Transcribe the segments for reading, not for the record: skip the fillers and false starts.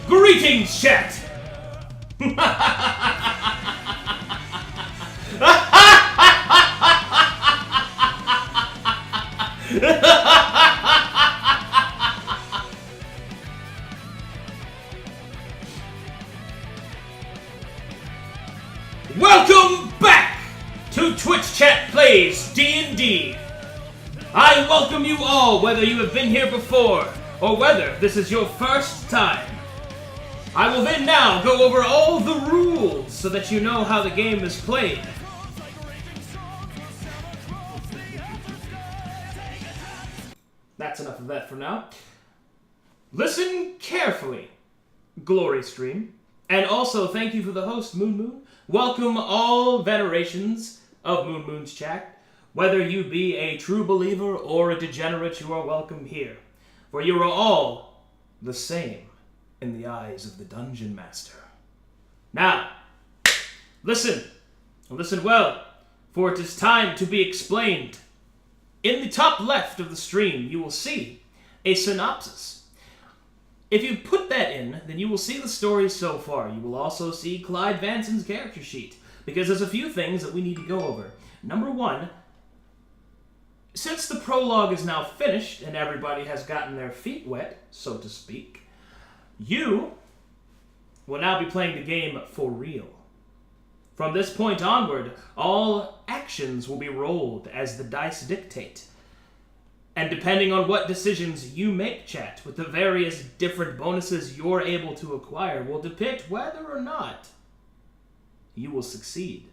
Greetings, chat! Welcome back to Twitch Chat Plays D&D. I welcome you all, whether you have been here before or whether this is your first time. I will then now go over all the rules so that you know how the game is played. That's enough of that for now. Listen carefully, Glory Stream. And also thank you for the host, Moon. Welcome all venerations of Moon's chat. Whether you be a true believer or a degenerate, you are welcome here. For you are all the same in the eyes of the Dungeon Master. Now, listen well, for it is time to be explained. In the top left of the stream, you will see a synopsis. If you put that in, then you will see the story so far. You will also see Clyde Vanson's character sheet, because there's a few things that we need to go over. Number one, since the prologue is now finished and everybody has gotten their feet wet, so to speak, you will now be playing the game for real. From this point onward, all actions will be rolled as the dice dictate. And depending on what decisions you make, chat, with the various different bonuses you're able to acquire, will depict whether or not you will succeed.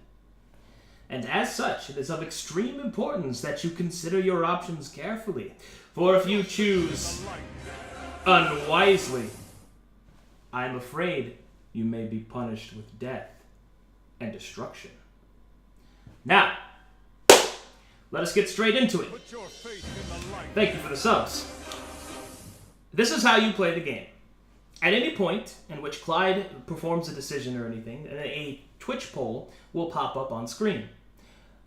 And as such, it is of extreme importance that you consider your options carefully. For if you choose unwisely, I am afraid you may be punished with death and destruction. Now, let us get straight into it. Thank you for the subs. This is how you play the game. At any point in which Clyde performs a decision or anything, a Twitch poll will pop up on screen.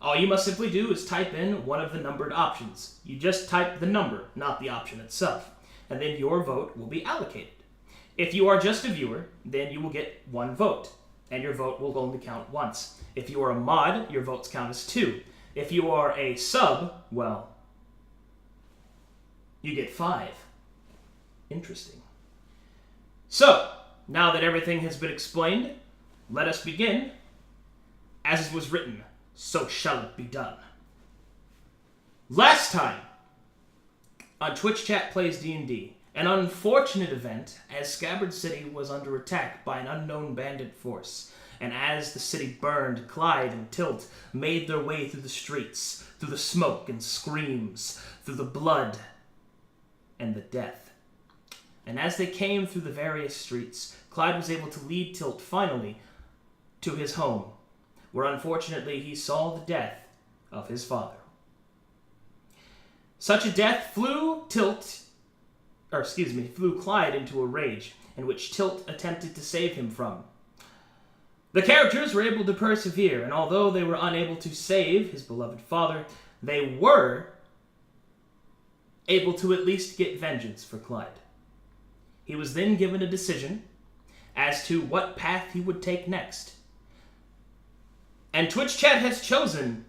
All you must simply do is type in one of the numbered options. You just type the number, not the option itself, and then your vote will be allocated. If you are just a viewer, then you will get one vote, and your vote will only count once. If you are a mod, your votes count as 2. If you are a sub, well, you get 5. Interesting. So, now that everything has been explained, let us begin. As it was written, so shall it be done. Last time, on Twitch Chat Plays D&D, an unfortunate event as Scabbard City was under attack by an unknown bandit force, and as the city burned, Clyde and Tilt made their way through the streets, through the smoke and screams, through the blood and the death. And as they came through the various streets, Clyde was able to lead Tilt finally to his home, where unfortunately he saw the death of his father. Such a death flew Clyde into a rage, in which Tilt attempted to save him from. The characters were able to persevere, and although they were unable to save his beloved father, they were able to at least get vengeance for Clyde. He was then given a decision as to what path he would take next. And Twitch Chat has chosen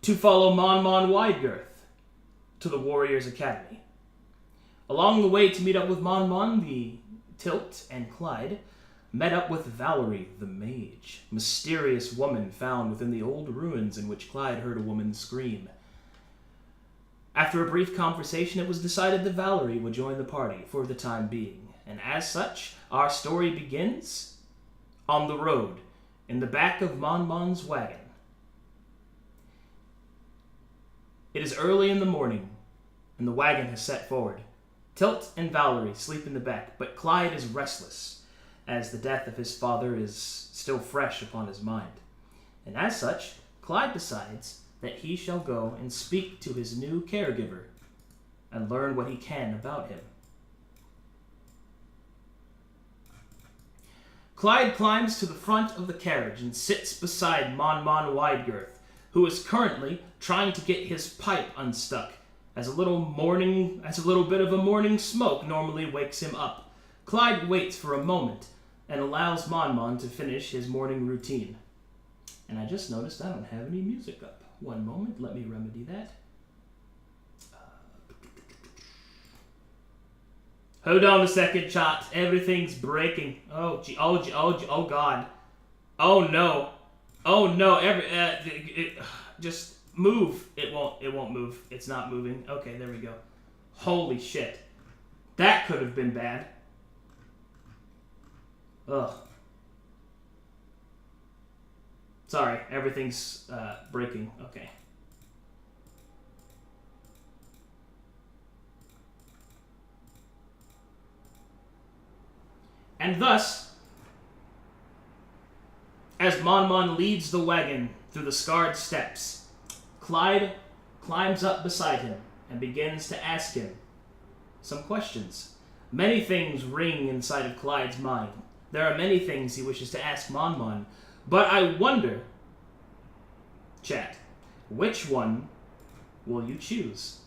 to follow Mon Widegirth to the Warriors Academy. Along the way to meet up with Mon, the Tilt, and Clyde, met up with Valerie, the mage, mysterious woman found within the old ruins in which Clyde heard a woman scream. After a brief conversation, it was decided that Valerie would join the party for the time being, and as such, our story begins on the road, in the back of Monmon's wagon. It is early in the morning, and the wagon has set forward. Tilt and Valerie sleep in the back, but Clyde is restless, as the death of his father is still fresh upon his mind. And as such, Clyde decides that he shall go and speak to his new caregiver and learn what he can about him. Clyde climbs to the front of the carriage and sits beside Mon Widegirth, who is currently trying to get his pipe unstuck, as a little bit of a morning smoke normally wakes him up. Clyde waits for a moment and allows Mon to finish his morning routine. And I just noticed I don't have any music up. One moment, let me remedy that. Hold on a second, chat. Everything's breaking. Oh God. Oh no. Oh no. Just move. It won't move. It's not moving. Okay, there we go. Holy shit. That could have been bad. Ugh. Sorry, everything's breaking. Okay. And thus, as Mon leads the wagon through the scarred steps, Clyde climbs up beside him and begins to ask him some questions. Many things ring inside of Clyde's mind. There are many things he wishes to ask Mon, but I wonder, chat, which one will you choose?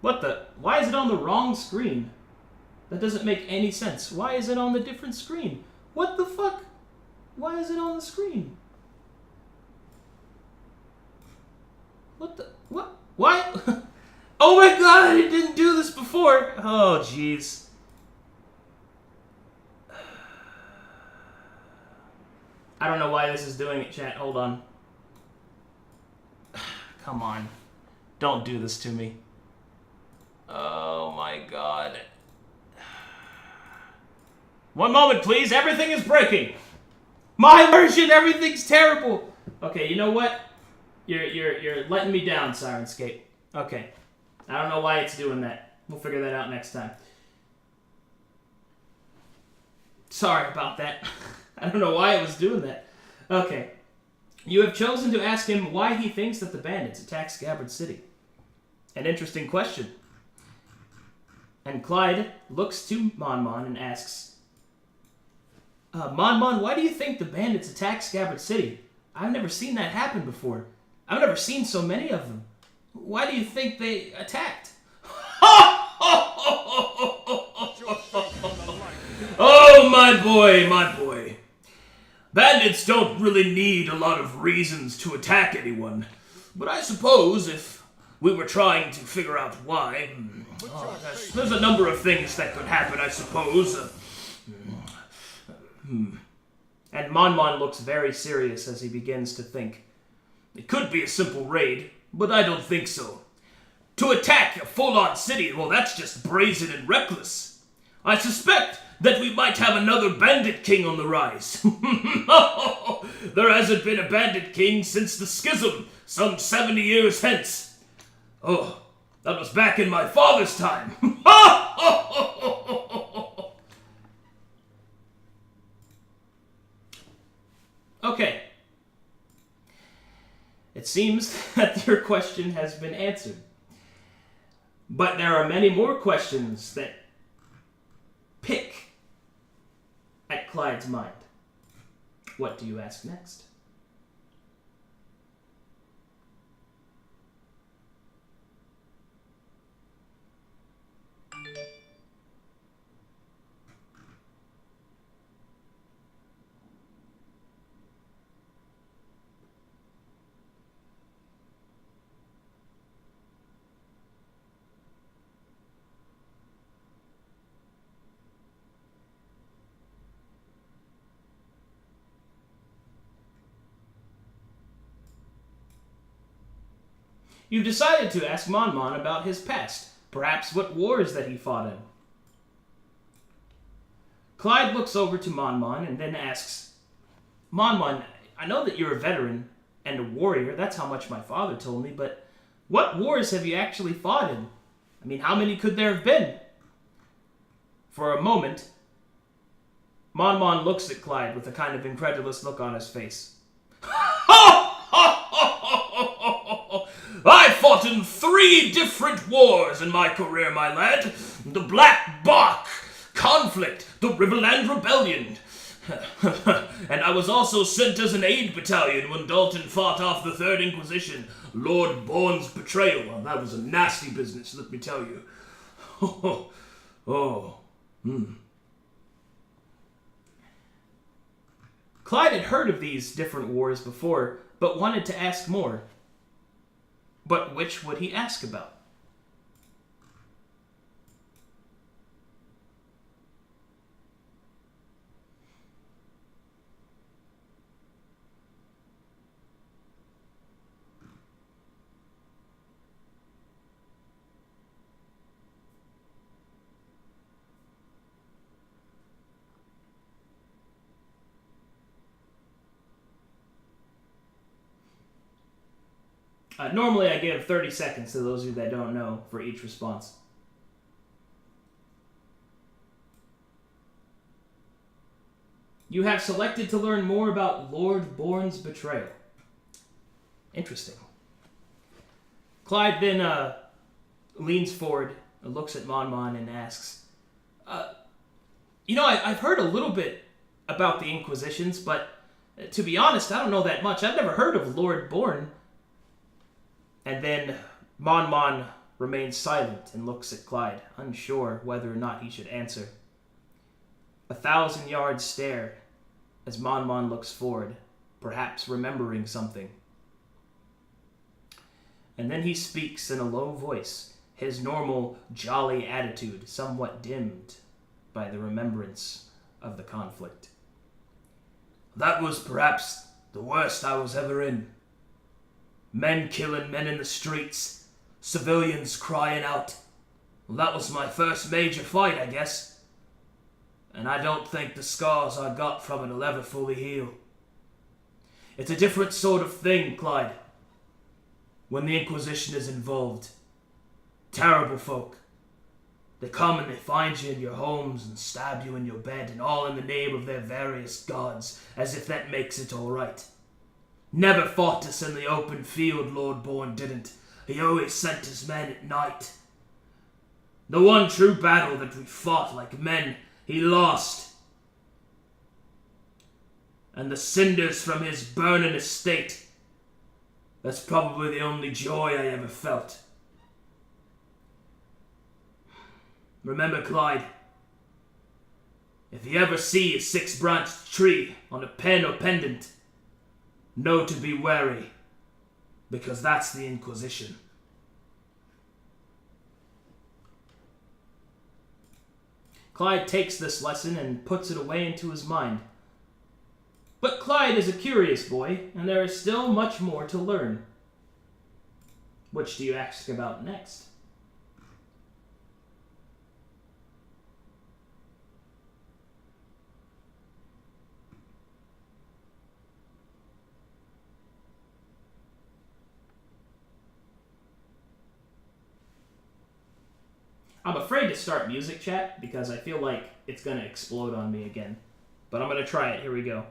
What the? Why is it on the wrong screen? That doesn't make any sense. Why is it on the different screen? What the fuck? Why is it on the screen? What the? What? Why? Oh my god, I didn't do this before! Oh, jeez. I don't know why this is doing it, chat. Hold on. Come on. Don't do this to me. Oh my god. One moment, please. Everything is breaking. My version, everything's terrible. Okay, you know what? You're letting me down, Sirenscape. Okay. I don't know why it's doing that. We'll figure that out next time. Sorry about that. I don't know why it was doing that. Okay. You have chosen to ask him why he thinks that the bandits attacked Scabbard City. An interesting question. And Clyde looks to Mon and asks, Mon, why do you think the bandits attacked Scabbard City? I've never seen that happen before. I've never seen so many of them. Why do you think they attacked? Oh, my boy. Bandits don't really need a lot of reasons to attack anyone. But I suppose if we were trying to figure out why, there's a number of things that could happen, I suppose. And Mon looks very serious as he begins to think. It could be a simple raid, but I don't think so. To attack a full-on city, well, that's just brazen and reckless. I suspect that we might have another bandit king on the rise. There hasn't been a bandit king since the schism, some 70 years hence. Oh, that was back in my father's time. Okay. It seems that your question has been answered. But there are many more questions that pick at Clyde's mind. What do you ask next? You've decided to ask Mon Mon about his past, perhaps what wars that he fought in. Clyde looks over to Mon Mon and then asks, Mon Mon, I know that you're a veteran and a warrior, that's how much my father told me, but what wars have you actually fought in? I mean, how many could there have been? For a moment, Mon Mon looks at Clyde with a kind of incredulous look on his face. I fought in 3 different wars in my career, my lad. The Black Bark Conflict, the Riverland Rebellion. And I was also sent as an aid battalion when Dalton fought off the Third Inquisition, Lord Bourne's betrayal. Well, that was a nasty business, let me tell you. Clyde had heard of these different wars before, but wanted to ask more. But which would he ask about? Normally I give 30 seconds to those of you that don't know for each response. You have selected to learn more about Lord Bourne's betrayal. Interesting. Clyde then leans forward, looks at Mon Mon and asks, I've heard a little bit about the Inquisitions, but to be honest, I don't know that much. I've never heard of Lord Bourne. And then Mon Mon remains silent and looks at Clyde, unsure whether or not he should answer. 1,000-yard stare as Mon Mon looks forward, perhaps remembering something. And then he speaks in a low voice, his normal, jolly attitude somewhat dimmed by the remembrance of the conflict. That was perhaps the worst I was ever in. Men killing men in the streets, civilians crying out. Well, that was my first major fight, I guess. And I don't think the scars I got from it will ever fully heal. It's a different sort of thing, Clyde, when the Inquisition is involved. Terrible folk. They come and they find you in your homes and stab you in your bed, and all in the name of their various gods, as if that makes it all right. Never fought us in the open field, Lord Bourne didn't. He always sent his men at night. The one true battle that we fought like men, he lost. And the cinders from his burning estate, that's probably the only joy I ever felt. Remember, Clyde, if you ever see a 6-branched tree on a pen or pendant, know to be wary, because that's the Inquisition. Clyde takes this lesson and puts it away into his mind. But Clyde is a curious boy, and there is still much more to learn. Which do you ask about next? I'm afraid to start music chat because I feel like it's going to explode on me again. But I'm going to try it. Here we go.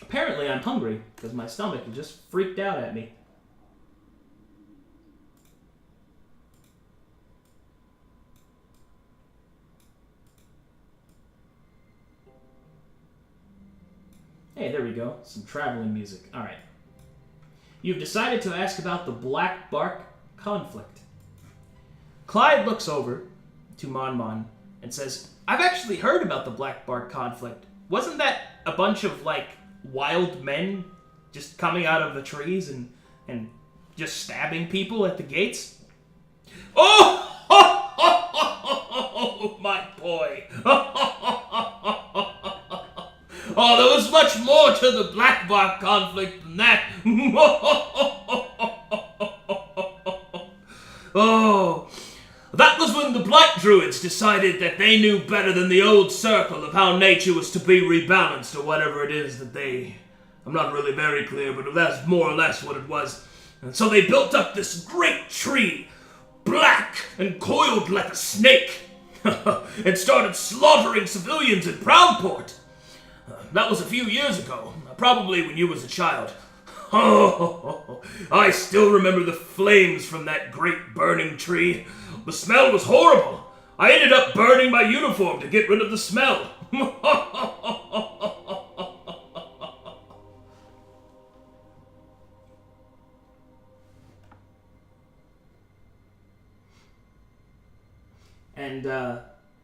Apparently I'm hungry because my stomach just freaked out at me. Hey, there we go. Some traveling music. All right. You've decided to ask about the Black Bark conflict. Clyde looks over to Mon Mon and says, I've actually heard about the Black Bark conflict. Wasn't that a bunch of, wild men just coming out of the trees and just stabbing people at the gates? Oh! My boy! Oh, there was much more to the Blackbark conflict than that. Oh, that was when the Blight Druids decided that they knew better than the old circle of how nature was to be rebalanced, or whatever it is that they... I'm not really very clear, but that's more or less what it was. And so they built up this great tree, black and coiled like a snake, and started slaughtering civilians in Brownport. That was a few years ago, probably when you was a child. Oh, I still remember the flames from that great burning tree. The smell was horrible. I ended up burning my uniform to get rid of the smell. And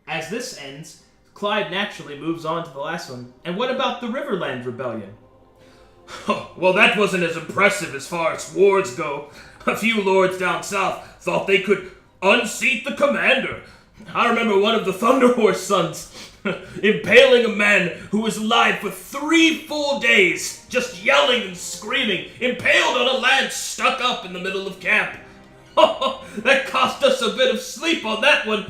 as this ends, Clyde naturally moves on to the last one. And what about the Riverland Rebellion? Well, that wasn't as impressive as far as wars go. A few lords down south thought they could unseat the commander. I remember one of the Thunderhorse sons impaling a man who was alive for 3 full days, just yelling and screaming, impaled on a lance stuck up in the middle of camp. That cost us a bit of sleep on that one.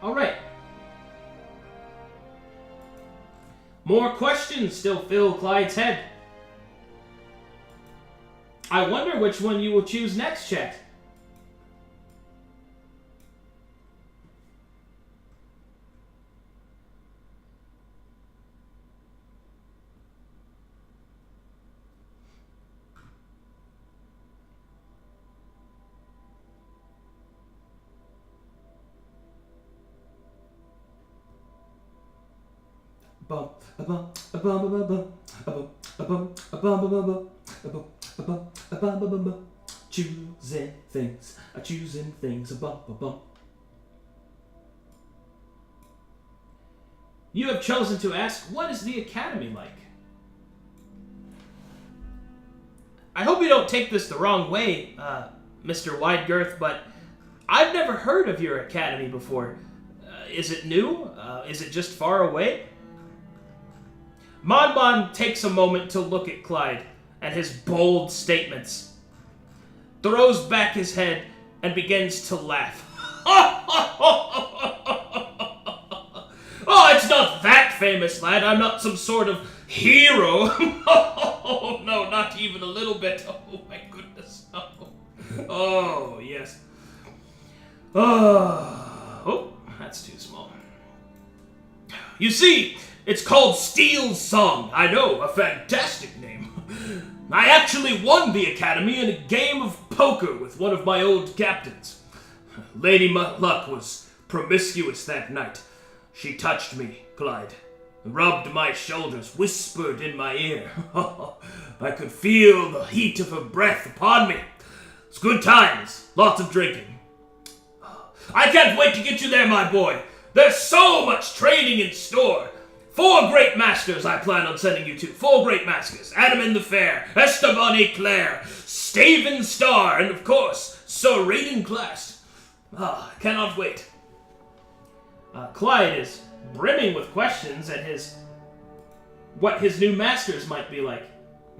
All right. More questions still fill Clyde's head. I wonder which one you will choose next, chat. Choosing things, You have chosen to ask, what is the Academy like? I hope you don't take this the wrong way, Mr. Widegirth, but I've never heard of your Academy before. Is it new? Is it just far away? Mon takes a moment to look at Clyde and his bold statements, throws back his head, and begins to laugh. Oh, it's not that famous, lad. I'm not some sort of hero. Oh, no, not even a little bit. Oh, my goodness. Oh, yes. Oh, that's too small. You see, it's called Steel's Song. I know, a fantastic name. I actually won the Academy in a game of poker with one of my old captains. Lady Luck was promiscuous that night. She touched me, Clyde, rubbed my shoulders, whispered in my ear. I could feel the heat of her breath upon me. It's good times, lots of drinking. I can't wait to get you there, my boy. There's so much training in store. 4 great masters I plan on sending you to. 4 great masters. Adam the Fair, Esteban Eclair, Staven Star, and of course, Sir Raiden Clast. Cannot wait. Clyde is brimming with questions at what his new masters might be like.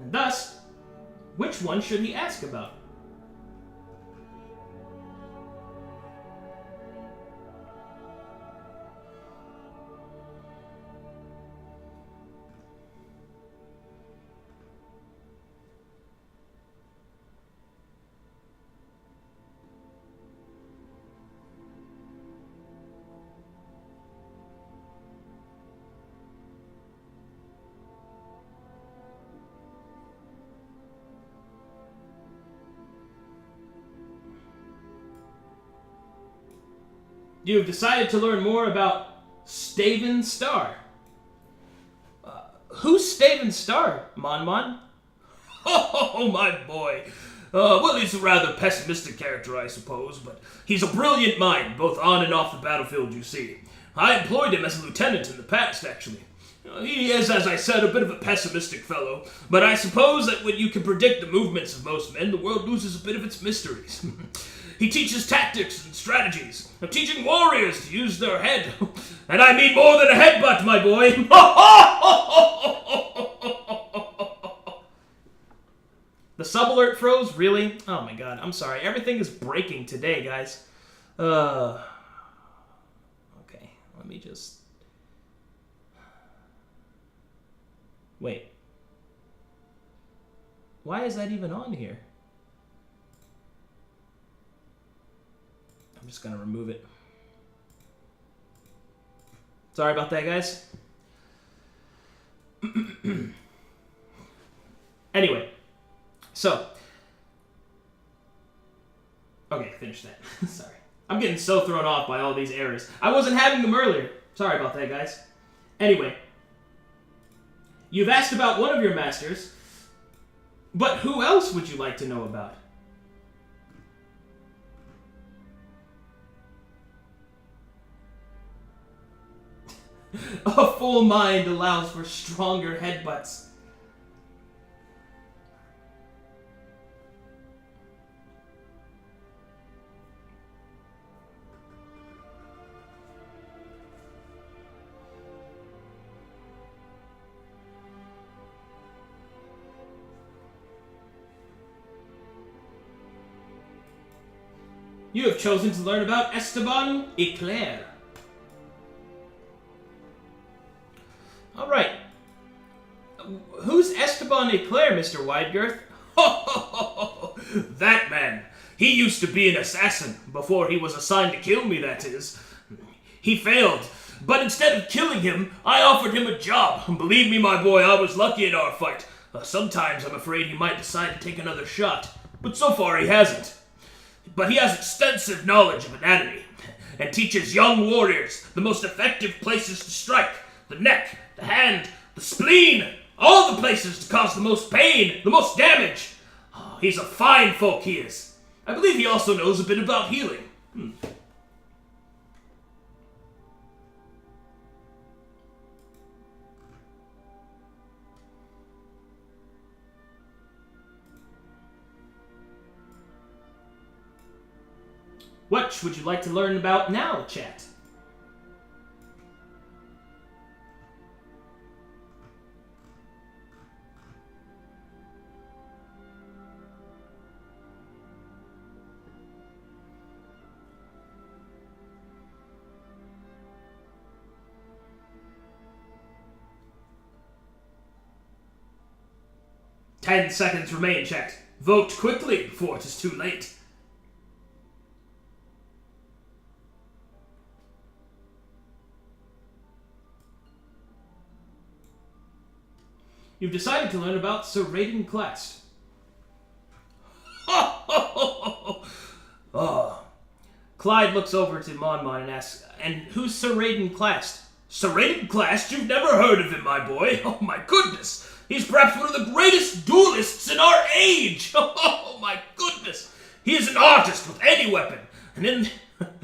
And thus, which one should he ask about? You have decided to learn more about Staven Star. Who's Staven Star, Mon? Oh, my boy. Well, he's a rather pessimistic character, I suppose, but he's a brilliant mind, both on and off the battlefield, you see. I employed him as a lieutenant in the past, actually. He is, as I said, a bit of a pessimistic fellow, but I suppose that when you can predict the movements of most men, the world loses a bit of its mysteries. He teaches tactics and strategies, of teaching warriors to use their head. And I mean more than a headbutt, my boy. The sub-alert froze? Really? Oh my god, I'm sorry. Everything is breaking today, guys. Okay, let me just... Wait. Why is that even on here? I'm just gonna remove it. Sorry about that, guys. Anyway. So. Okay, finish that. Sorry. I'm getting so thrown off by all these errors. I wasn't having them earlier. Sorry about that, guys. Anyway. You've asked about one of your masters, but who else would you like to know about? A full mind allows for stronger headbutts. You have chosen to learn about Esteban Eclair. Alright. Who's Esteban Eclair, Mr. Widegirth? That man. He used to be an assassin, before he was assigned to kill me, that is. He failed, but instead of killing him, I offered him a job. Believe me, my boy, I was lucky in our fight. Sometimes I'm afraid he might decide to take another shot, but so far he hasn't. But he has extensive knowledge of anatomy, and teaches young warriors the most effective places to strike. The neck, the hand, the spleen, all the places to cause the most pain, the most damage. Oh, he's a fine folk, he is. I believe he also knows a bit about healing. What would you like to learn about now, chat? "10 seconds remain, chat. Vote quickly before it is too late." You've decided to learn about serrating clast. Oh. Clyde looks over to Mon and asks, "And who's serrating clast?" "Serrating clast? You've never heard of him, my boy. Oh my goodness. He's perhaps one of the greatest duelists in our age. Oh my goodness. He is an artist with any weapon. And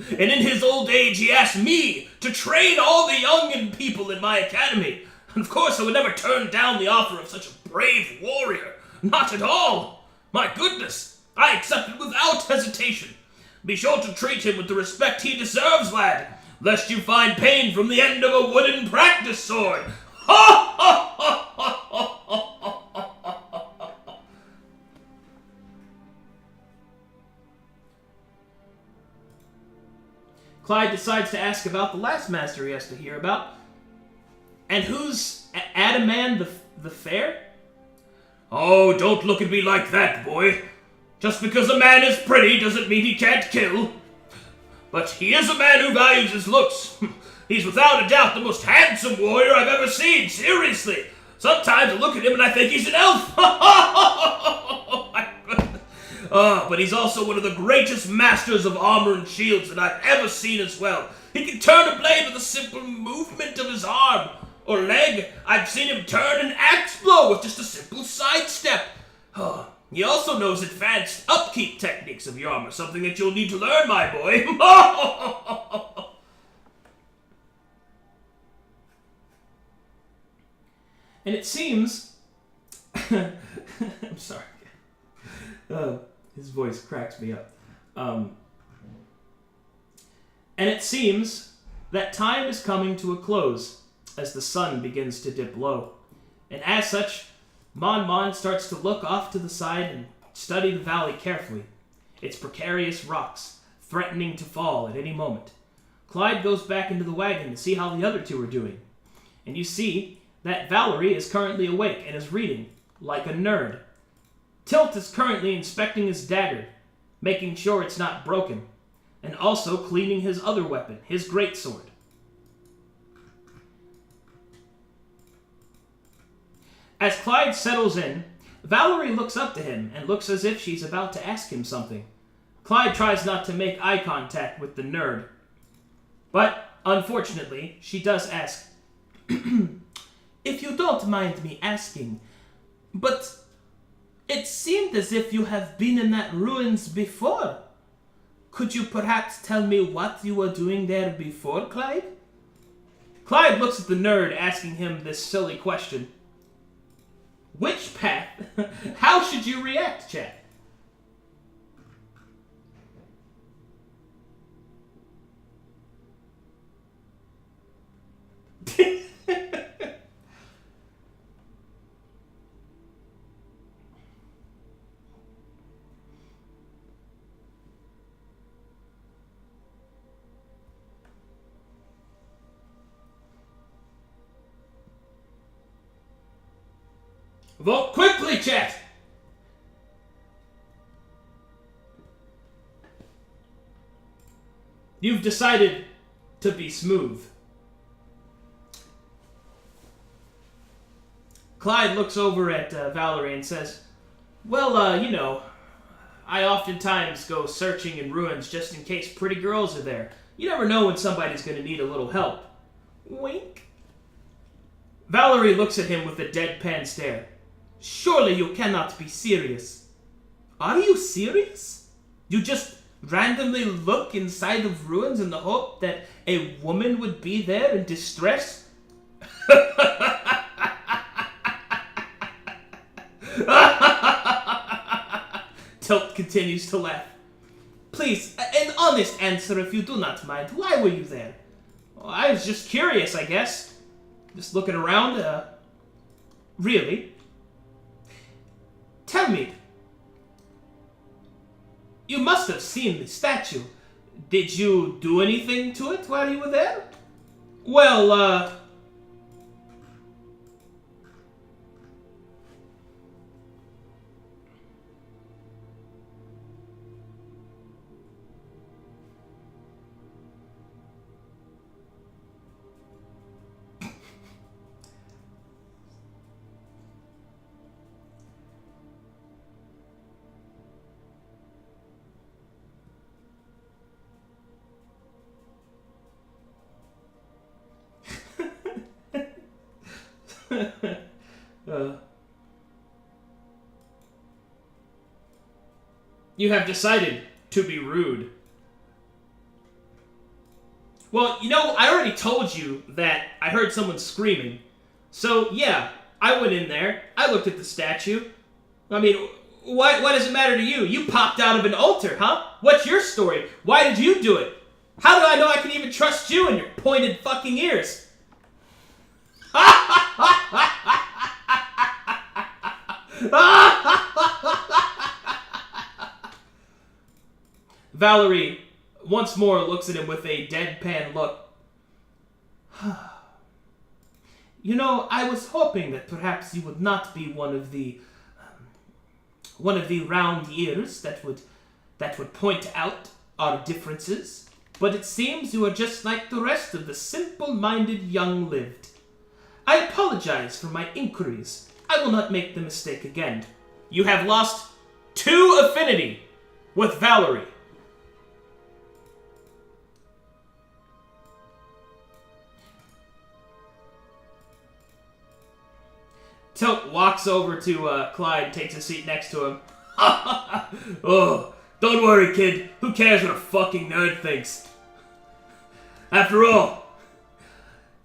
in his old age, he asked me to train all the young people in my academy. And of course, I would never turn down the offer of such a brave warrior. Not at all. My goodness. I accepted without hesitation. Be sure to treat him with the respect he deserves, lad, lest you find pain from the end of a wooden practice sword. Ha ha ha ha ha ha ha. Clyde decides to ask about the last master he has to hear about. "And who's Adaman the Fair?" "Oh, don't look at me like that, boy. Just because a man is pretty doesn't mean he can't kill. But he is a man who values his looks. He's without a doubt the most handsome warrior I've ever seen, seriously. Sometimes I look at him and I think he's an elf. But he's also one of the greatest masters of armor and shields that I've ever seen as well. He can turn a blade with a simple movement of his arm or leg. I've seen him turn an axe blow with just a simple sidestep. He also knows advanced upkeep techniques of your armor, something that you'll need to learn, my boy." And it seems... I'm sorry. His voice cracks me up. And it seems that time is coming to a close as the sun begins to dip low. And as such, Mon starts to look off to the side and study the valley carefully. Its precarious rocks, threatening to fall at any moment. Clyde goes back into the wagon to see how the other two are doing. And you see that Valerie is currently awake and is reading, like a nerd. Tilt is currently inspecting his dagger, making sure it's not broken, and also cleaning his other weapon, his greatsword. As Clyde settles in, Valerie looks up to him and looks as if she's about to ask him something. Clyde tries not to make eye contact with the nerd. But, unfortunately, she does ask, "If you don't mind me asking, but it seemed as if you have been in that ruins before. Could you perhaps tell me what you were doing there before, Clyde?" Clyde looks at the nerd asking him this silly question. Which path? How should you react, chat? Vote quickly, chat! You've decided to be smooth. Clyde looks over at Valerie and says, "Well, you know, I oftentimes go searching in ruins just in case pretty girls are there. You never know when somebody's going to need a little help." Wink. Valerie looks at him with a deadpan stare. "Surely you cannot be serious." "Are you serious? You just randomly look inside of ruins in the hope that a woman would be there in distress?" Tilt continues to laugh. "Please, an honest answer if you do not mind. Why were you there?" "Well, I was just curious, I guess. Just looking around, Really? Tell me. You must have seen the statue. Did you do anything to it while you were there?" "Well, You have decided to be rude. Well, you know, I already told you that I heard someone screaming. So, yeah, I went in there. I looked at the statue. I mean, what does it matter to you? You popped out of an altar, huh? What's your story? Why did you do it? How do I know I can even trust you and your pointed fucking ears? Valerie once more looks at him with a deadpan look. You know, I was hoping that perhaps you would not be one of the round ears that would point out our differences, but it seems you are just like the rest of the simple-minded young-lived. I apologize for my inquiries. I will not make the mistake again. You have lost 2 affinity with Valerie. Tilt walks over to Clyde, takes a seat next to him. Oh, don't worry, kid. Who cares what a fucking nerd thinks? After all,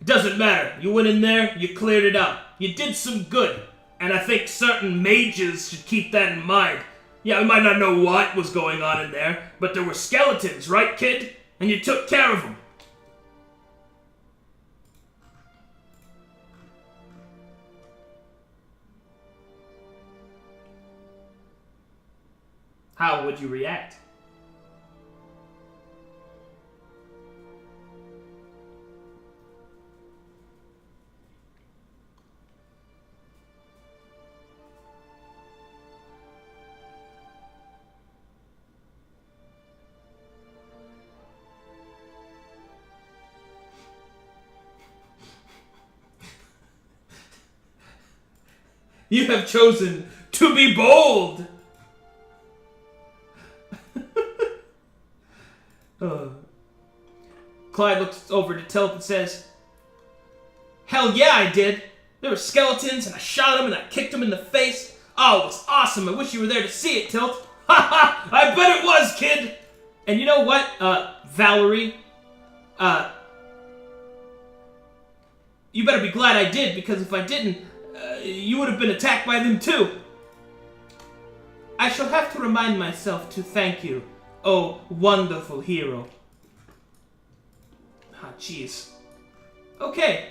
It doesn't matter. You went in there, you cleared it out. You did some good. And I think certain mages should keep that in mind. Yeah, we might not know what was going on in there, but there were skeletons, right, kid? And you took care of them. How would you react? You have chosen to be bold! Clyde looks over to Tilt and says, "Hell yeah, I did! There were skeletons, and I shot them, and I kicked them in the face. Oh, it was awesome! I wish you were there to see it, Tilt! Ha ha! I bet it was, kid! And you know what, Valerie? You better be glad I did, because if I didn't, you would have been attacked by them too. I shall have to remind myself to thank you, oh wonderful hero." Ah, jeez. Okay.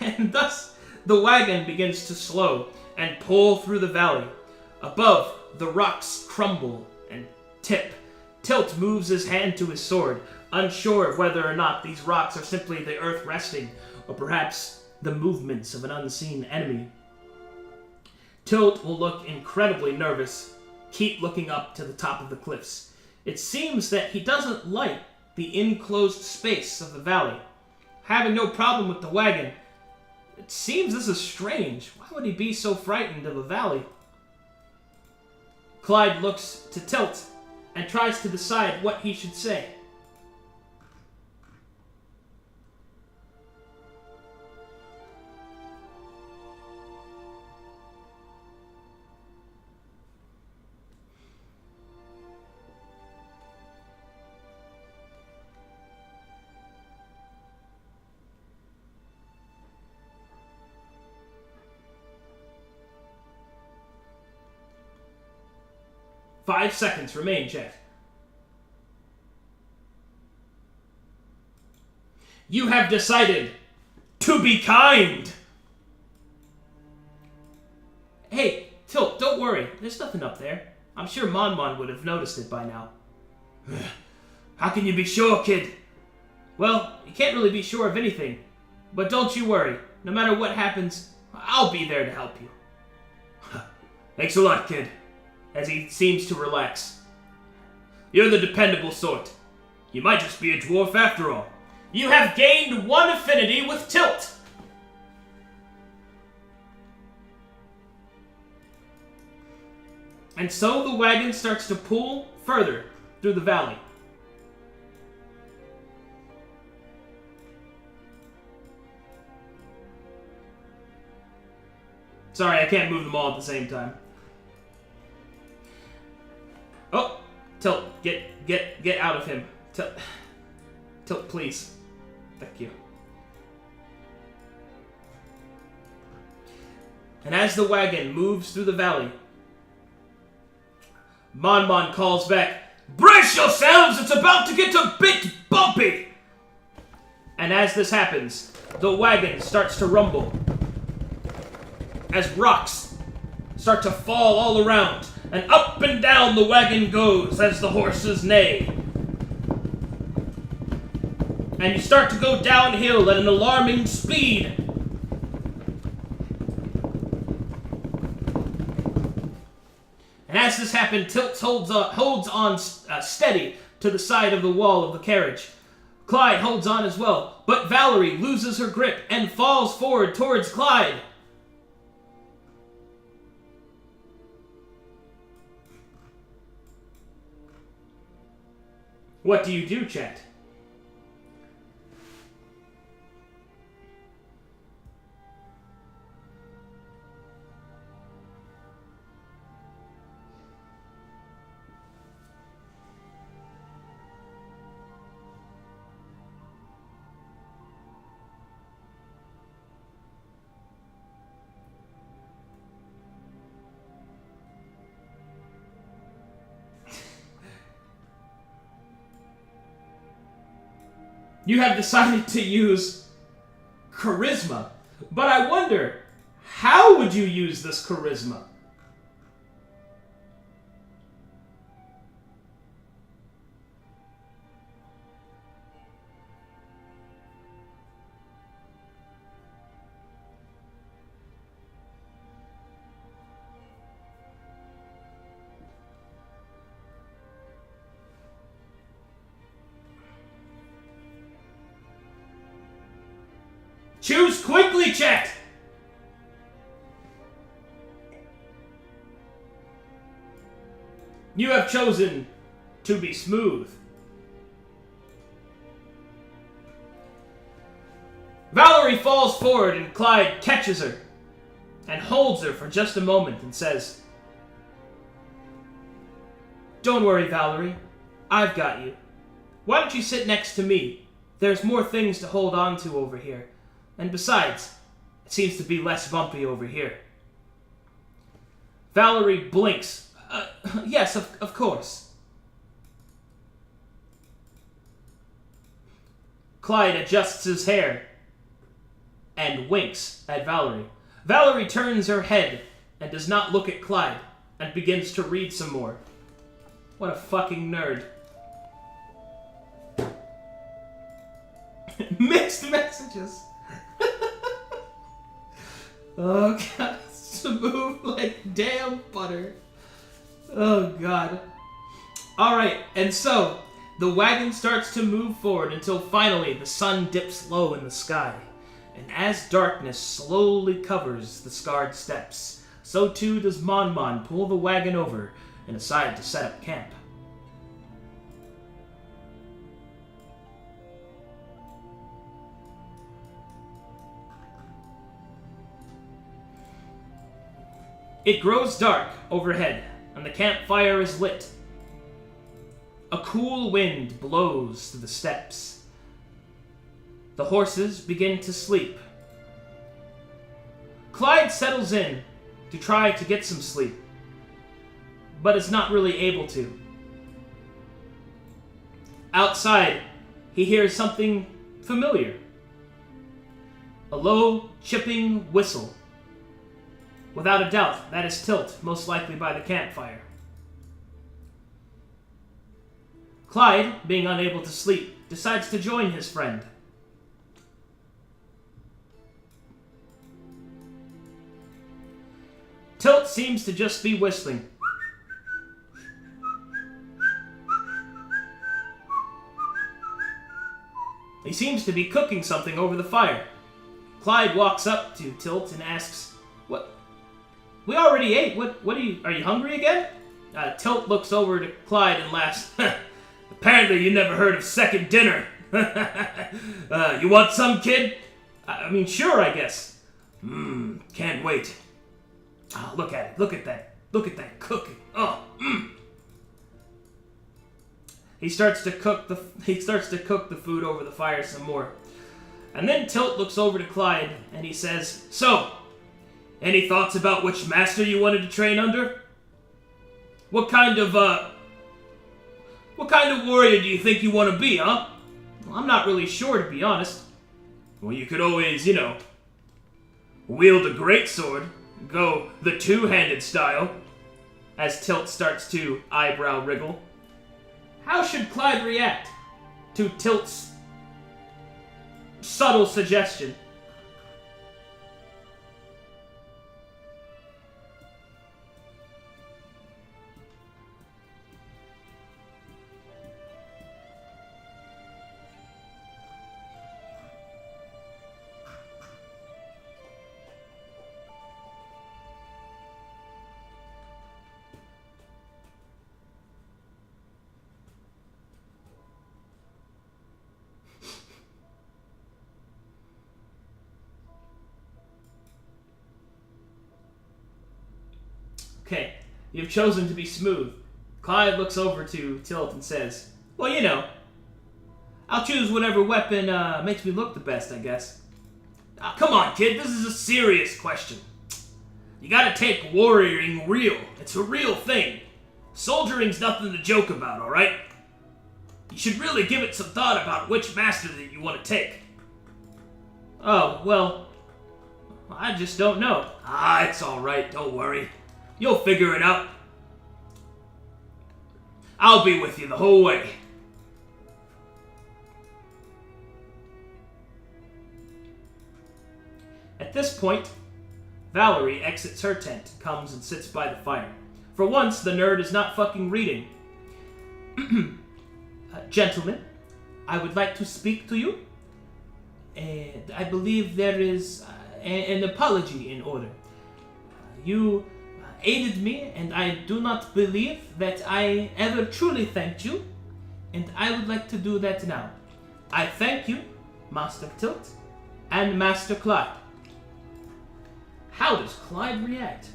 And thus, the wagon begins to slow and pull through the valley. Above, the rocks crumble and tip. Tilt moves his hand to his sword, unsure whether or not these rocks are simply the earth resting, or perhaps the movements of an unseen enemy. Tilt will look incredibly nervous, keep looking up to the top of the cliffs. It seems that he doesn't like the enclosed space of the valley. Having no problem with the wagon, it seems this is strange. Why would he be so frightened of a valley? Clyde looks to Tilt and tries to decide what he should say. Five seconds remain, chat. You have decided to be kind! Hey, Tilt, don't worry. There's nothing up there. I'm sure Mon would have noticed it by now. How can you be sure, kid? Well, you can't really be sure of anything. But don't you worry. No matter what happens, I'll be there to help you. Thanks a lot, kid. As he seems to relax. You're the dependable sort. You might just be a dwarf after all. You have gained one affinity with Tilt. And so the wagon starts to pull further through the valley. Sorry, I can't move them all at the same time. Oh, Tilt, get out of him. Tilt, please. Thank you. And as the wagon moves through the valley, Mon calls back, "Brace yourselves, it's about to get a bit bumpy!" And as this happens, the wagon starts to rumble, as rocks start to fall all around. And up and down the wagon goes as the horses neigh. And you start to go downhill at an alarming speed. And as this happens, Tilt holds on steady to the side of the wall of the carriage. Clyde holds on as well, but Valerie loses her grip and falls forward towards Clyde. What do you do, chat? You have decided to use charisma. But I wonder, how would you use this charisma? Choose quickly, chat! You have chosen to be smooth. Valerie falls forward and Clyde catches her and holds her for just a moment and says, "Don't worry, Valerie. I've got you. Why don't you sit next to me? There's more things to hold on to over here. And besides, it seems to be less bumpy over here." Valerie blinks. Yes, of course. Clyde adjusts his hair and winks at Valerie. Valerie turns her head and does not look at Clyde and begins to read some more. What a fucking nerd. Mixed messages. Oh god, smooth like damn butter. Oh god. Alright, and so, the wagon starts to move forward until finally the sun dips low in the sky. And as darkness slowly covers the scarred steps, so too does Mon Mon pull the wagon over and decide to set up camp. It grows dark overhead, and the campfire is lit. A cool wind blows through the steppes. The horses begin to sleep. Clyde settles in to try to get some sleep, but is not really able to. Outside, he hears something familiar. A low, chipping whistle. Without a doubt, that is Tilt, most likely by the campfire. Clyde, being unable to sleep, decides to join his friend. Tilt seems to just be whistling. He seems to be cooking something over the fire. Clyde walks up to Tilt and asks, "What? We already ate. What are you hungry again?" Tilt looks over to Clyde and laughs. "Apparently you never heard of second dinner. You want some, kid? I mean, sure, I guess. Can't wait. Oh, look at it. Look at that cooking. Oh, He starts to cook the food over the fire some more. And then Tilt looks over to Clyde and he says, "So, any thoughts about which master you wanted to train under? What kind of warrior do you think you want to be, huh?" "Well, I'm not really sure, to be honest." "Well, you could always, wield a greatsword. Go the two-handed style." As Tilt starts to eyebrow wriggle. How should Clyde react to Tilt's subtle suggestion? Okay, you've chosen to be smooth. Clyde looks over to Tilt and says, "Well, I'll choose whatever weapon makes me look the best, I guess." "Oh, come on, kid, this is a serious question. You gotta take warrioring real. It's a real thing. Soldiering's nothing to joke about, alright? You should really give it some thought about which master that you want to take. Oh, well, I just don't know. Ah, it's alright, don't worry. You'll figure it out. I'll be with you the whole way. At this point, Valerie exits her tent, comes and sits by the fire. For once, the nerd is not fucking reading. Gentlemen, I would like to speak to you. And I believe there is an apology in order. You aided me, and I do not believe that I ever truly thanked you, and I would like to do that now. I thank you, Master Tilt, and Master Clyde. How does Clyde react?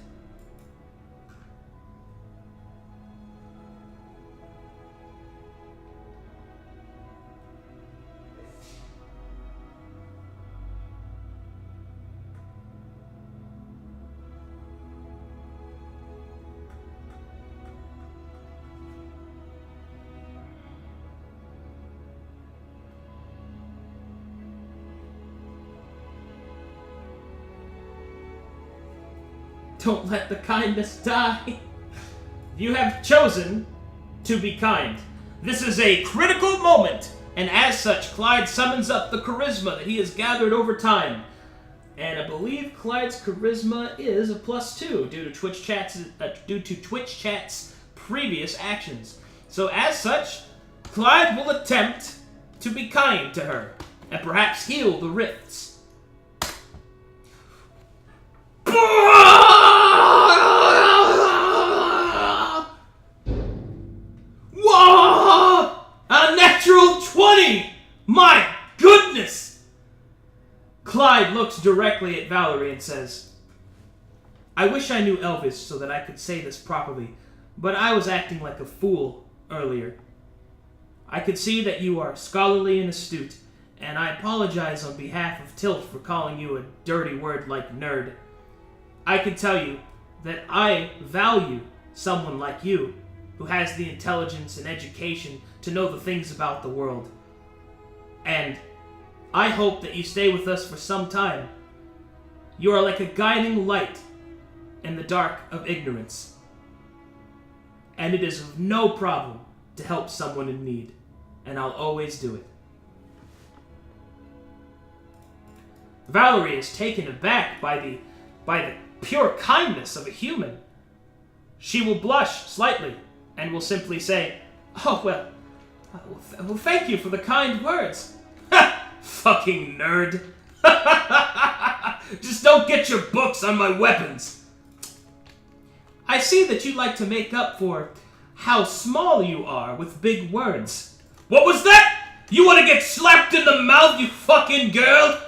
Don't let the kindness die. You have chosen to be kind. This is a critical moment, and as such, Clyde summons up the charisma that he has gathered over time. And I believe Clyde's charisma is a +2 due to Twitch Chat's previous actions. So as such, Clyde will attempt to be kind to her and perhaps heal the rifts. Whoa! A natural 20! My goodness! Clyde looks directly at Valerie and says, I wish I knew Elvish so that I could say this properly, but I was acting like a fool earlier. I could see that you are scholarly and astute, and I apologize on behalf of Tilt for calling you a dirty word like nerd. I can tell you that I value someone like you, who has the intelligence and education to know the things about the world. And I hope that you stay with us for some time. You are like a guiding light in the dark of ignorance. And it is no problem to help someone in need, and I'll always do it. Valerie is taken aback by the pure kindness of a human. She will blush slightly and will simply say, oh, well, thank you for the kind words. Ha! Fucking nerd. Just don't get your books on my weapons. I see that you like to make up for how small you are with big words. What was that? You want to get slapped in the mouth, you fucking girl?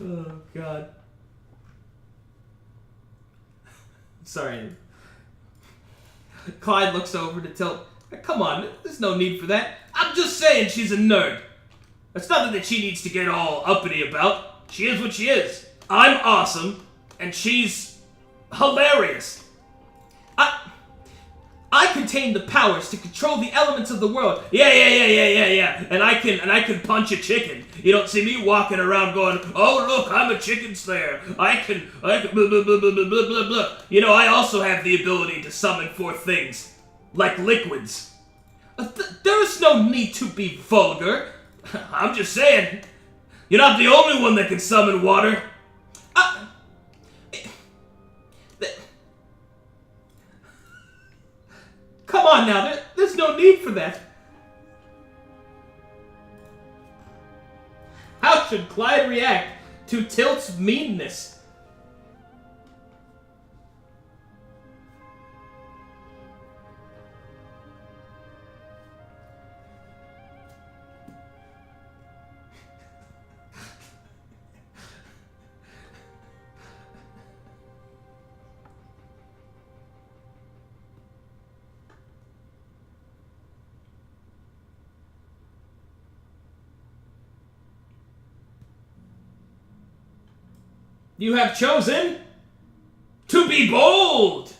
Oh, God. Sorry. Clyde looks over to Tilt. Come on, there's no need for that. I'm just saying she's a nerd. That's nothing that she needs to get all uppity about. She is what she is. I'm awesome, and she's hilarious. I contain the powers to control the elements of the world. Yeah. And I can punch a chicken. You don't see me walking around going, oh look, I'm a chicken slayer. I can blah, blah, blah, blah, blah, blah, blah. You know, I also have the ability to summon forth things, like liquids. There is no need to be vulgar. I'm just saying, you're not the only one that can summon water. Come on now, there's no need for that. How should Clyde react to Tilt's meanness? You have chosen to be bold!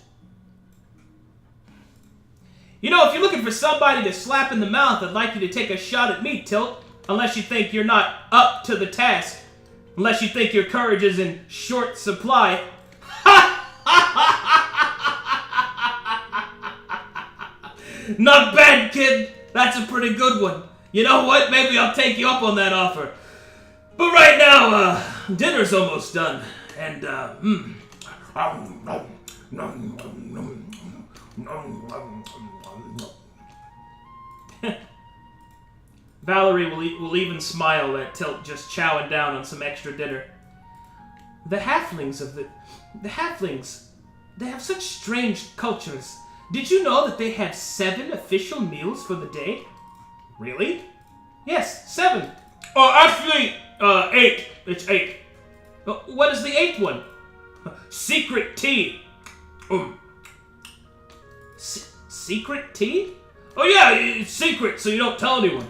You know, if you're looking for somebody to slap in the mouth, I'd like you to take a shot at me, Tilt. Unless you think you're not up to the task. Unless you think your courage is in short supply. Not bad, kid. That's a pretty good one. You know what? Maybe I'll take you up on that offer. But right now, dinner's almost done. And, Valerie will even smile at Tilt just chowing down on some extra dinner. The halflings, they have such strange cultures. Did you know that they have 7 official meals for the day? Really? Yes, 7. Oh, actually, 8. It's 8. What is the 8th one? Secret tea. Secret tea? Oh yeah, it's secret, so you don't tell anyone.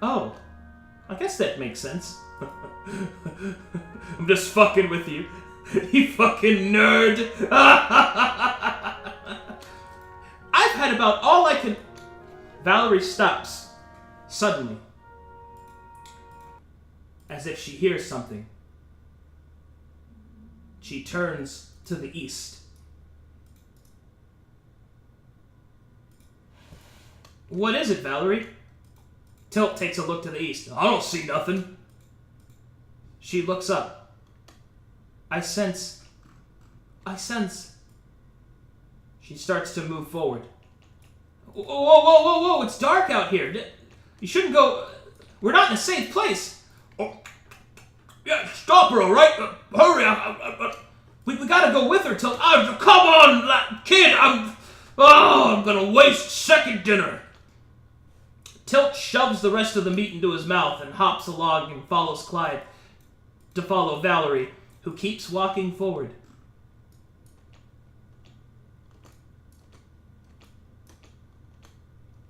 Oh, I guess that makes sense. I'm just fucking with you. You fucking nerd. I've had about all I can... Valerie stops, suddenly, as if she hears something. She turns to the east. What is it, Valerie? Tilt takes a look to the east. I don't see nothing. She looks up. I sense. She starts to move forward. Whoa, it's dark out here. You shouldn't go... We're not in a safe place. Oh. Yeah, stop her, all right? Hurry, we gotta go with her till... come on, kid, I'm gonna waste second dinner. Tilt shoves the rest of the meat into his mouth and hops along and follows Clyde to follow Valerie, who keeps walking forward.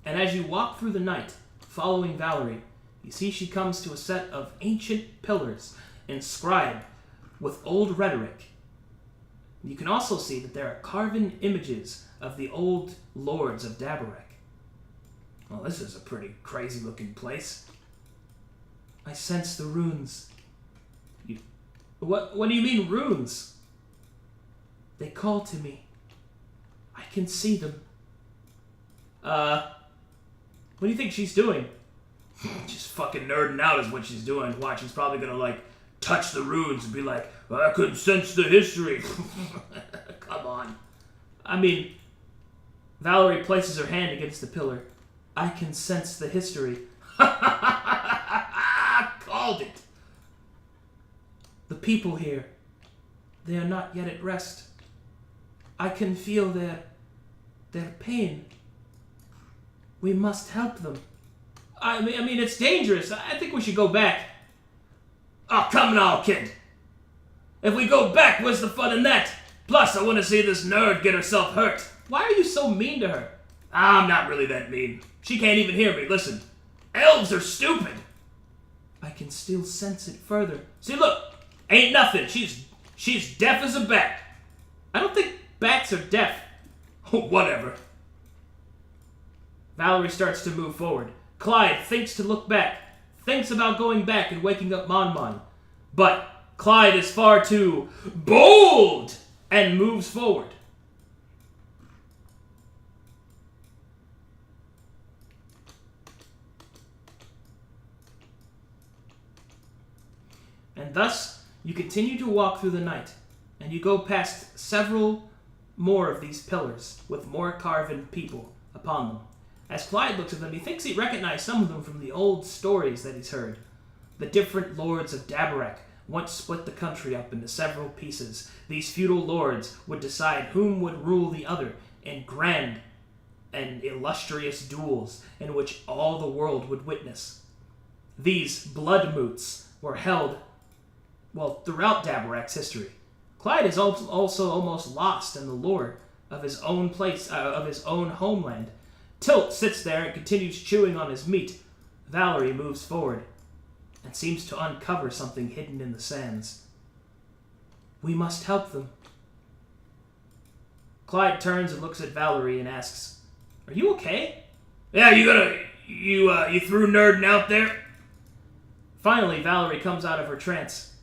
And as you walk through the night, following Valerie, you see she comes to a set of ancient pillars inscribed with old rhetoric. You can also see that there are carven images of the old lords of Dabarek. Well, this is a pretty crazy-looking place. I sense the runes. What do you mean, runes? They call to me. I can see them. What do you think she's doing? Just fucking nerding out is what she's doing. Watch, she's probably gonna, like, touch the runes and be like, I can sense the history. Come on. I mean, Valerie places her hand against the pillar. I can sense the history. Called it. The people here, they are not yet at rest. I can feel their pain. We must help them. I mean, it's dangerous. I think we should go back. Oh, come now, kid. If we go back, what's the fun in that? Plus, I want to see this nerd get herself hurt. Why are you so mean to her? I'm not really that mean. She can't even hear me. Listen, elves are stupid. I can still sense it further. See, look, ain't nothing. She's deaf as a bat. I don't think bats are deaf. Whatever. Valerie starts to move forward. Clyde thinks to look back, thinks about going back and waking up Mon Mon. But Clyde is far too bold and moves forward. And thus, you continue to walk through the night, and you go past several more of these pillars with more carven people upon them. As Clyde looks at them, he thinks he recognized some of them from the old stories that he's heard. The different lords of Dabarek once split the country up into several pieces. These feudal lords would decide whom would rule the other in grand and illustrious duels in which all the world would witness. These blood moots were held, throughout Dabarek's history. Clyde is also almost lost in the lore of his own place, of his own homeland. Tilt sits there and continues chewing on his meat. Valerie moves forward and seems to uncover something hidden in the sands. We must help them. Clyde turns and looks at Valerie and asks, "Are you okay?" "Yeah, you threw Nerdin out there?" Finally, Valerie comes out of her trance.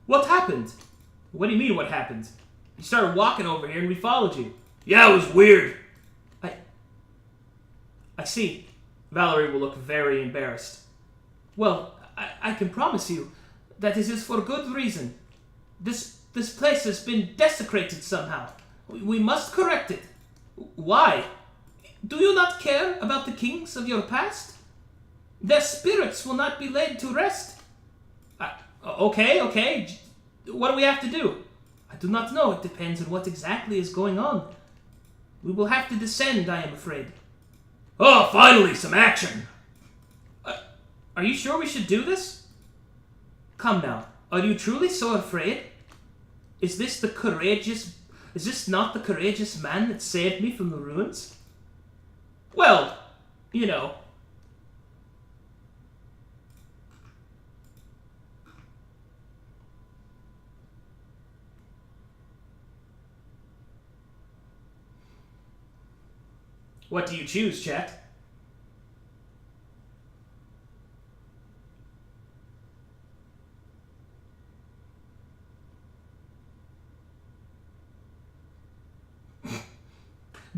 What happened?" "What do you mean, what happened? You started walking over here and we followed you." "Yeah, it was weird." I see." Valerie will look very embarrassed. "Well, I can promise you that it is for good reason. This place has been desecrated somehow. We must correct it." "Why? Do you not care about the kings of your past? Their spirits will not be laid to rest." Okay. What do we have to do?" "I do not know. It depends on what exactly is going on. We will have to descend, I am afraid." "Oh, finally, some action." Are you sure we should do this?" "Come now. Are you truly so afraid? Is this not the courageous man that saved me from the ruins?" "Well, you know." What do you choose, chat?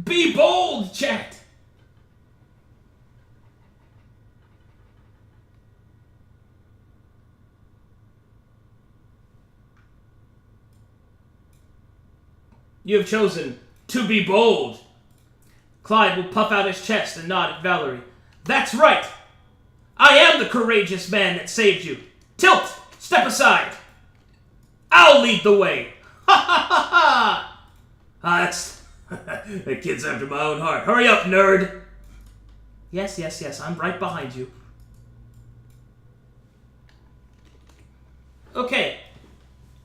Be bold, chat! You have chosen to be bold. Clyde will puff out his chest and nod at Valerie. "That's right! I am the courageous man that saved you. Tilt! Step aside! I'll lead the way! Ha ha ha ha!" That kid's after my own heart. Hurry up, nerd! Yes, I'm right behind you. Okay.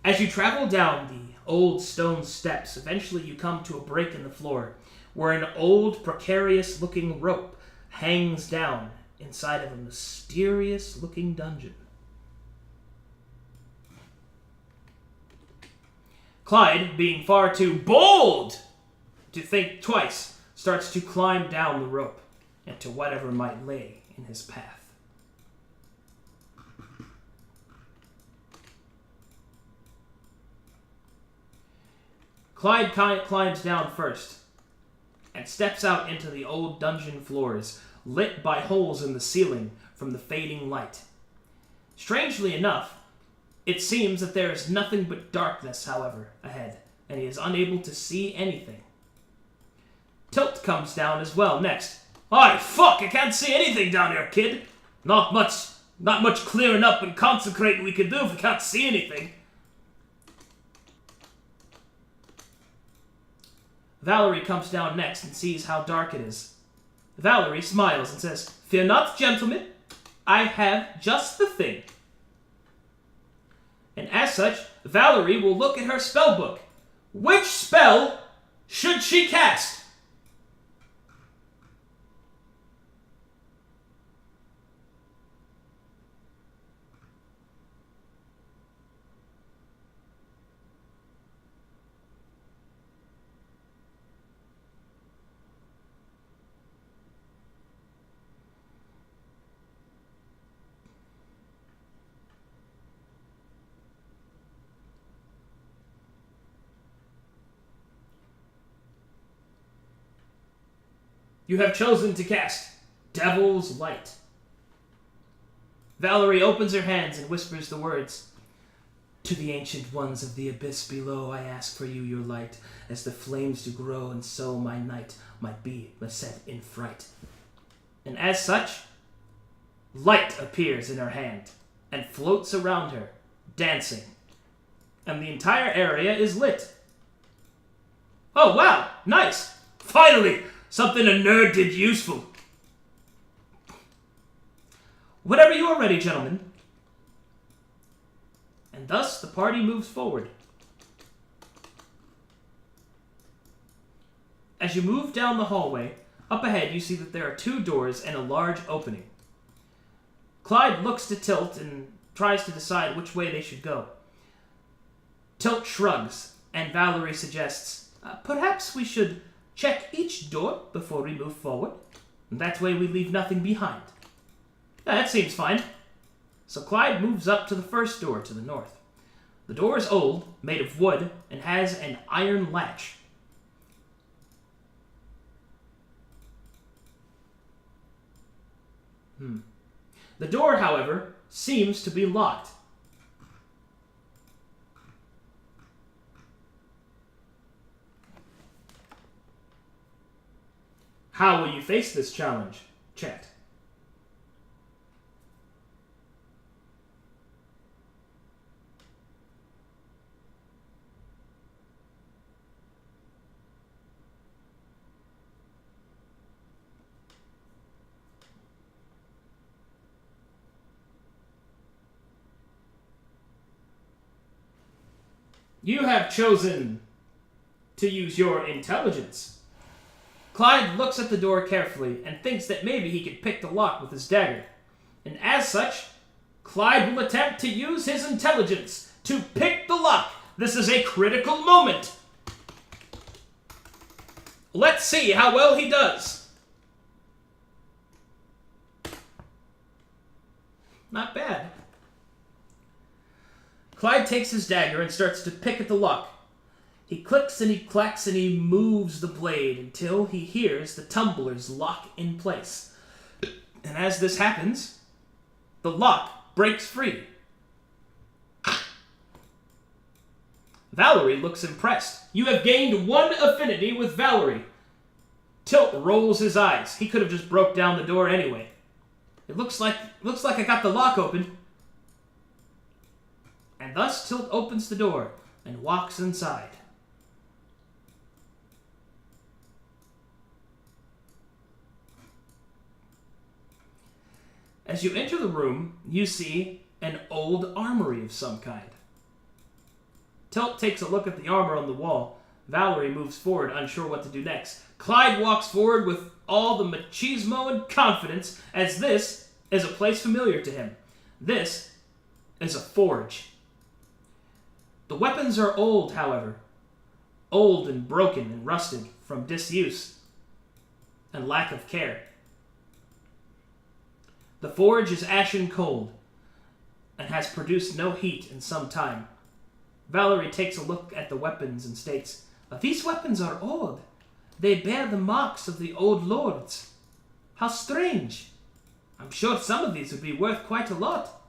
As you travel down the old stone steps, eventually you come to a break in the floor, where an old, precarious-looking rope hangs down inside of a mysterious-looking dungeon. Clyde, being far too bold to think twice, starts to climb down the rope into whatever might lay in his path. Clyde climbs down first and steps out into the old dungeon floors, lit by holes in the ceiling from the fading light. Strangely enough, it seems that there is nothing but darkness, however, ahead, and he is unable to see anything. Tilt comes down as well next. "Aye, fuck, I can't see anything down here, kid. Not much clearing up and consecrating we can do if we can't see anything." Valerie comes down next and sees how dark it is. Valerie smiles and says, "Fear not, gentlemen. I have just the thing." And as such, Valerie will look at her spell book. Which spell should she cast? You have chosen to cast Devil's Light. Valerie opens her hands and whispers the words, "To the ancient ones of the abyss below, I ask for you your light, as the flames do grow, and so my night might be beset in fright." And as such, light appears in her hand and floats around her, dancing. And the entire area is lit. Oh, wow! Nice! Finally! Something a nerd did useful. Whenever you are ready, gentlemen. And thus the party moves forward. As you move down the hallway, up ahead you see that there are 2 doors and a large opening. Clyde looks to Tilt and tries to decide which way they should go. Tilt shrugs, and Valerie suggests, Perhaps we should check each door before we move forward. That way we leave nothing behind. That seems fine. So Clyde moves up to the first door to the north. The door is old, made of wood, and has an iron latch. The door, however, seems to be locked. How will you face this challenge, chat? You have chosen to use your intelligence. Clyde looks at the door carefully and thinks that maybe he could pick the lock with his dagger. And as such, Clyde will attempt to use his intelligence to pick the lock. This is a critical moment. Let's see how well he does. Not bad. Clyde takes his dagger and starts to pick at the lock. He clicks and he clacks and he moves the blade until he hears the tumblers lock in place. And as this happens, the lock breaks free. Valerie looks impressed. You have gained 1 affinity with Valerie. Tilt rolls his eyes. He could have just broke down the door anyway. It looks like I got the lock open. And thus Tilt opens the door and walks inside. As you enter the room, you see an old armory of some kind. Tilt takes a look at the armor on the wall. Valerie moves forward, unsure what to do next. Clyde walks forward with all the machismo and confidence, as this is a place familiar to him. This is a forge. The weapons are old, however. Old and broken and rusted from disuse and lack of care. The forge is ashen cold and has produced no heat in some time. Valerie takes a look at the weapons and states, "These weapons are old. They bear the marks of the old lords. How strange. I'm sure some of these would be worth quite a lot."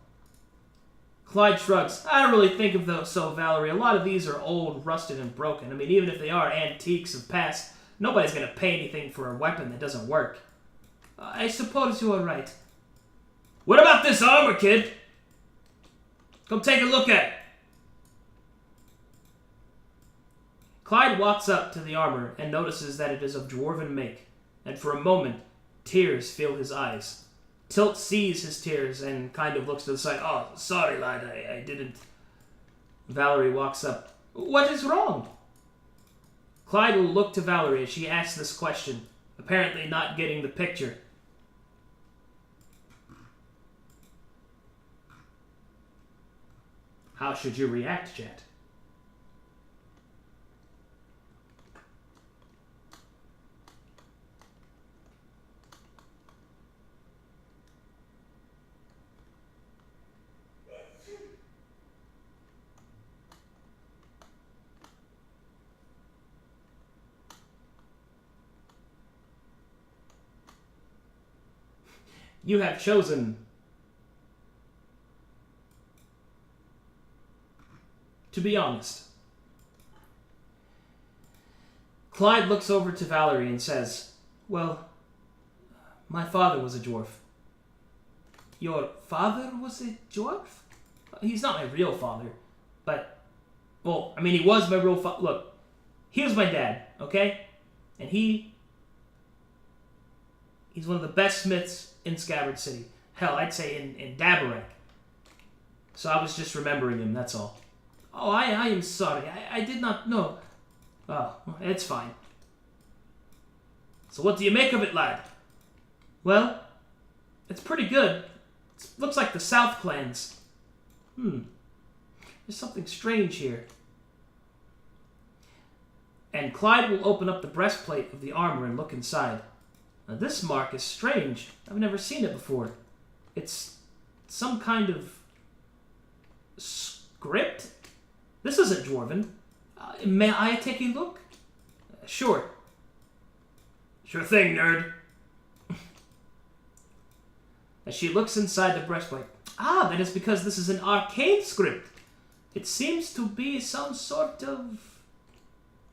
Clyde shrugs. "I don't really think of those so, Valerie. A lot of these are old, rusted, and broken. I mean, even if they are antiques of past, nobody's going to pay anything for a weapon that doesn't work." "I suppose you are right." "What about this armor, kid? Come take a look at it." Clyde walks up to the armor and notices that it is of dwarven make, and for a moment, tears fill his eyes. Tilt sees his tears and kind of looks to the side. "Oh, sorry, lad, I didn't." Valerie walks up. "What is wrong?" Clyde will look to Valerie as she asks this question, apparently not getting the picture. How should you react, Jet? You have chosen to be honest. Clyde looks over to Valerie and says, "Well, my father was a dwarf." "Your father was a dwarf?" "He's not my real father, but, well, I mean, he was my real father. Look, he was my dad, okay? And he's one of the best smiths in Scabbard City. Hell, I'd say in Dabarak. So I was just remembering him, that's all." "Oh, I am sorry. I did not know." "Oh, it's fine." "So what do you make of it, lad?" "Well, it's pretty good. It looks like the South clans. There's something strange here." and Clyde will open up the breastplate of the armor and look inside. Now, this mark is strange. I've never seen it before. It's some kind of script? This isn't Dwarven. May I take a look? Sure. Sure thing, nerd. As she looks inside the breastplate. Ah, that is because this is an arcane script. It seems to be some sort of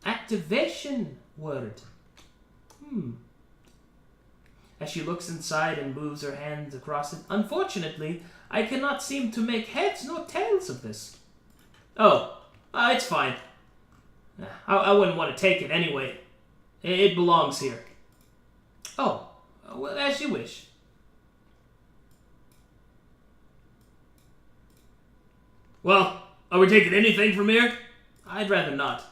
activation word. As she looks inside and moves her hands across it. Unfortunately, I cannot seem to make heads nor tails of this. Oh, it's fine. I wouldn't want to take it anyway. It belongs here. Oh, well, as you wish. Well, are we taking anything from here? I'd rather not.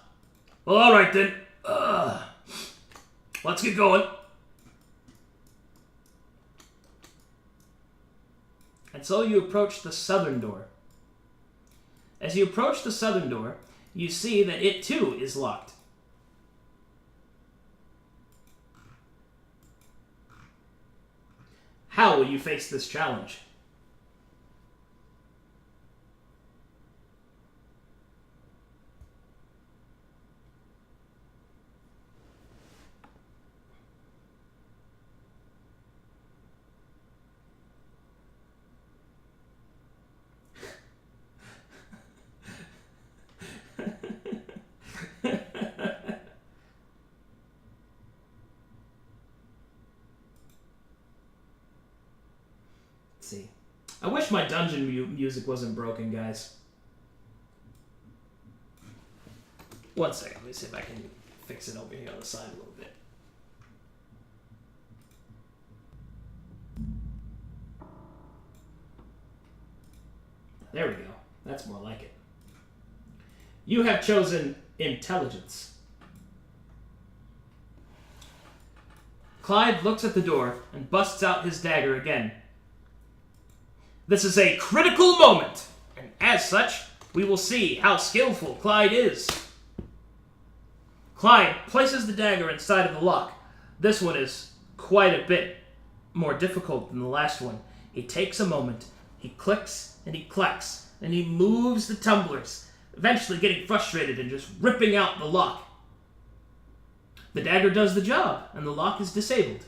Well, alright then. Let's get going. And so you approach the southern door. As you approach the southern door, you see that it too is locked. How will you face this challenge? See. I wish my dungeon music wasn't broken, guys. One second, let me see if I can fix it over here on the side a little bit. There we go. That's more like it. You have chosen intelligence. Clyde looks at the door and busts out his dagger again. This is a critical moment, and as such, we will see how skillful Clyde is. Clyde places the dagger inside of the lock. This one is quite a bit more difficult than the last one. He takes a moment, he clicks and he clacks, and he moves the tumblers, eventually getting frustrated and just ripping out the lock. The dagger does the job, and the lock is disabled.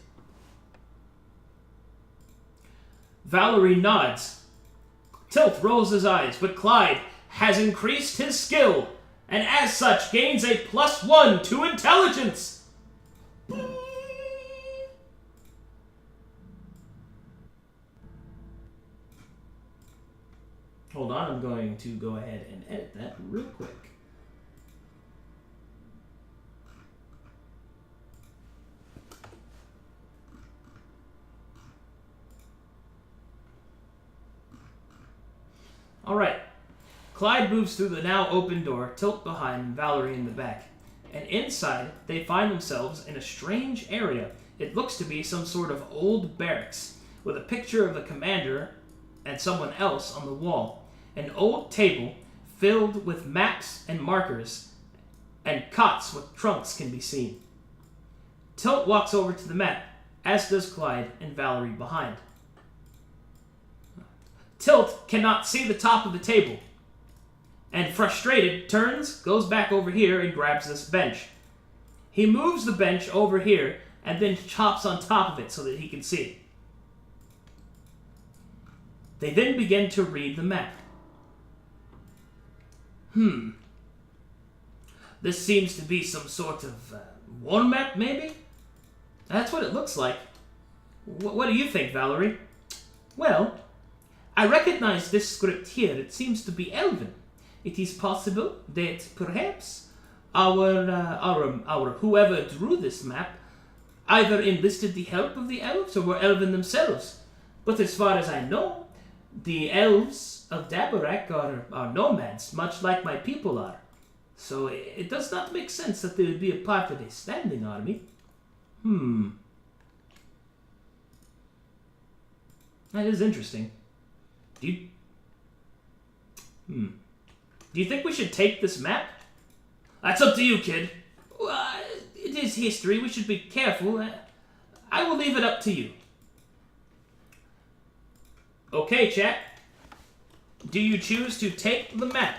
Valerie nods. Tilt rolls his eyes, but Clyde has increased his skill, and as such gains a +1 to intelligence. Hold on, I'm going to go ahead and edit that real quick. Alright, Clyde moves through the now open door, Tilt behind, and Valerie in the back. And inside, they find themselves in a strange area. It looks to be some sort of old barracks, with a picture of the commander and someone else on the wall. An old table filled with maps and markers, and cots with trunks can be seen. Tilt walks over to the map, as does Clyde and Valerie behind. Tilt cannot see the top of the table, and frustrated, turns, goes back over here, and grabs this bench. He moves the bench over here, and then chops on top of it so that he can see it. They then begin to read the map. This seems to be some sort of war map, maybe? That's what it looks like. What do you think, Valerie? Well, I recognize this script here. It seems to be Elven. It is possible that perhaps our whoever drew this map either enlisted the help of the elves or were Elven themselves. But as far as I know, the elves of Dabarak are nomads, much like my people are. So it does not make sense that they would be a part of a standing army. That is interesting. Do you think we should take this map? That's up to you, kid. Well, is history. We should be careful. I will leave it up to you. Okay, chat. Do you choose to take the map?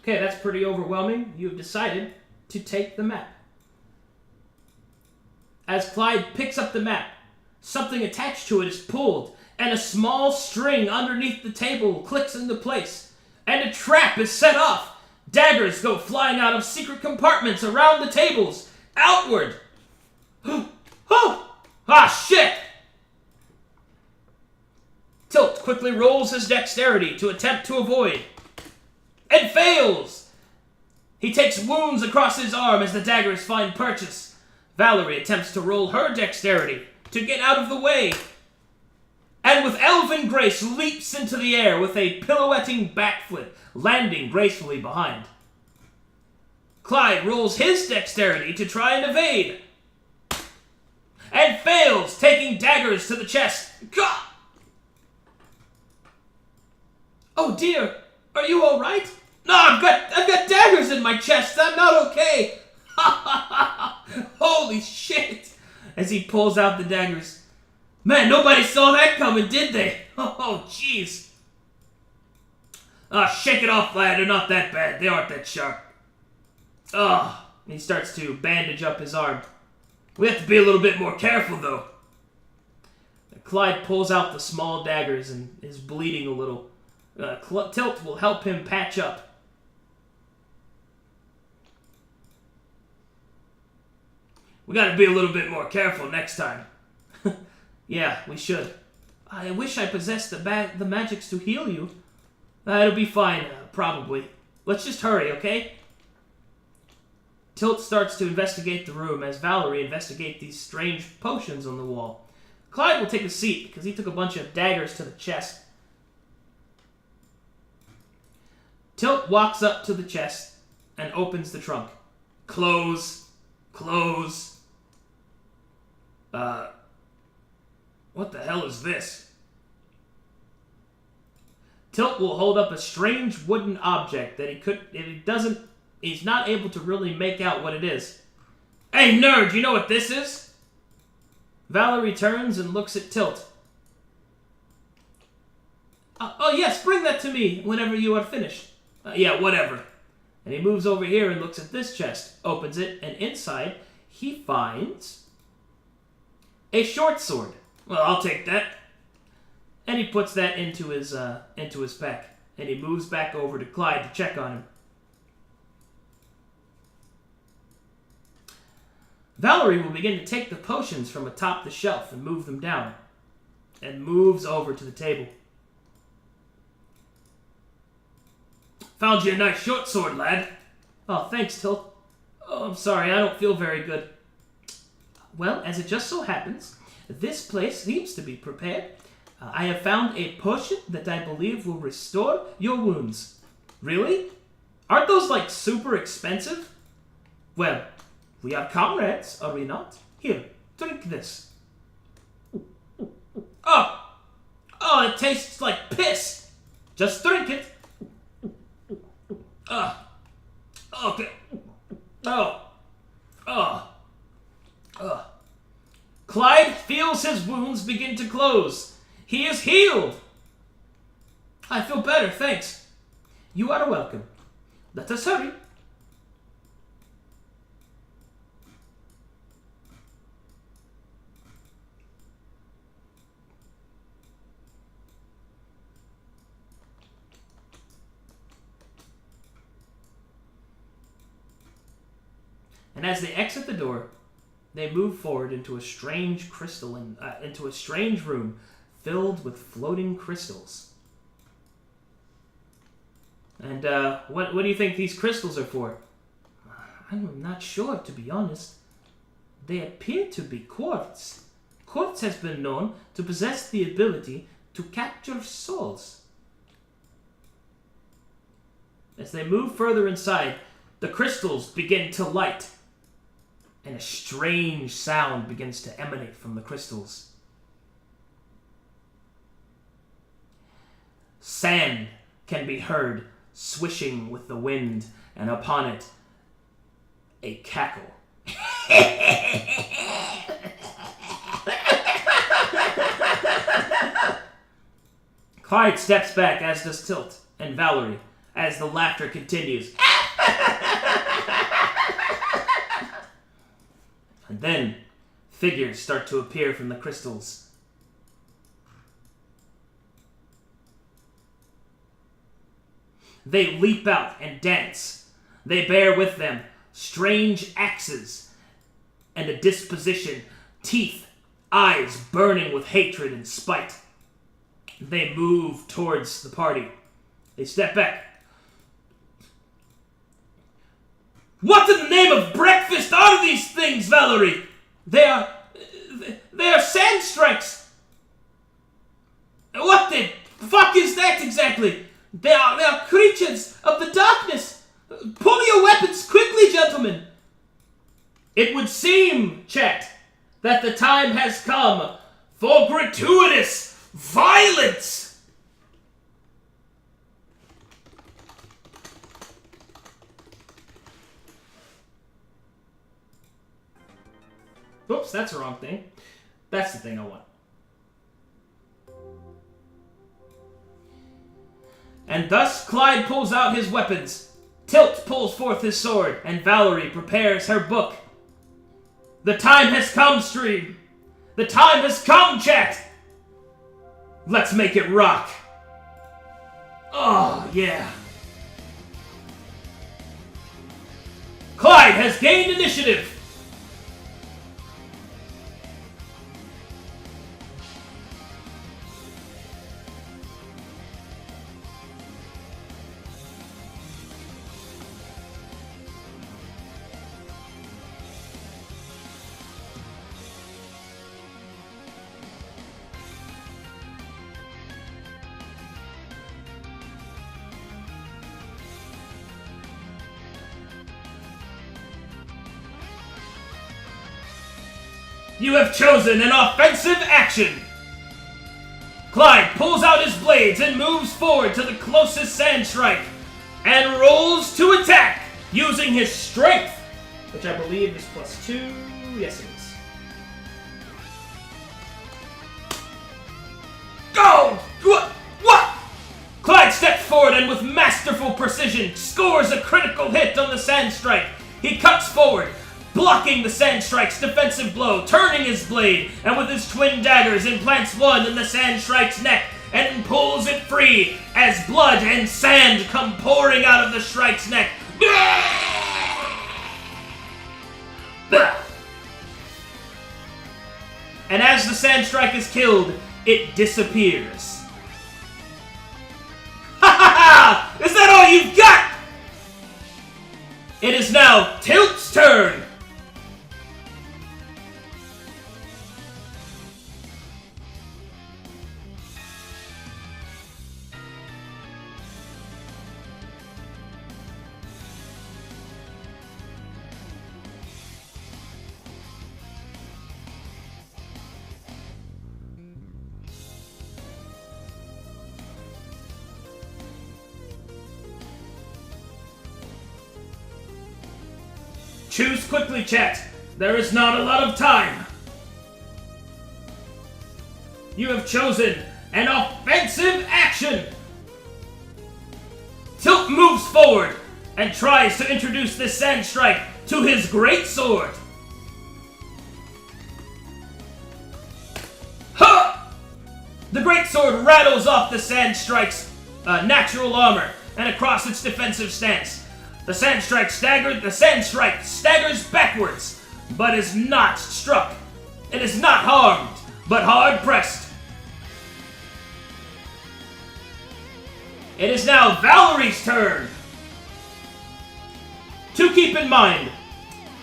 Okay, that's pretty overwhelming. You have decided to take the map. As Clyde picks up the map, something attached to it is pulled, and a small string underneath the table clicks into place, and a trap is set off. Daggers go flying out of secret compartments around the tables, outward. Oh! Ah, shit! Tilt quickly rolls his dexterity to attempt to avoid, and fails! He takes wounds across his arm as the daggers find purchase. Valerie attempts to roll her dexterity to get out of the way, and with elven grace leaps into the air with a pirouetting backflip, landing gracefully behind. Clyde rolls his dexterity to try and evade, and fails, taking daggers to the chest. Gah! Oh dear, are you alright? No, I've got daggers in my chest. I'm not okay. Holy shit! As he pulls out the daggers. Man, nobody saw that coming, did they? Oh, jeez. Shake it off, lad. They're not that bad. They aren't that sharp. He starts to bandage up his arm. We have to be a little bit more careful, though. Clyde pulls out the small daggers and is bleeding a little. Tilt will help him patch up. We gotta be a little bit more careful next time. Yeah, we should. I wish I possessed the magics to heal you. It'll be fine, probably. Let's just hurry, okay? Tilt starts to investigate the room as Valerie investigates these strange potions on the wall. Clyde will take a seat because he took a bunch of daggers to the chest. Tilt walks up to the chest and opens the trunk. Close. Close. What the hell is this? Tilt will hold up a strange wooden object that he's not able to really make out what it is. Hey nerd, you know what this is? Valerie turns and looks at Tilt. Oh yes, bring that to me whenever you are finished. Yeah, whatever. And he moves over here and looks at this chest, opens it, and inside he finds a short sword. Well, I'll take that. And he puts that into his pack, and he moves back over to Clyde to check on him. Valerie will begin to take the potions from atop the shelf and move them down, and moves over to the table. Found you a nice short sword, lad. Oh, thanks, Tilt. Oh, I'm sorry, I don't feel very good. Well, as it just so happens, this place seems to be prepared. I have found a potion that I believe will restore your wounds. Really? Aren't those, like, super expensive? Well, we are comrades, are we not? Here, drink this. Oh, it tastes like piss. Just drink it. Okay. Clyde feels his wounds begin to close. He is healed. I feel better, thanks. You are welcome. Let us hurry. And as they exit the door, they move forward into a strange room filled with floating crystals. And what do you think these crystals are for? I'm not sure, to be honest. They appear to be quartz. Quartz has been known to possess the ability to capture souls. As they move further inside, the crystals begin to light, and a strange sound begins to emanate from the crystals. Sand can be heard swishing with the wind, and upon it, a cackle. Clyde steps back, as does Tilt and Valerie, as the laughter continues. And then, figures start to appear from the crystals. They leap out and dance. They bear with them strange axes and a disposition, teeth, eyes burning with hatred and spite. They move towards the party. They step back. What in the name of breakfast are these things, Valerie? They are sand strikes. What the fuck is that exactly? They are creatures of the darkness. Pull your weapons quickly, gentlemen. It would seem, chat, that the time has come for gratuitous violence. Oops, that's the wrong thing. That's the thing I want. And thus Clyde pulls out his weapons. Tilt pulls forth his sword, and Valerie prepares her book. The time has come, stream. The time has come, chat. Let's make it rock. Oh, yeah. Clyde has gained initiative. You have chosen an offensive action. Clyde pulls out his blades and moves forward to the closest sand strike and rolls to attack using his strength, which I believe is +2. Yes, it is. Go! What? Clyde steps forward and with masterful precision scores a critical hit on the sand strike. He cuts forward, blocking the sand strike's defensive blow, turning his blade, and with his twin daggers implants one in the sand strike's neck and pulls it free as blood and sand come pouring out of the strike's neck. And as the sand strike is killed, it disappears. Ha ha ha! Is that all you've got? It is now Tilt's turn. Choose quickly, chat. There is not a lot of time. You have chosen an offensive action. Tilt moves forward and tries to introduce this sand strike to his great sword. Ha! The great sword rattles off the sand strike's natural armor and across its defensive stance. The sand strike staggers backwards, but is not struck. It is not harmed, but hard pressed. It is now Valerie's turn. To keep in mind,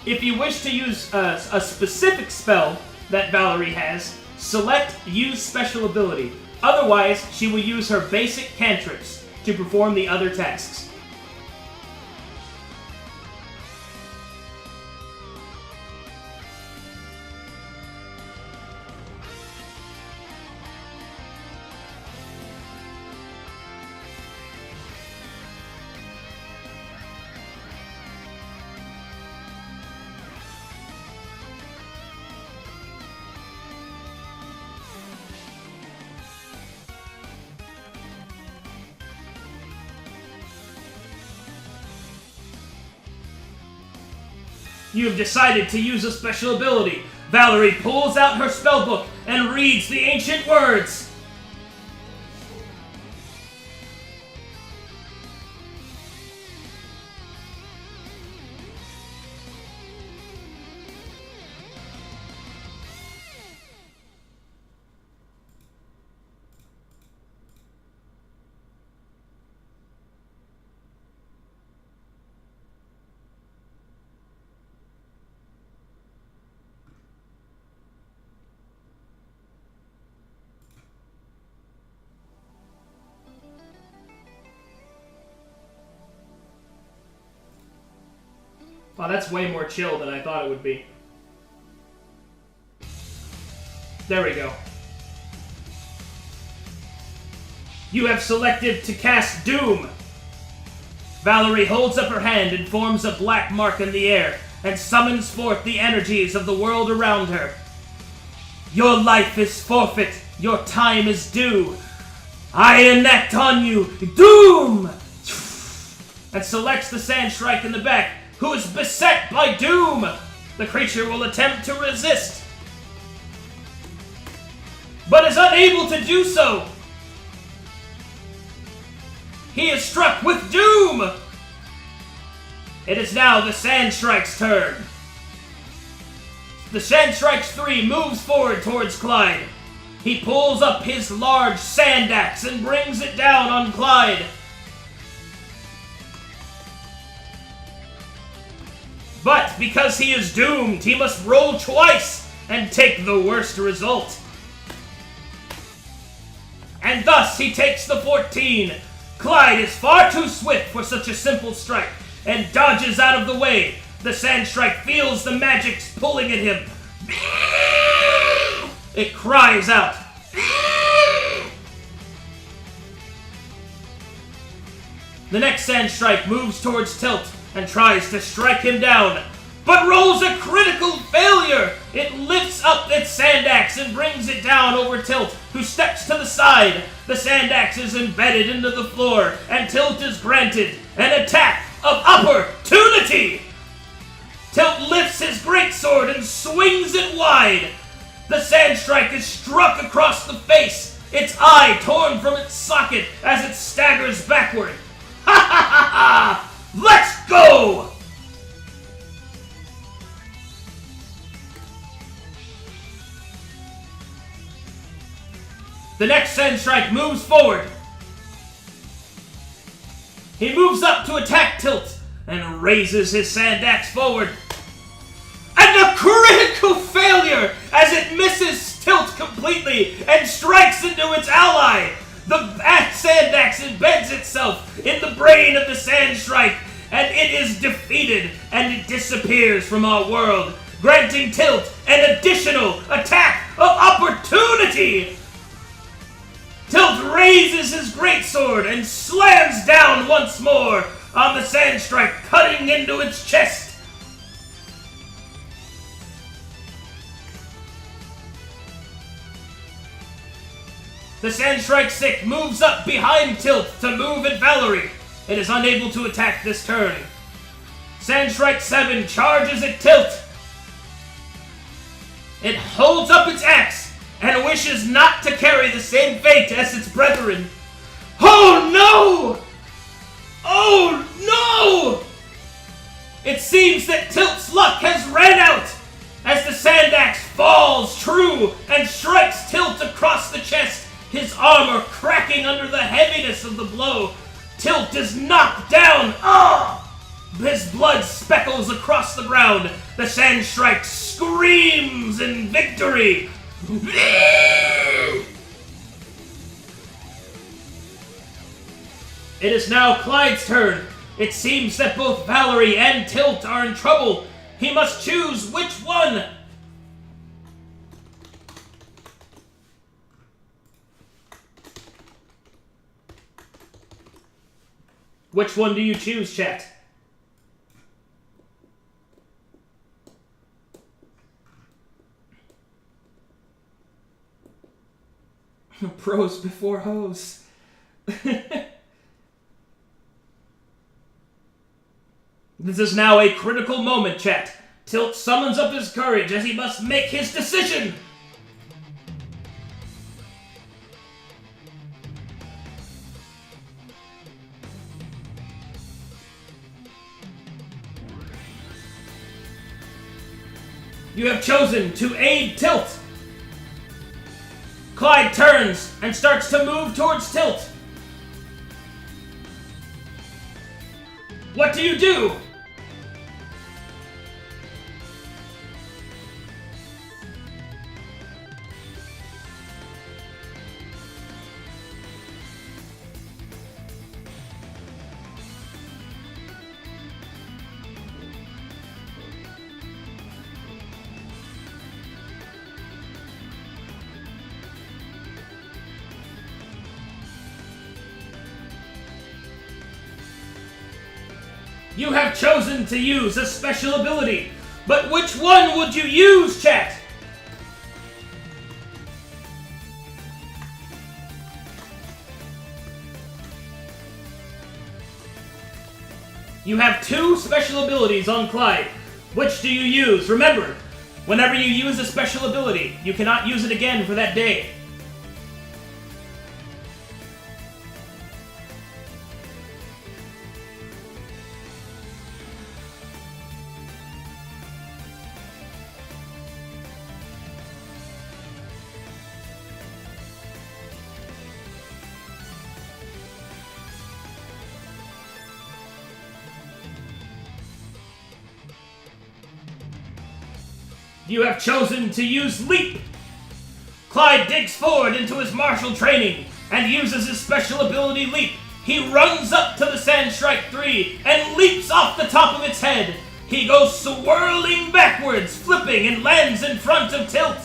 If you wish to use a specific spell that Valerie has, select Use Special Ability. Otherwise, she will use her basic cantrips to perform the other tasks. You have decided to use a special ability. Valerie pulls out her spellbook and reads the ancient words. Wow, that's way more chill than I thought it would be. There we go. You have selected to cast Doom. Valerie holds up her hand and forms a black mark in the air and summons forth the energies of the world around her. Your life is forfeit. Your time is due. I enact on you Doom! And selects the Sand Shrike in the back, who is beset by Doom. The creature will attempt to resist, but is unable to do so. He is struck with Doom. It is now the Sand Shrike's turn. The Sand Shrike's 3 moves forward towards Clyde. He pulls up his large sand axe and brings it down on Clyde. But because he is doomed, he must roll twice and take the worst result. And thus he takes the 14. Clyde is far too swift for such a simple strike and dodges out of the way. The Sand Shrike feels the magics pulling at him. It cries out. The next Sand Shrike moves towards Tilt and tries to strike him down, but rolls a critical failure. It lifts up its sand axe and brings it down over Tilt, who steps to the side. The sand axe is embedded into the floor, and Tilt is granted an attack of opportunity. Tilt lifts his greatsword and swings it wide. The Sand Shrike is struck across the face, its eye torn from its socket as it staggers backward. Ha ha ha ha! Let's go! The next Sand Shrike moves forward. He moves up to attack Tilt and raises his sand axe forward. And a critical failure as it misses Tilt completely and strikes into its ally. The sand axe embeds itself in the brain of the Sand Shrike, and it is defeated, and it disappears from our world, granting Tilt an additional attack of opportunity. Tilt raises his greatsword and slams down once more on the Sand Shrike, cutting into its chest. The Sand Shrike 6 moves up behind Tilt to move at Valerie. It is unable to attack this turn. Sand Shrike 7 charges at Tilt. It holds up its axe and wishes not to carry the same fate as its brethren. Oh no! Oh no! It seems that Tilt's luck has ran out as the sand axe falls true and strikes Tilt across the chest, his armor cracking under the heaviness of the blow. Tilt is knocked down. His blood speckles across the ground The Sand Strike screams in victory. It is now Clyde's turn. It seems that both Valerie and Tilt are in trouble. He must choose which one. Which one do you choose, chat? Pros before hoes. This is now a critical moment, chat. Tilt summons up his courage as he must make his decision. You have chosen to aid Tilt. Clyde turns and starts to move towards Tilt. What do you do? You have chosen to use a special ability, but which one would you use, chat? You have 2 special abilities on Clyde. Which do you use? Remember, whenever you use a special ability, you cannot use it again for that day. You have chosen to use Leap! Clyde digs forward into his martial training and uses his special ability Leap. He runs up to the Sand Strike 3 and leaps off the top of its head. He goes swirling backwards, flipping, and lands in front of Tilt.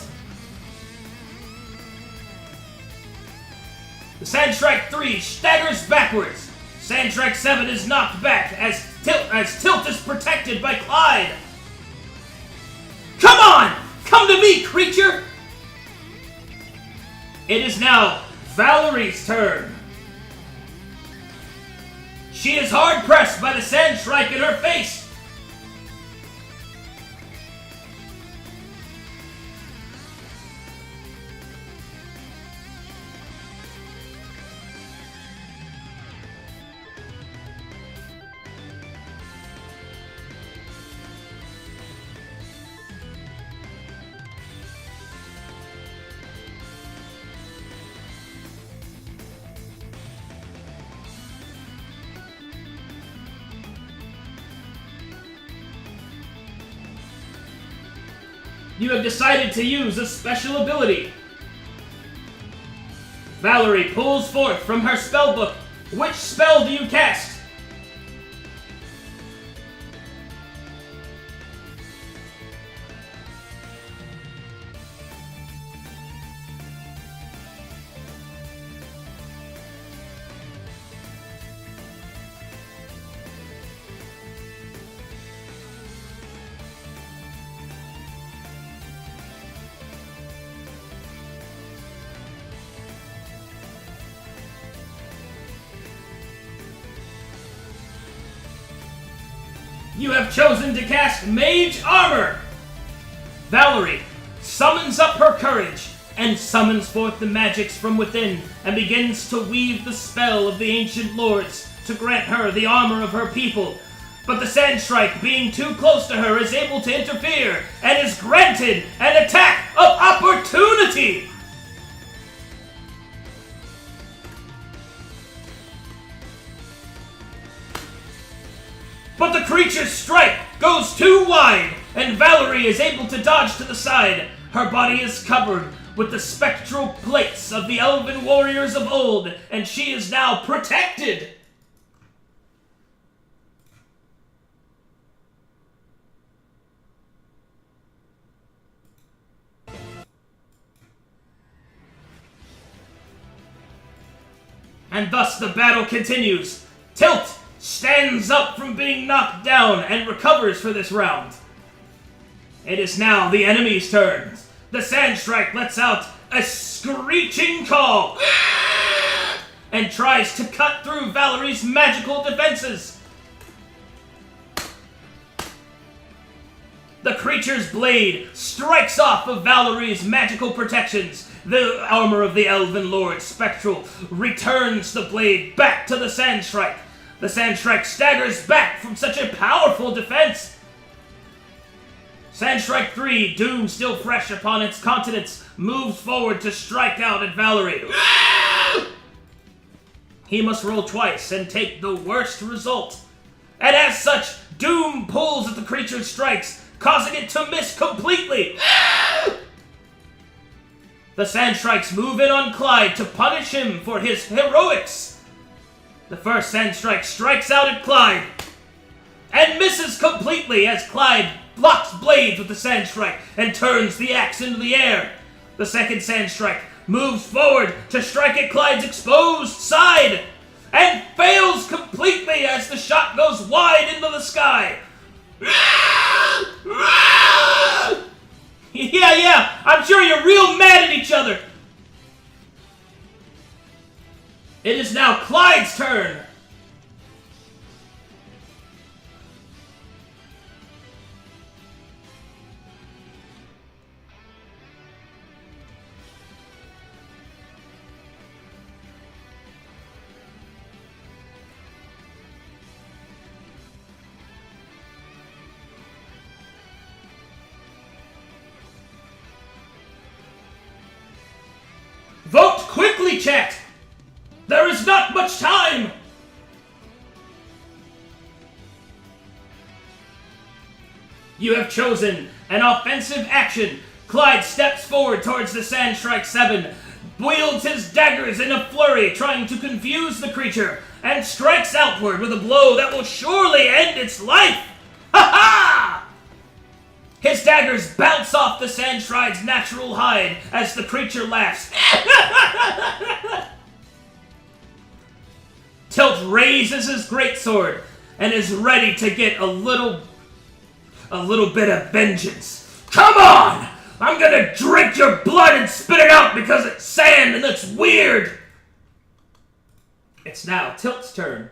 The Sand Strike 3 staggers backwards. Sand Strike 7 is knocked back as Tilt is protected by Clyde. Come on! Come to me, creature! It is now Valerie's turn. She is hard pressed by the Sand Strike in her face. You have decided to use a special ability. Valerie pulls forth from her spellbook. Which spell do you cast? You have chosen to cast Mage Armor! Valerie summons up her courage and summons forth the magics from within and begins to weave the spell of the ancient lords to grant her the armor of her people. But the Sand Strike, being too close to her, is able to interfere and is granted an attack of opportunity! But the creature's strike goes too wide. and Valerie is able to dodge to the side. Her body is covered with the spectral plates of the elven warriors of old, and she is now protected. And thus the battle continues. Tilt stands up from being knocked down and recovers for this round. It is now the enemy's turn. The Sandstrike lets out a screeching call and tries to cut through Valerie's magical defenses. The creature's blade strikes off of Valerie's magical protections. The armor of the Elven Lord Spectral returns the blade back to the Sandstrike. The Sandstrike staggers back from such a powerful defense. Sandstrike 3, doom still fresh upon its countenance, moves forward to strike out at Valerie. He must roll twice and take the worst result. And as such, doom pulls at the creature's strikes, causing it to miss completely. The Sandstrikes move in on Clyde to punish him for his heroics. The first Sandstrike strikes out at Clyde and misses completely as Clyde blocks blades with the Sandstrike and turns the axe into the air. The second Sandstrike moves forward to strike at Clyde's exposed side and fails completely as the shot goes wide into the sky. Yeah, I'm sure you're real mad at each other. It is now Clyde's turn. Vote quickly, chat! There is not much time! You have chosen an offensive action. Clyde steps forward towards the Sandstrike 7, wields his daggers in a flurry, trying to confuse the creature, and strikes outward with a blow that will surely end its life! Ha-ha! His daggers bounce off the Sandstride's natural hide as the creature laughs. Tilt raises his greatsword and is ready to get a little bit of vengeance. Come on! I'm gonna drink your blood and spit it out because it's sand and it's weird! It's now Tilt's turn.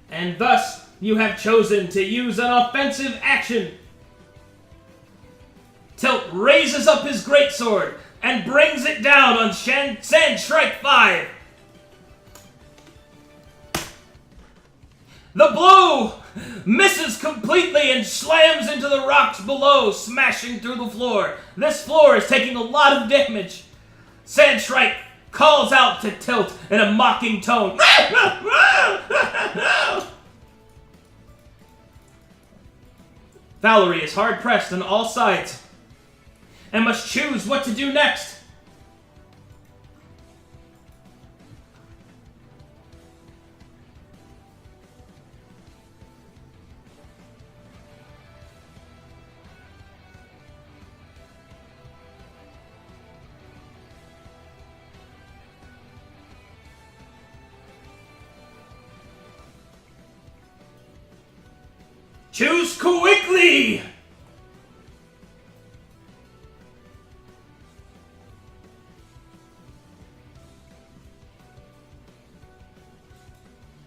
And thus, you have chosen to use an offensive action. Tilt raises up his greatsword and brings it down on Sandstrike 5. The blow misses completely and slams into the rocks below, smashing through the floor. This floor is taking a lot of damage. Sandstrike calls out to Tilt in a mocking tone. Valerie is hard-pressed on all sides and must choose what to do next. Choose quickly!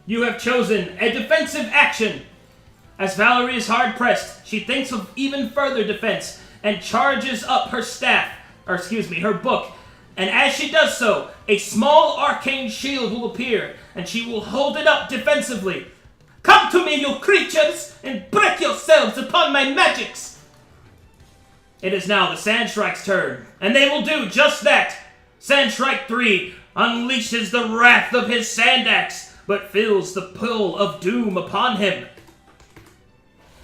You have chosen a defensive action. As Valerie is hard-pressed, she thinks of even further defense and charges up her her book. And as she does so, a small arcane shield will appear, and she will hold it up defensively. Come to me, you creatures, and break yourselves upon my magics! It is now the Sandshrike's turn, and they will do just that. Sandshrike 3 unleashes the wrath of his Sandaxe, but feels the pull of doom upon him.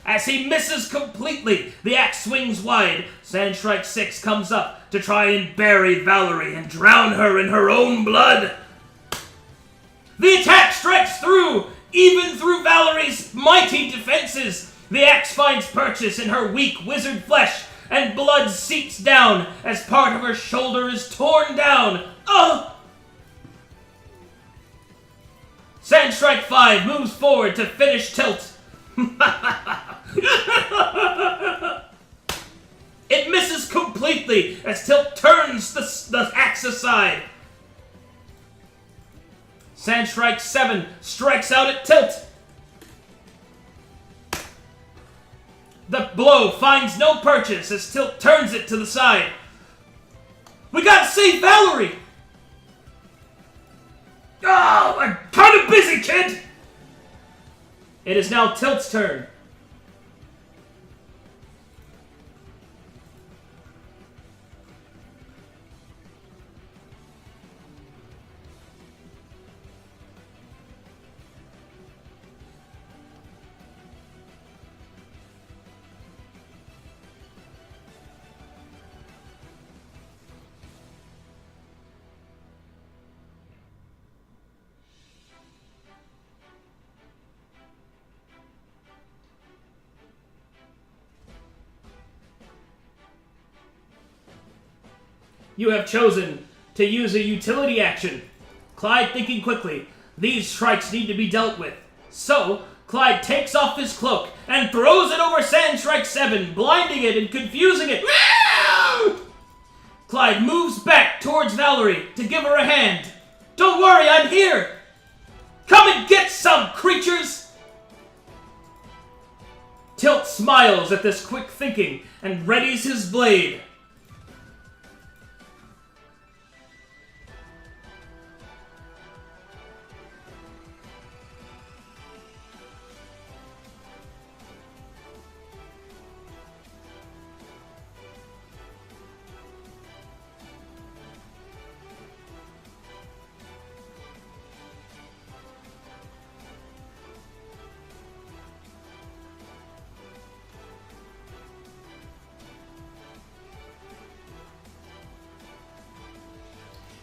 As he misses completely, the axe swings wide. Sandshrike 6 comes up to try and bury Valerie and drown her in her own blood. The attack strikes through, even through Valerie's mighty defenses. The axe finds purchase in her weak wizard flesh, and blood seeps down as part of her shoulder is torn down. Sandstrike 5 moves forward to finish Tilt. It misses completely as Tilt turns the axe aside. Sandstrike 7 strikes out at Tilt. The blow finds no purchase as Tilt turns it to the side. We gotta save Valerie! Oh, I'm kind of busy, kid! It is now Tilt's turn. You have chosen to use a utility action. Clyde thinking quickly. These strikes need to be dealt with. So, Clyde takes off his cloak and throws it over Sandstrike 7, blinding it and confusing it. Clyde moves back towards Valerie to give her a hand. Don't worry, I'm here! Come and get some, creatures! Tilt smiles at this quick thinking and readies his blade.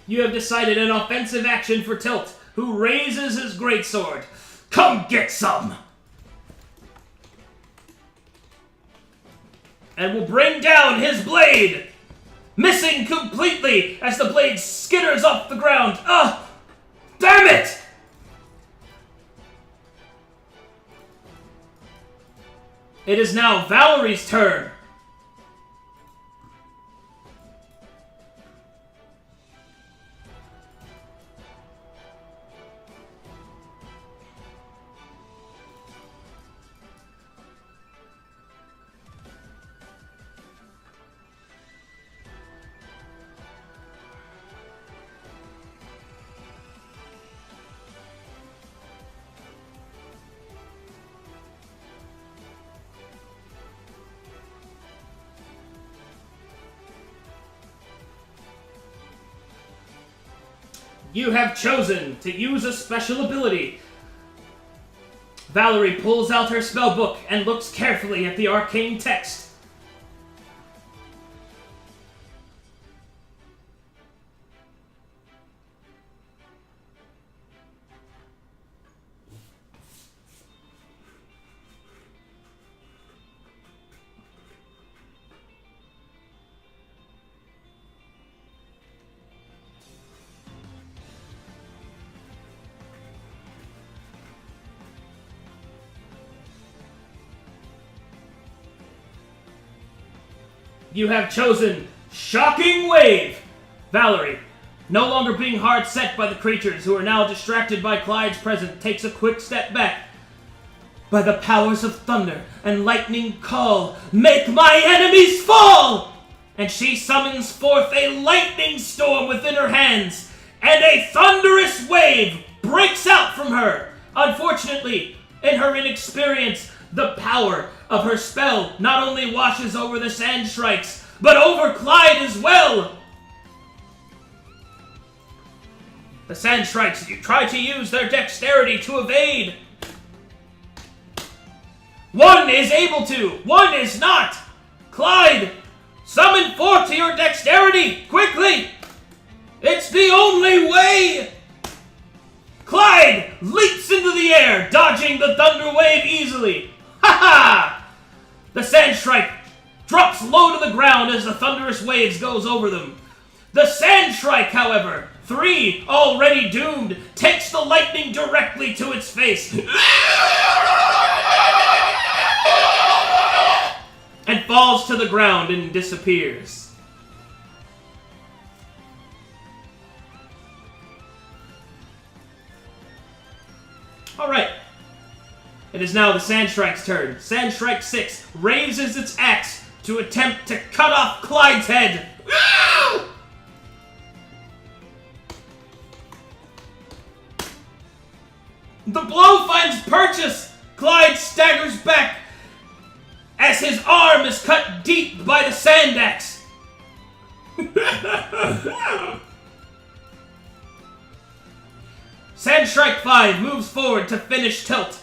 You have decided an offensive action for Tilt, who raises his greatsword. Come get some! And will bring down his blade! Missing completely as the blade skitters off the ground. Damn it! It is now Valerie's turn. You have chosen to use a special ability. Valerie pulls out her spellbook and looks carefully at the arcane text. You have chosen Shocking Wave! Valerie, no longer being hard set by the creatures who are now distracted by Clyde's presence, takes a quick step back. by the powers of thunder and lightning call, make my enemies fall! And she summons forth a lightning storm within her hands, and a thunderous wave breaks out from her. Unfortunately, in her inexperience, the power of her spell not only washes over the sand strikes, but over Clyde as well. The sand strikes try to use their dexterity to evade. One is able to, one is not. Clyde, summon forth to your dexterity, quickly! It's the only way! Clyde leaps into the air, dodging the thunder wave easily. Ha ha! The sand strike drops low to the ground as the thunderous waves goes over them. The sand strike, however, 3, already doomed, takes the lightning directly to its face and falls to the ground and disappears. Alright. It is now the Sandstrike's turn. Sandstrike 6 raises its axe to attempt to cut off Clyde's head. The blow finds purchase! Clyde staggers back as his arm is cut deep by the sand axe. Sandstrike 5 moves forward to finish Tilt.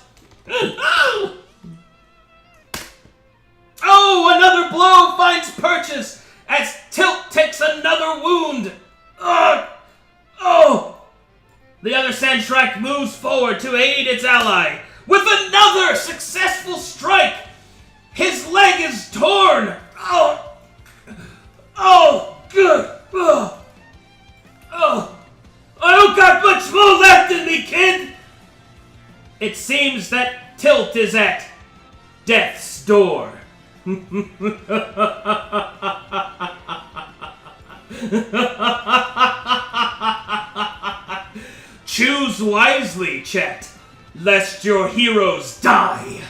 Oh, another blow finds purchase as Tilt takes another wound. The other Sandstrike moves forward to aid its ally with another successful strike. His leg is torn. Good. I don't got much more left in me, kid. It seems that Tilt is at death's door. Choose wisely, chat, lest your heroes die.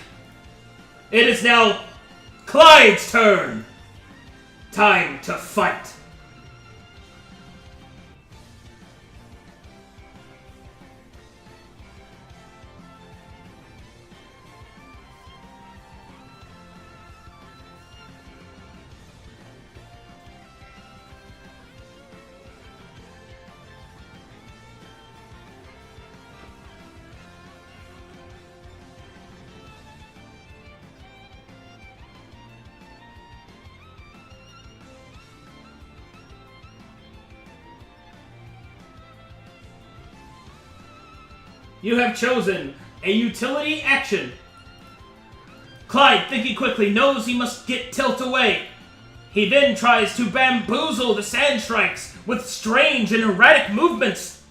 It is now Clyde's turn. Time to fight. You have chosen a utility action. Clyde, thinking quickly, knows he must get Tilt away. He then tries to bamboozle the Sandstrikes with strange and erratic movements.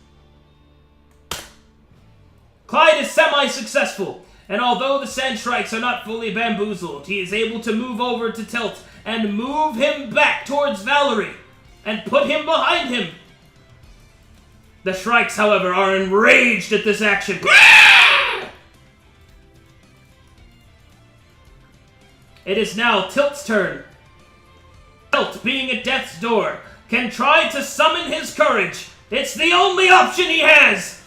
Clyde is semi-successful, and although the Sandstrikes are not fully bamboozled, he is able to move over to Tilt and move him back towards Valerie and put him behind him. The Shrikes, however, are enraged at this action. It is now Tilt's turn. Tilt, being at death's door, can try to summon his courage. It's the only option he has.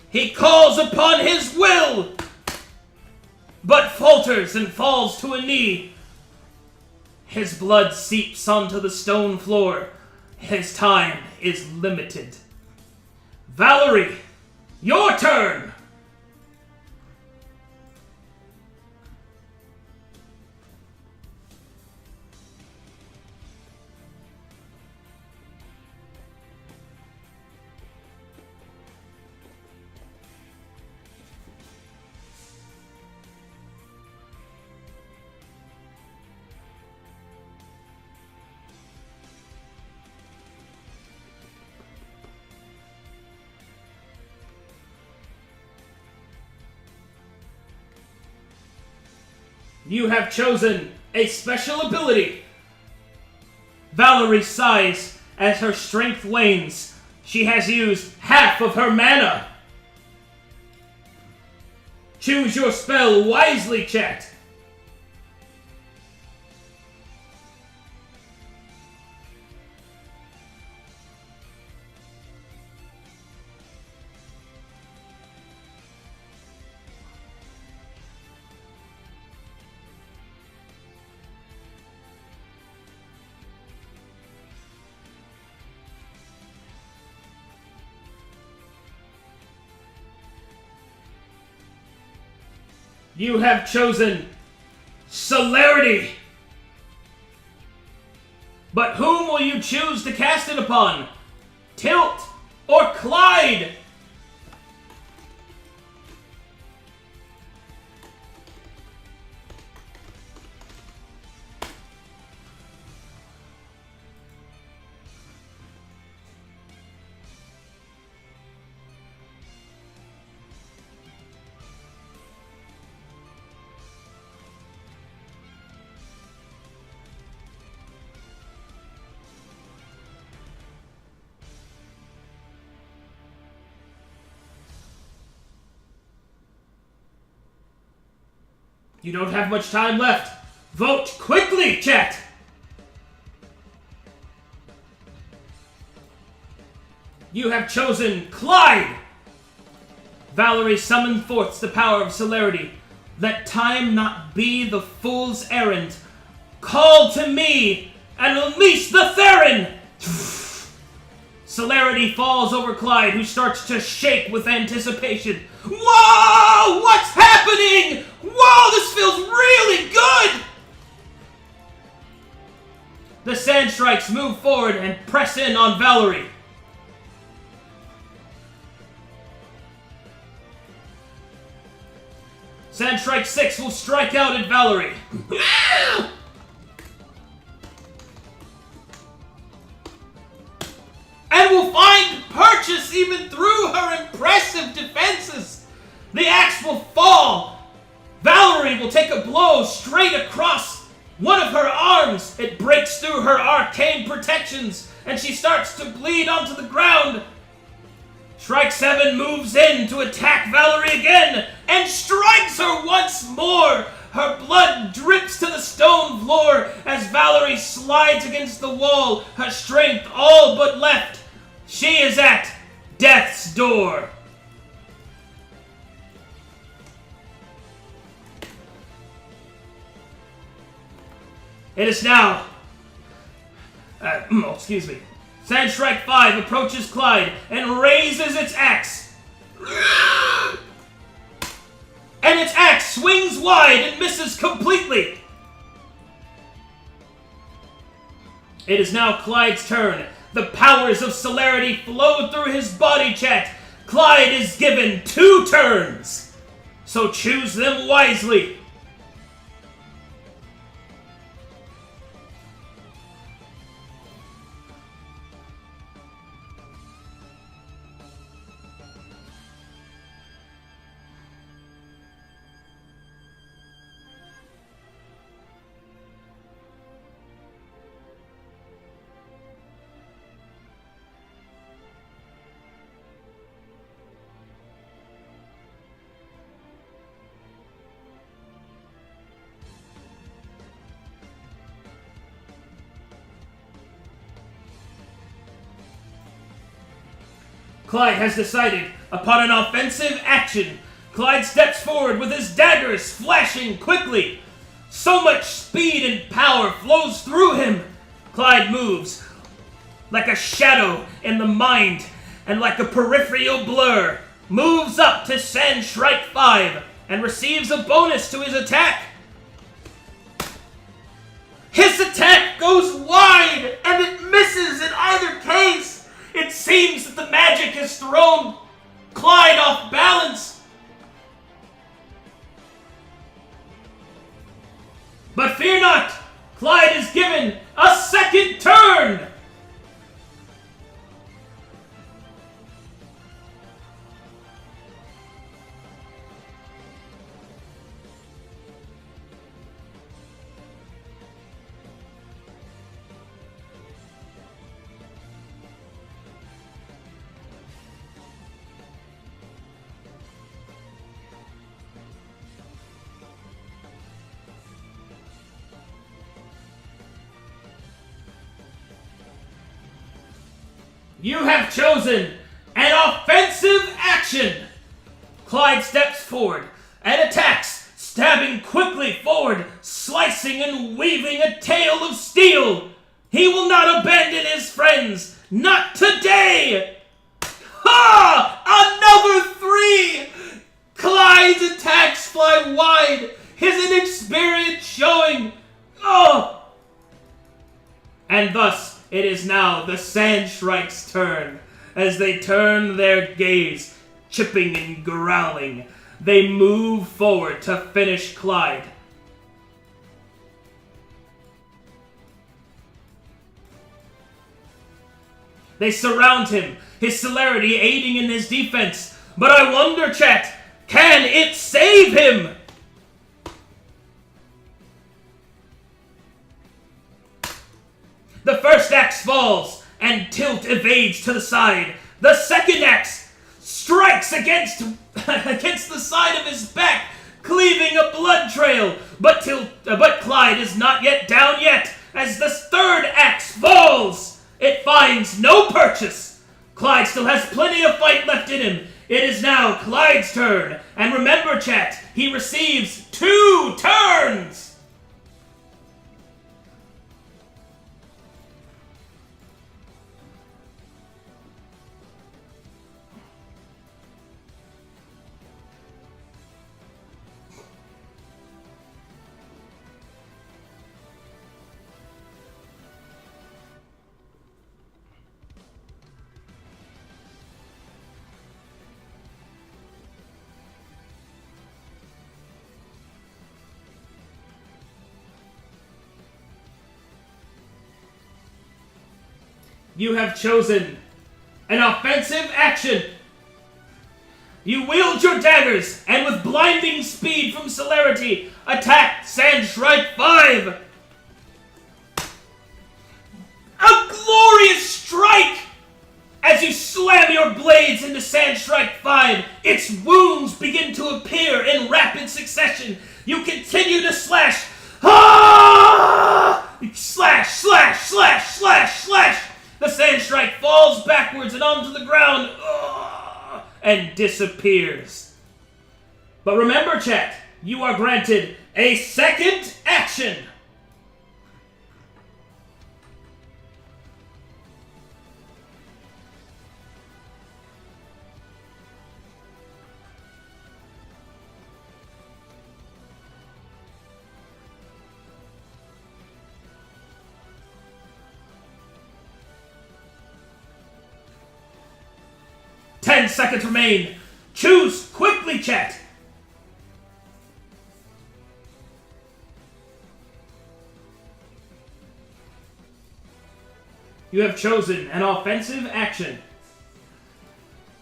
He calls upon his will, but falters and falls to a knee. His blood seeps onto the stone floor. His time is limited. Valerie, your turn! You have chosen a special ability. Valerie sighs as her strength wanes. She has used half of her mana. Choose your spell wisely, chat. You have chosen celerity. But whom will you choose to cast it upon? Tilt or Clyde? You don't have much time left. Vote quickly, chat! You have chosen Clyde! Valerie summoned forth the power of celerity. Let time not be the fool's errand. Call to me and unleash the Theron! Celerity falls over Clyde, who starts to shake with anticipation. Whoa! What's happening? Whoa, this feels really good! The Sand Strikes move forward and press in on Valerie. Sand Strike 6 will strike out at Valerie. And will find purchase even through her impressive defenses. The axe will fall. Valerie will take a blow straight across one of her arms. It breaks through her arcane protections, and she starts to bleed onto the ground. Strike 7 moves in to attack Valerie again, and strikes her once more. Her blood drips to the stone floor as Valerie slides against the wall, her strength all but left. She is at death's door. It is now... excuse me. Sand Strike 5 approaches Clyde and raises its axe. And its axe swings wide and misses completely. It is now Clyde's turn. The powers of celerity flow through his body, chat. Clyde is given 2 turns. So choose them wisely. Clyde has decided upon an offensive action. Clyde steps forward with his daggers flashing quickly. So much speed and power flows through him. Clyde moves like a shadow in the mind and like a peripheral blur. Moves up to Sand Strike 5 and receives a bonus to his attack. His attack goes wide and it misses in either case. It seems that the magic has thrown Clyde off balance. But fear not, Clyde is given a second turn. You have chosen an offensive action. Clyde steps forward and attacks, stabbing quickly forward, slicing and weaving a tail of steel. He will not abandon his friends. Not today! Ha! Another 3! Clyde's attacks fly wide, his inexperience showing. Oh! And thus, it is now the Sandshrike's turn. As they turn their gaze, chipping and growling, they move forward to finish Clyde. They surround him, his celerity aiding in his defense. But I wonder, chat, can it save him? The first axe falls, and Tilt evades to the side. The second axe strikes against the side of his back, cleaving a blood trail. But Clyde is not yet down yet, as the third axe falls. It finds no purchase. Clyde still has plenty of fight left in him. It is now Clyde's turn. And remember, chat, he receives 2 turns. You have chosen an offensive action. You wield your daggers, and with blinding speed from celerity, attack Sandshrike 5. A glorious strike! As you slam your blades into Sandshrike 5, its wounds begin to appear in rapid succession. You continue to slash. Ah! Slash, slash, slash, slash, slash. The Sandshrike falls backwards and onto the ground, and disappears. But remember, chat, you are granted a second action. Ten seconds remain. Choose quickly, chat. You have chosen an offensive action.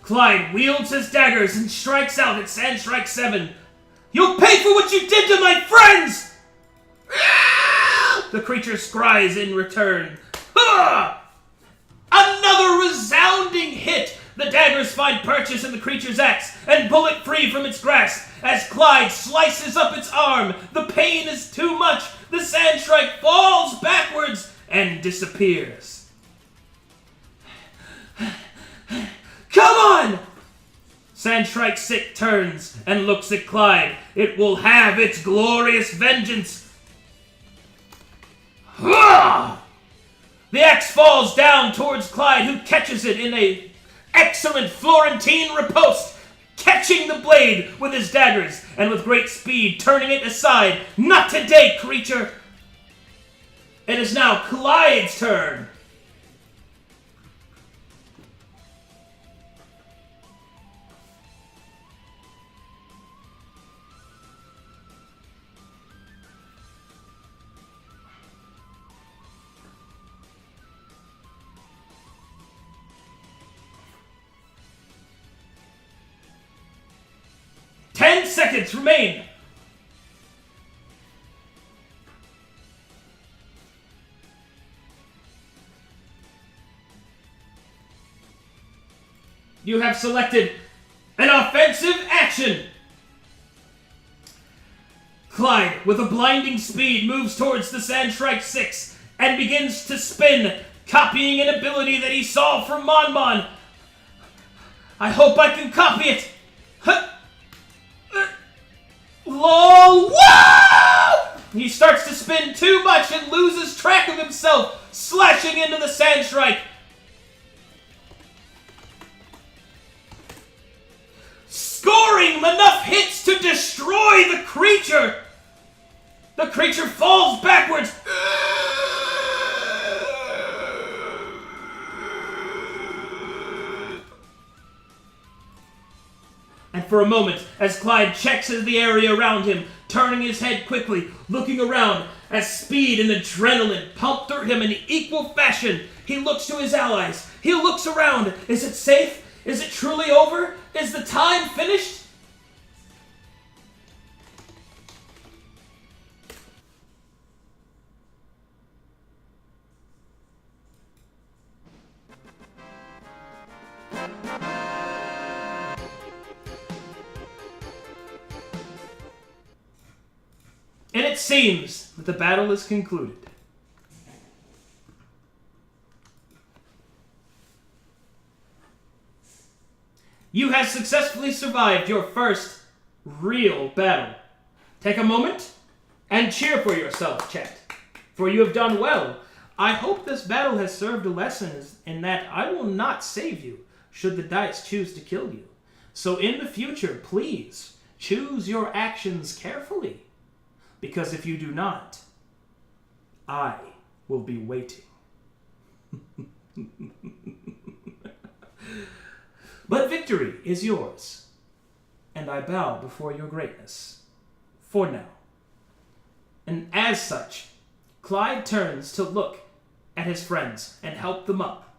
Clyde wields his daggers and strikes out at Sandshrike 7. You'll pay for what you did to my friends! The creature cries in return. Another resounding hit! The daggers find purchase in the creature's axe and pull it free from its grasp. As Clyde slices up its arm, the pain is too much. The Sandshrike falls backwards and disappears. Come on! Sandshrike 6 turns and looks at Clyde. It will have its glorious vengeance. The axe falls down towards Clyde, who catches it in a excellent Florentine riposte, catching the blade with his daggers, and with great speed turning it aside. Not today, creature! It is now Clyde's turn. Seconds remain. You have selected an offensive action. Clyde, with a blinding speed, moves towards the Sandshrike 6 and begins to spin, copying an ability that he saw from Mon Mon. I hope I can copy it. LOL! Whoa! He starts to spin too much and loses track of himself, slashing into the Sand Strike. Scoring enough hits to destroy the creature. The creature falls backwards. And for a moment, as Clyde checks the area around him, turning his head quickly, looking around, as speed and adrenaline pump through him in equal fashion, he looks to his allies. He looks around. Is it safe? Is it truly over? Is the time finished? And it seems that the battle is concluded. You have successfully survived your first real battle. Take a moment and cheer for yourself, chat, for you have done well. I hope this battle has served a lesson in that I will not save you should the dice choose to kill you. So in the future, please choose your actions carefully. Because if you do not, I will be waiting. But victory is yours, and I bow before your greatness, for now. And as such, Clyde turns to look at his friends and help them up.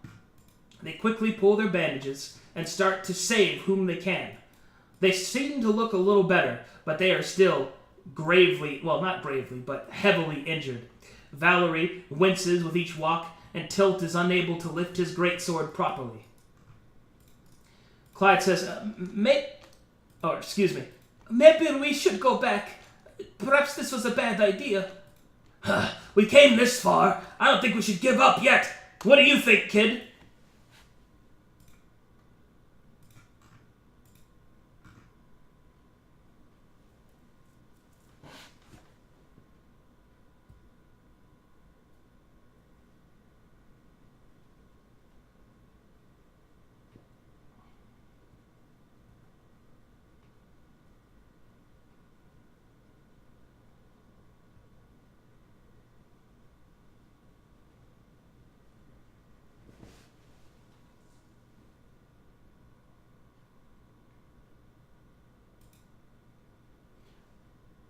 They quickly pull their bandages and start to save whom they can. They seem to look a little better, but they are still gravely, well, not gravely, but heavily injured. Valerie winces with each walk, and Tilt is unable to lift his greatsword properly. Clyde says, maybe we should go back. Perhaps this was a bad idea. We came this far. I don't think we should give up yet. What do you think, kid?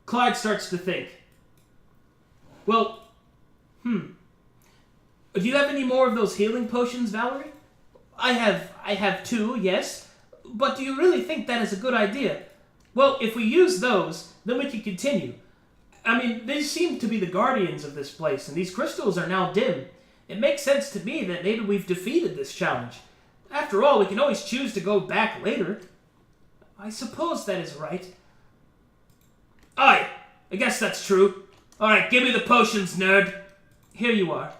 Clyde starts to think. Well, do you have any more of those healing potions, Valerie? I have 2, yes. But do you really think that is a good idea? Well, if we use those, then we can continue. I mean, they seem to be the guardians of this place, and these crystals are now dim. It makes sense to me that maybe we've defeated this challenge. After all, we can always choose to go back later. I suppose that is right. Aye, I guess that's true. Alright, give me the potions, nerd. Here you are.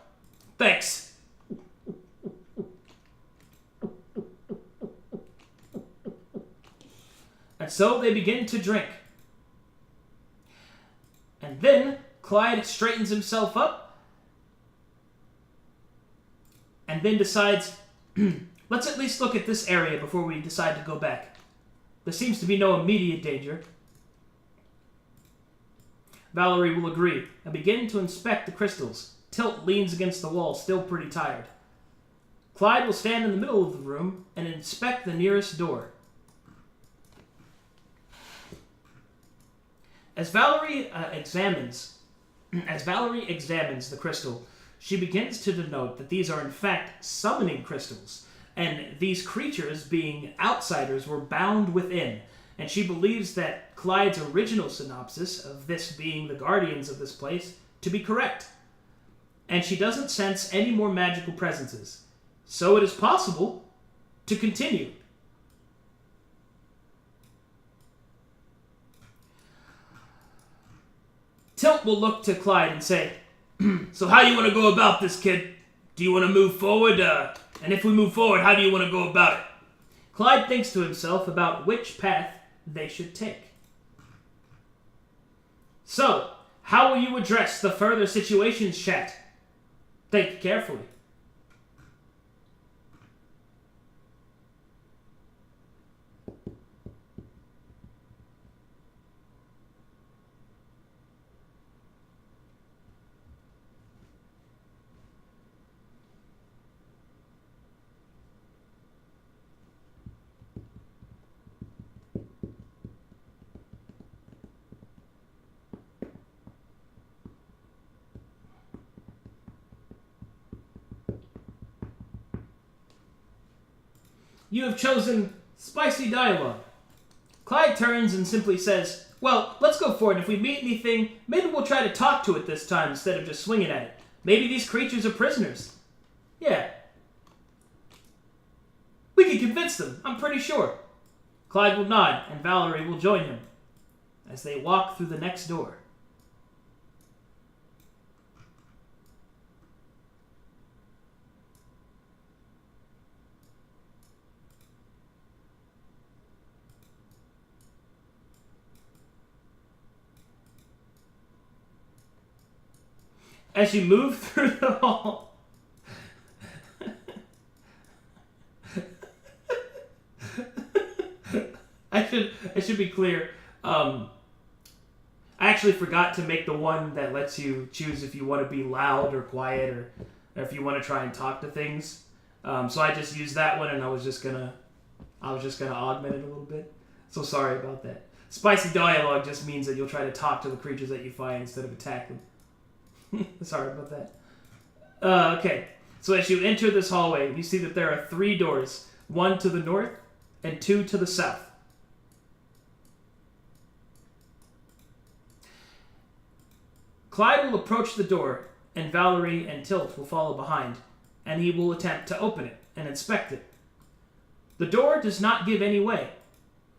Thanks. And so they begin to drink. And then Clyde straightens himself up and then decides, let's at least look at this area before we decide to go back. There seems to be no immediate danger. Valerie will agree and begin to inspect the crystals. Tilt leans against the wall, still pretty tired. Clyde will stand in the middle of the room and inspect the nearest door. As Valerie examines the crystal, she begins to denote that these are in fact summoning crystals, and these creatures, being outsiders, were bound within. And she believes that Clyde's original synopsis of this being the guardians of this place to be correct. And she doesn't sense any more magical presences. So it is possible to continue. Tilt will look to Clyde and say, so how you want to go about this, kid? Do you want to move forward? And if we move forward, how do you want to go about it? Clyde thinks to himself about which path they should take. So, how will you address the further situations, chat? Think carefully. You have chosen spicy dialogue. Clyde turns and simply says, well, let's go for it. If we meet anything, maybe we'll try to talk to it this time instead of just swinging at it. Maybe these creatures are prisoners. Yeah. We can convince them, I'm pretty sure. Clyde will nod, and Valerie will join him as they walk through the next door. As you move through the hall, I should be clear. I actually forgot to make the one that lets you choose if you want to be loud or quiet, or if you want to try and talk to things. So I just used that one, and I was just gonna augment it a little bit. So sorry about that. Spicy dialogue just means that you'll try to talk to the creatures that you find instead of attack them. Sorry about that. Okay, so as you enter this hallway, you see that there are 3 doors, 1 to the north and 2 to the south. Clyde will approach the door, and Valerie and Tilt will follow behind, and he will attempt to open it and inspect it. The door does not give any way.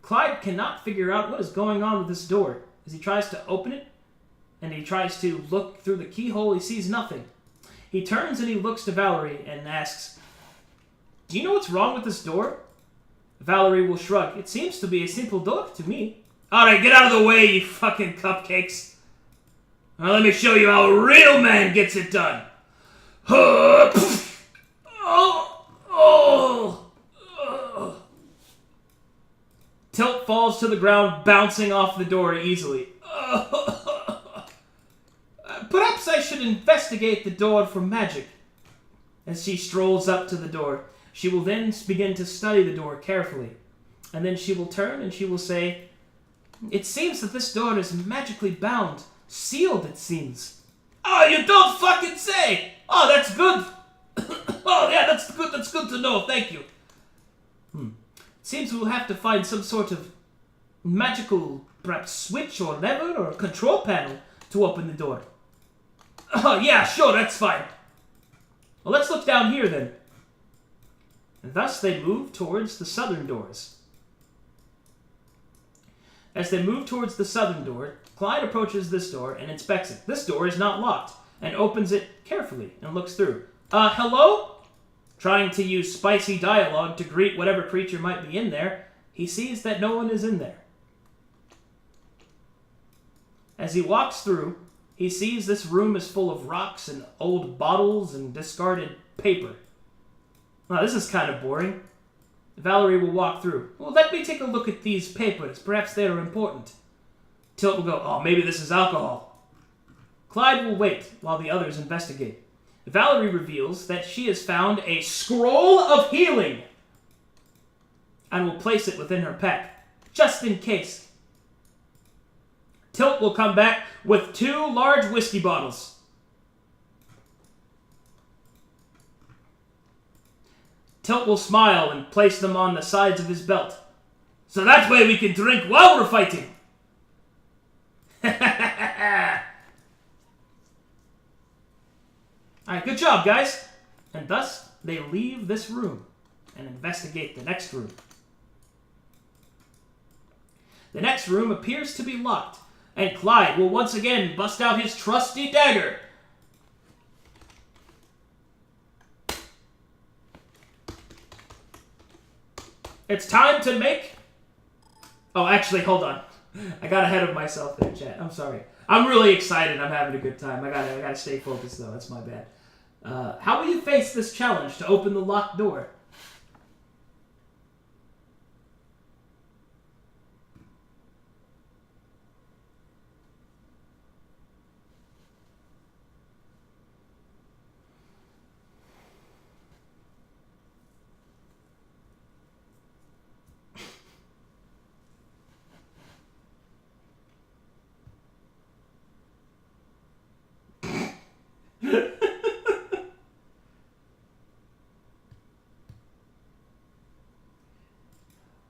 Clyde cannot figure out what is going on with this door. As he tries to open it, and he tries to look through the keyhole, he sees nothing. He turns and he looks to Valerie and asks, do you know what's wrong with this door? Valerie will shrug. It seems to be a simple door to me. Alright, get out of the way, you fucking cupcakes. Now let me show you how a real man gets it done. Tilt falls to the ground, bouncing off the door easily. Perhaps I should investigate the door for magic. As she strolls up to the door, she will then begin to study the door carefully. And then she will turn and she will say, it seems that this door is magically bound. Sealed, it seems. Oh, you don't fucking say! Oh, that's good. Oh, yeah, that's good. That's good to know. Thank you. It seems we'll have to find some sort of magical, perhaps switch or lever or control panel to open the door. Oh, yeah, sure, that's fine. Well, let's look down here, then. And thus they move towards the southern doors. As they move towards the southern door, Clyde approaches this door and inspects it. This door is not locked, and opens it carefully and looks through. Hello? Trying to use spicy dialogue to greet whatever creature might be in there, he sees that no one is in there. As he walks through, he sees this room is full of rocks and old bottles and discarded paper. Now, this is kind of boring. Valerie will walk through. Well, let me take a look at these papers. Perhaps they are important. Tilt will go, oh, maybe this is alcohol. Clyde will wait while the others investigate. Valerie reveals that she has found a scroll of healing and will place it within her pack, just in case. Tilt will come back with 2 large whiskey bottles. Tilt will smile and place them on the sides of his belt. So that way we can drink while we're fighting. Alright, good job, guys. And thus, they leave this room and investigate the next room. The next room appears to be locked, and Clyde will once again bust out his trusty dagger. It's time to make... Oh, actually, hold on. I got ahead of myself there, chat. I'm sorry. I'm really excited. I'm having a good time. I gotta stay focused, though. That's my bad. How will you face this challenge to open the locked door?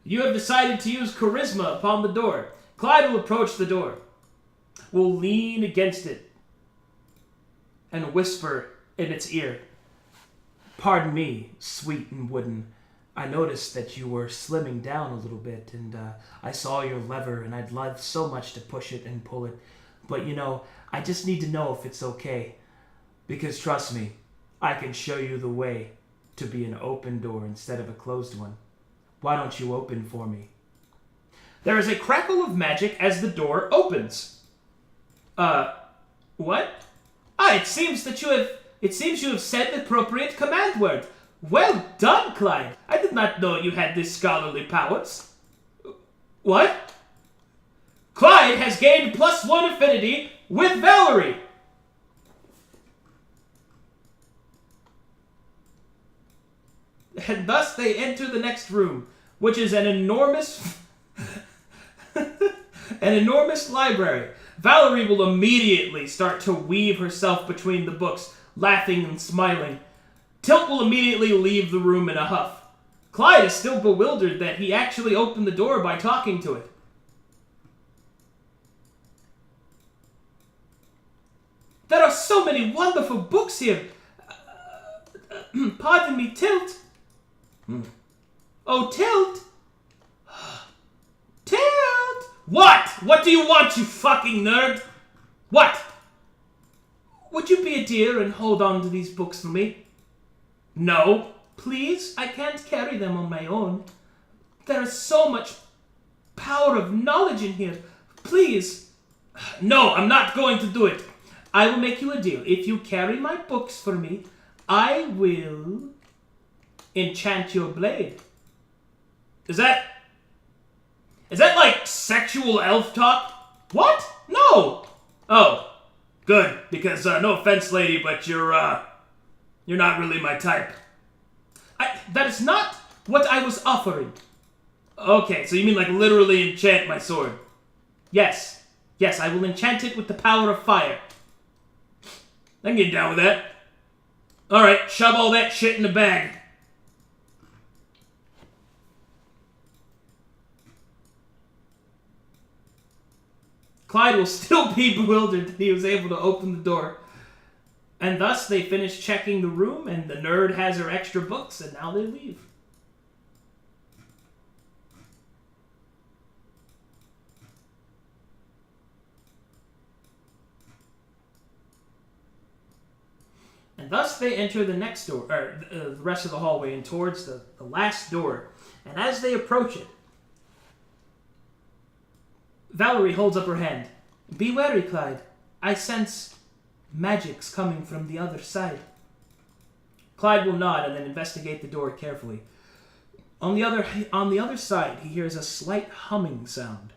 You have decided to use charisma upon the door. Clyde will approach the door, will lean against it, and whisper in its ear. Pardon me, sweet and wooden. I noticed that you were slimming down a little bit, and I saw your lever, and I'd love so much to push it and pull it. But, I just need to know if it's okay. Because trust me, I can show you the way to be an open door instead of a closed one. Why don't you open for me? There is a crackle of magic as the door opens. What? It seems you have said the appropriate command word. Well done, Clyde. I did not know you had these scholarly powers. What? Clyde has gained +1 affinity with Valerie. And thus they enter the next room, which is an enormous library. Valerie will immediately start to weave herself between the books, laughing and smiling. Tilt will immediately leave the room in a huff. Clyde is still bewildered that he actually opened the door by talking to it. There are so many wonderful books here. Pardon me, Tilt. Oh, Tilt. Tilt! What? What do you want, you fucking nerd? What? Would you be a dear and hold on to these books for me? No. Please? I can't carry them on my own. There is so much power of knowledge in here. Please. No, I'm not going to do it. I will make you a deal. If you carry my books for me, I will enchant your blade. Is that like sexual elf talk? What? No. Oh, good. Because no offense, lady, but you're not really my type. That is not what I was offering. Okay, so you mean like literally enchant my sword? Yes. Yes, I will enchant it with the power of fire. I can get down with that. Alright, shove all that shit in a bag. Clyde will still be bewildered that he was able to open the door. And thus they finish checking the room, and the nerd has her extra books, and now they leave. And thus they enter the next door, or the rest of the hallway, and towards the last door. And as they approach it, Valerie holds up her hand. Be wary, Clyde. I sense magic's coming from the other side. Clyde will nod and then investigate the door carefully. On the other side, he hears a slight humming sound.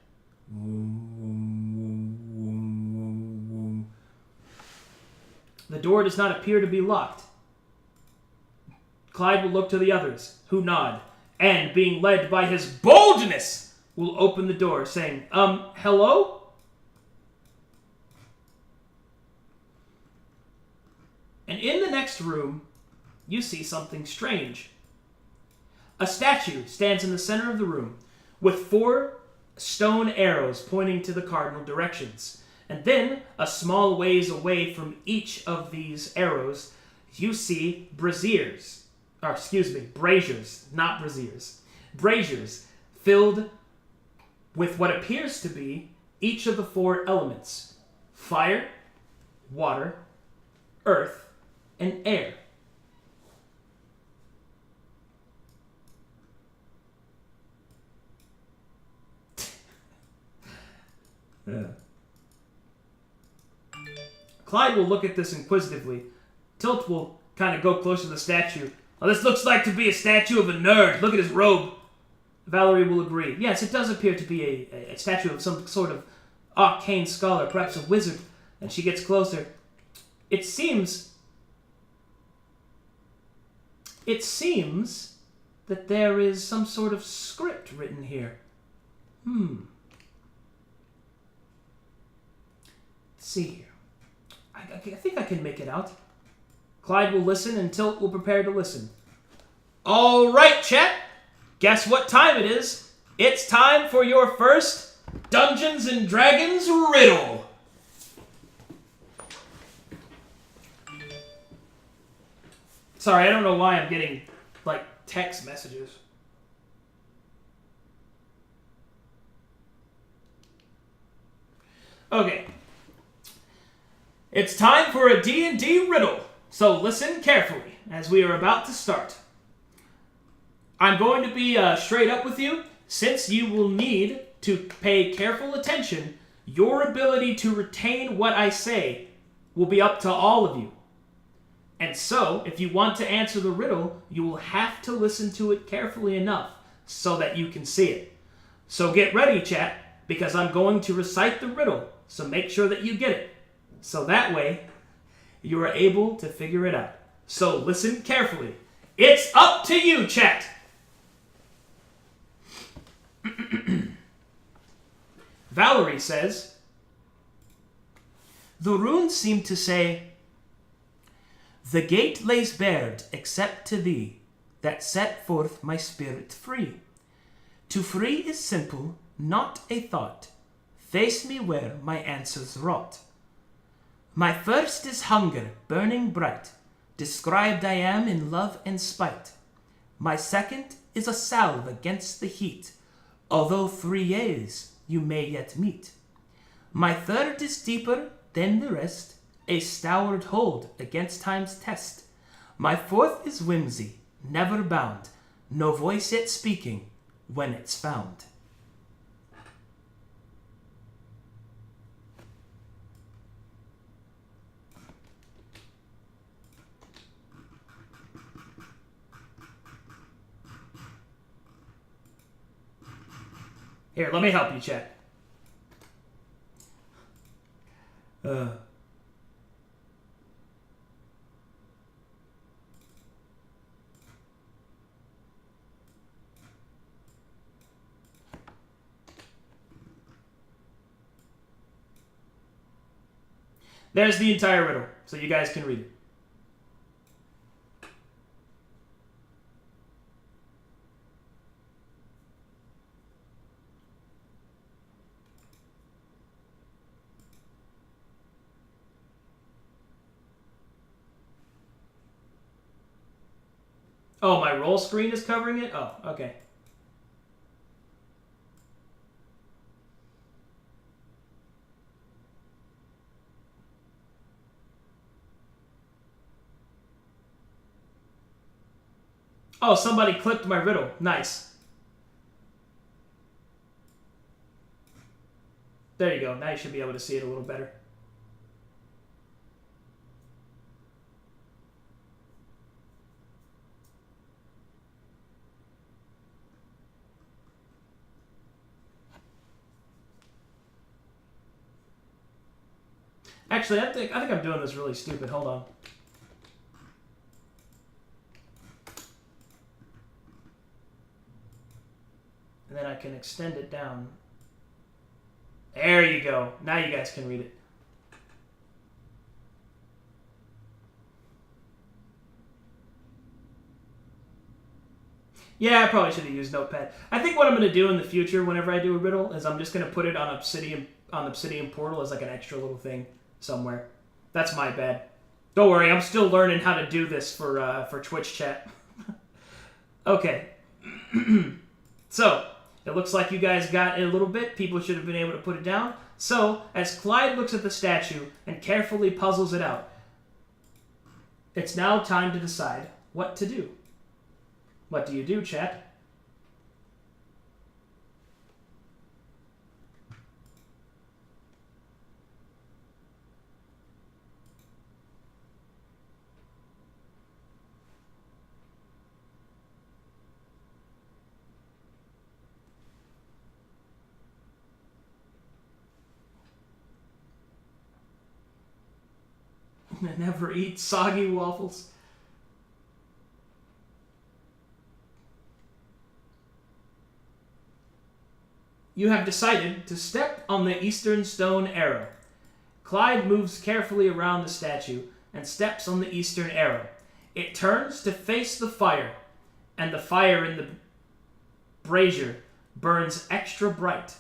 The door does not appear to be locked. Clyde will look to the others, who nod, and, being led by his boldness, will open the door, saying, hello? And in the next room, you see something strange. A statue stands in the center of the room, with 4 stone arrows pointing to the cardinal directions. And then, a small ways away from each of these arrows, you see braziers, not braziers. Braziers filled with what appears to be each of the 4 elements: fire, water, earth, and air. Yeah. Clyde will look at this inquisitively. Tilt will kind of go closer to the statue. Oh, this looks like to be a statue of a nerd. Look at his robe. Valerie will agree. Yes, it does appear to be a statue of some sort of arcane scholar, perhaps a wizard. And she gets closer. It seems that there is some sort of script written here. Let's see here. I think I can make it out. Clyde will listen and Tilt will prepare to listen. All right, chat. Guess what time it is? It's time for your first Dungeons & Dragons riddle. Sorry, I don't know why I'm getting, like, text messages. Okay. It's time for a D&D riddle, so listen carefully as we are about to start. I'm going to be straight up with you. Since you will need to pay careful attention, your ability to retain what I say will be up to all of you. And so, if you want to answer the riddle, you will have to listen to it carefully enough so that you can see it. So get ready, chat, because I'm going to recite the riddle, so make sure that you get it. So that way, you are able to figure it out. So listen carefully. It's up to you, chat! Valerie says, the runes seem to say, the gate lays bared except to thee, that set forth my spirit free. To free is simple, not a thought. Face me where my answers rot. My first is hunger, burning bright. Described I am in love and spite. My second is a salve against the heat, although 3 years you may yet meet. My third is deeper than the rest, a stalwart hold against time's test. My fourth is whimsy, never bound, no voice yet speaking when it's found. Here, let me help you, chat. There's the entire riddle, so you guys can read it. Oh, my roll screen is covering it? Oh, okay. Oh, somebody clipped my riddle. Nice. There you go. Now you should be able to see it a little better. Actually, I think I'm doing this really stupid. Hold on. And then I can extend it down. There you go. Now you guys can read it. Yeah, I probably should have used Notepad. I think what I'm going to do in the future whenever I do a riddle is I'm just going to put it on Obsidian Portal as like an extra little thing somewhere. That's my bad. Don't worry, I'm still learning how to do this for Twitch chat. Okay. So, it looks like you guys got it a little bit. People should have been able to put it down. So, as Clyde looks at the statue and carefully puzzles it out, it's now time to decide what to do. What do you do, chat? Never eat soggy waffles. You have decided to step on the eastern stone arrow. Clyde moves carefully around the statue and steps on the eastern arrow. It turns to face the fire, and the fire in the brazier burns extra bright.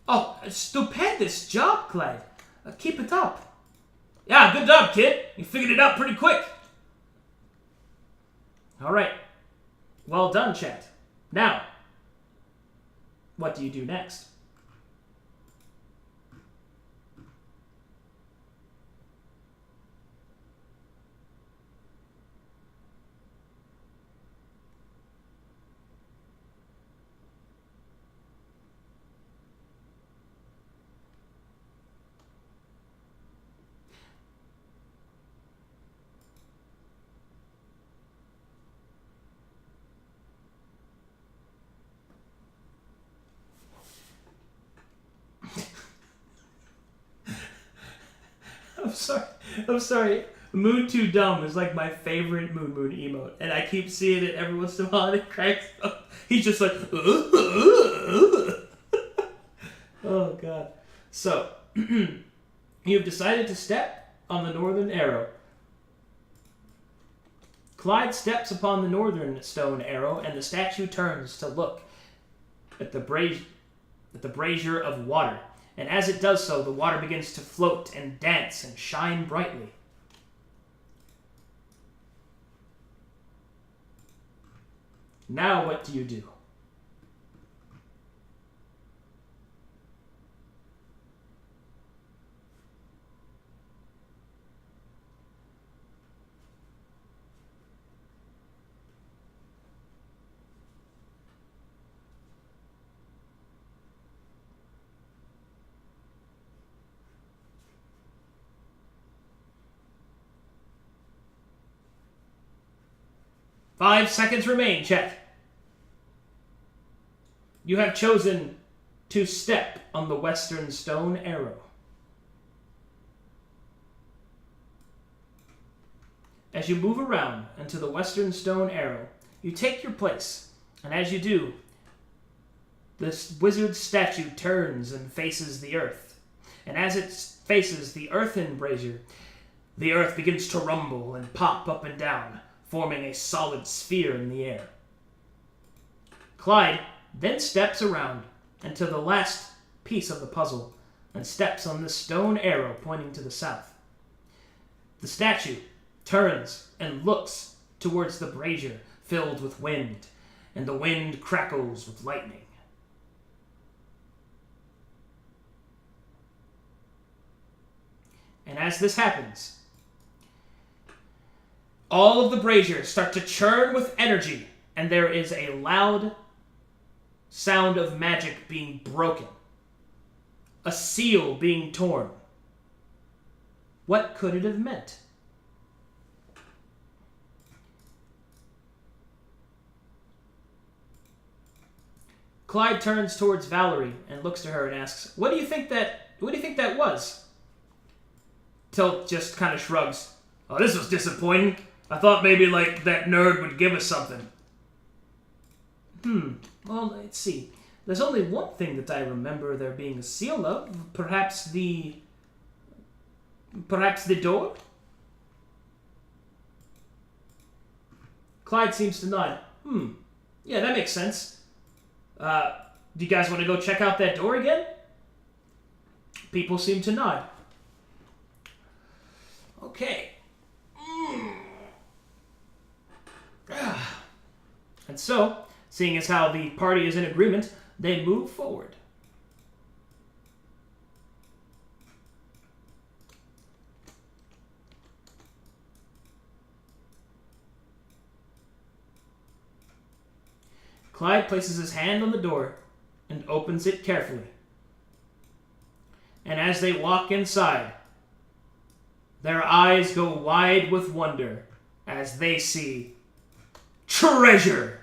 Oh, stupendous job, Clyde. Keep it up. Yeah, good job, kid. You figured it out pretty quick. All right. Well done, chat. Now, what do you do next? I'm sorry. Moon Too Dumb is like my favorite Moon emote, and I keep seeing it every once in a while, and it cracks up. He's just like, oh god. So, you've decided to step on the northern arrow. Clyde steps upon the northern stone arrow, and the statue turns to look at the brazier of water. And as it does so, the water begins to float and dance and shine brightly. Now what do you do? Five seconds remain, chat. You have chosen to step on the western stone arrow. As you move around into the western stone arrow, you take your place, and as you do, this wizard statue turns and faces the earth. And as it faces the earthen brazier, the earth begins to rumble and pop up and down, forming a solid sphere in the air. Clyde then steps around into the last piece of the puzzle and steps on the stone arrow pointing to the south. The statue turns and looks towards the brazier filled with wind, and the wind crackles with lightning. And as this happens, all of the braziers start to churn with energy, and there is a loud sound of magic being broken. A seal being torn. What could it have meant? Clyde turns towards Valerie and looks to her and asks, What do you think that was? Tilt just kind of shrugs. Oh, this was disappointing. I thought maybe, like, that nerd would give us something. Well, let's see. There's only one thing that I remember there being a seal of. Perhaps the door? Clyde seems to nod. Yeah, that makes sense. Do you guys want to go check out that door again? People seem to nod. Okay. And so, seeing as how the party is in agreement, they move forward. Clyde places his hand on the door and opens it carefully. And as they walk inside, their eyes go wide with wonder as they see treasure.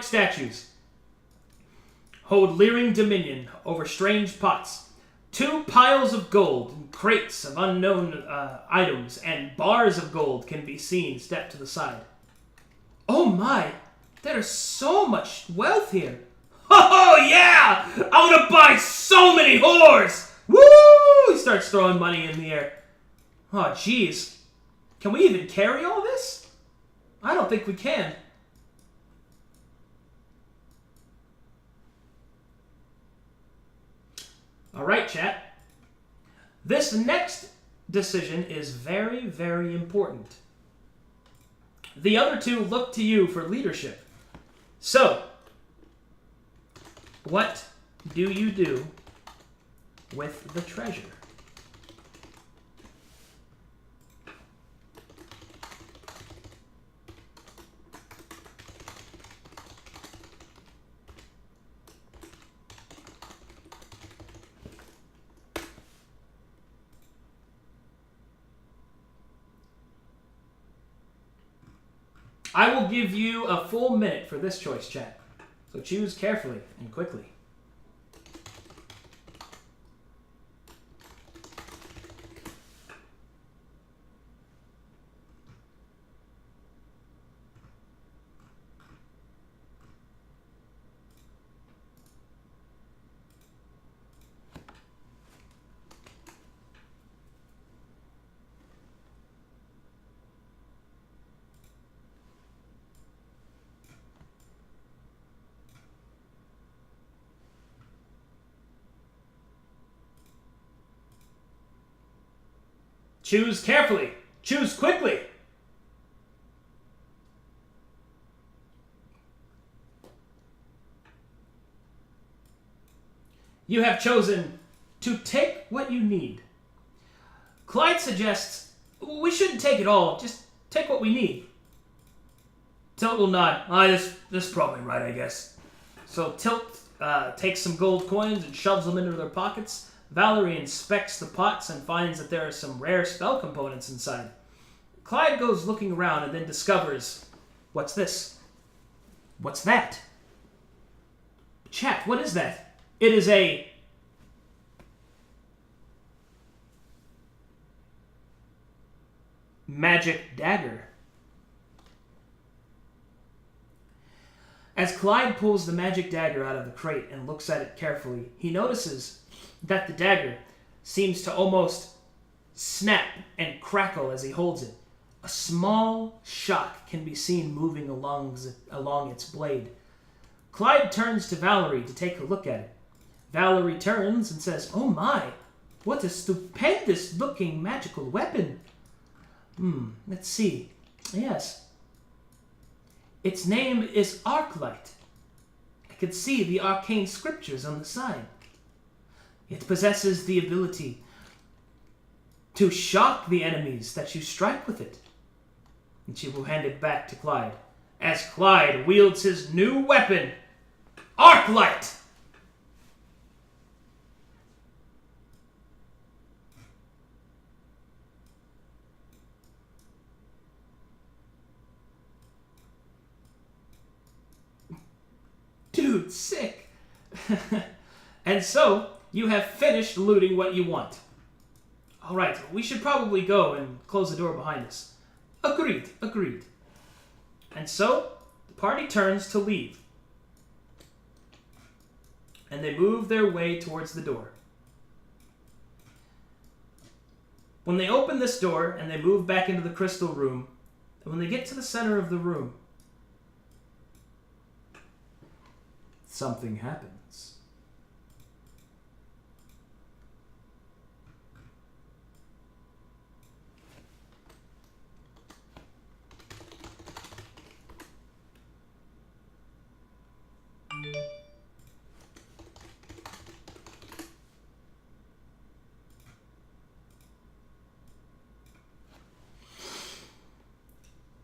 statues hold leering dominion over strange pots. 2 piles of gold and crates of unknown items and bars of gold can be seen step to the side. Oh my! There's so much wealth here. Oh yeah! I want to buy so many whores! Woo! He starts throwing money in the air. Oh jeez. Can we even carry all this? I don't think we can. Alright, chat. This next decision is very, very important. The other 2 look to you for leadership. So, what do you do with the treasure? I will give you a full minute for this choice, chat. So choose carefully and quickly. Choose carefully. Choose quickly. You have chosen to take what you need. Clyde suggests we shouldn't take it all, just take what we need. Tilt will nod. This is probably right, I guess. So Tilt takes some gold coins and shoves them into their pockets. Valerie inspects the pots and finds that there are some rare spell components inside. Clyde goes looking around and then discovers, what's this? What's that? Chat, what is that? It is a magic dagger. As Clyde pulls the magic dagger out of the crate and looks at it carefully, he notices that the dagger seems to almost snap and crackle as he holds it. A small shock can be seen moving along its blade. Clyde turns to Valerie to take a look at it. Valerie turns and says, "Oh my, what a stupendous looking magical weapon." Let's see. Yes. Its name is Arclight. I can see the arcane scriptures on the side. It possesses the ability to shock the enemies that you strike with it. And she will hand it back to Clyde, as Clyde wields his new weapon, Arclight! Dude, sick! And so, you have finished looting what you want. Alright, we should probably go and close the door behind us. Agreed. And so, the party turns to leave. And they move their way towards the door. When they open this door and they move back into the crystal room, and when they get to the center of the room, something happens.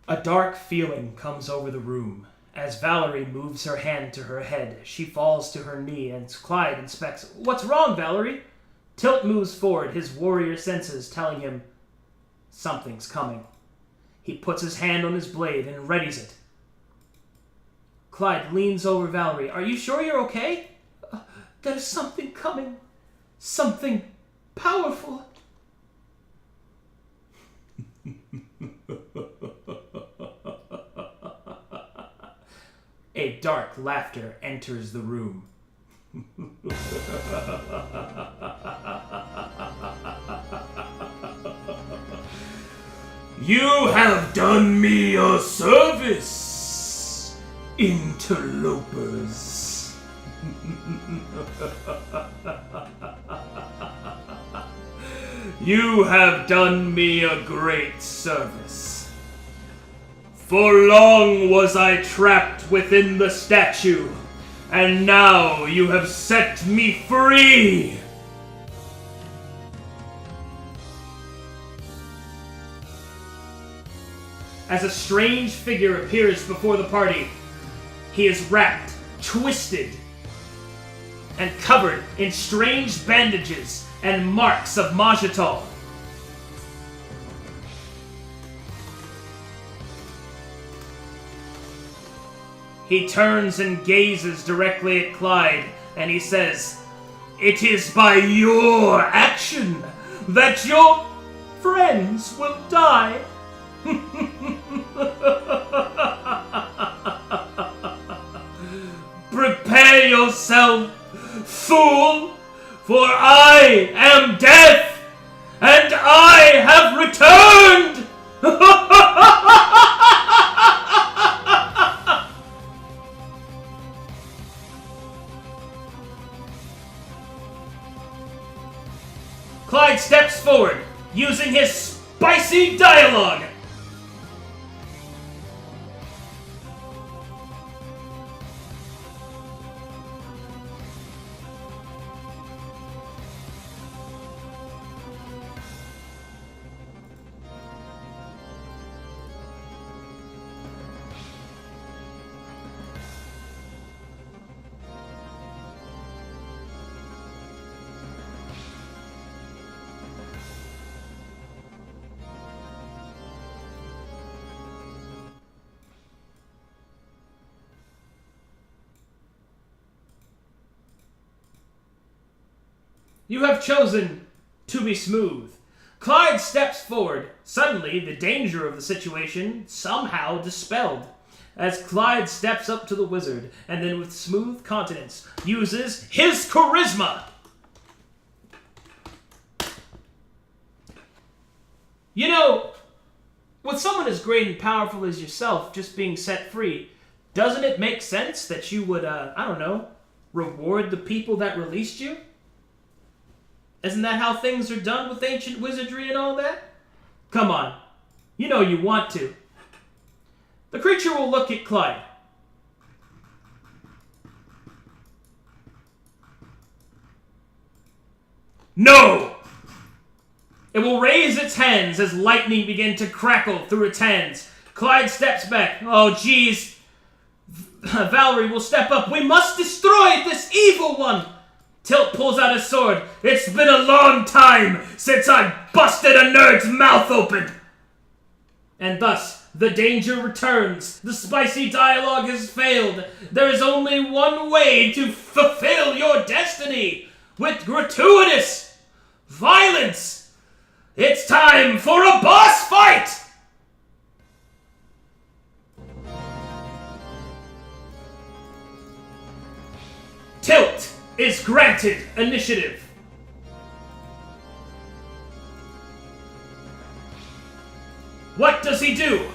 A dark feeling comes over the room. As Valerie moves her hand to her head, she falls to her knee and Clyde inspects. "What's wrong, Valerie?" Tilt moves forward, his warrior senses telling him something's coming. He puts his hand on his blade and readies it. Clyde leans over Valerie. Are you sure you're okay? There's something coming. Something powerful. A dark laughter enters the room. You have done me a service, interlopers. You have done me a great service. For long was I trapped within the statue, and now you have set me free. As a strange figure appears before the party, he is wrapped, twisted, and covered in strange bandages and marks of Majitol. He turns and gazes directly at Clyde, and he says, "It is by your action that your friends will die." Prepare yourself, fool, for I am death, and I have returned! Clyde steps forward, using his spicy dialogue. You have chosen to be smooth. Clyde steps forward. Suddenly, the danger of the situation somehow dispelled. As Clyde steps up to the wizard, and then with smooth countenance, uses his charisma. You know, with someone as great and powerful as yourself just being set free, doesn't it make sense that you would, reward the people that released you? Isn't that how things are done with ancient wizardry and all that? Come on. You know you want to. The creature will look at Clyde. No! It will raise its hands as lightning begin to crackle through its hands. Clyde steps back. Oh, jeez. Valerie will step up. We must destroy this evil one. Tilt pulls out his sword. It's been a long time since I busted a nerd's mouth open. And thus, the danger returns. The spicy dialogue has failed. There is only one way to fulfill your destiny. With gratuitous violence. It's time for a boss fight! Tilt is granted initiative. What does he do?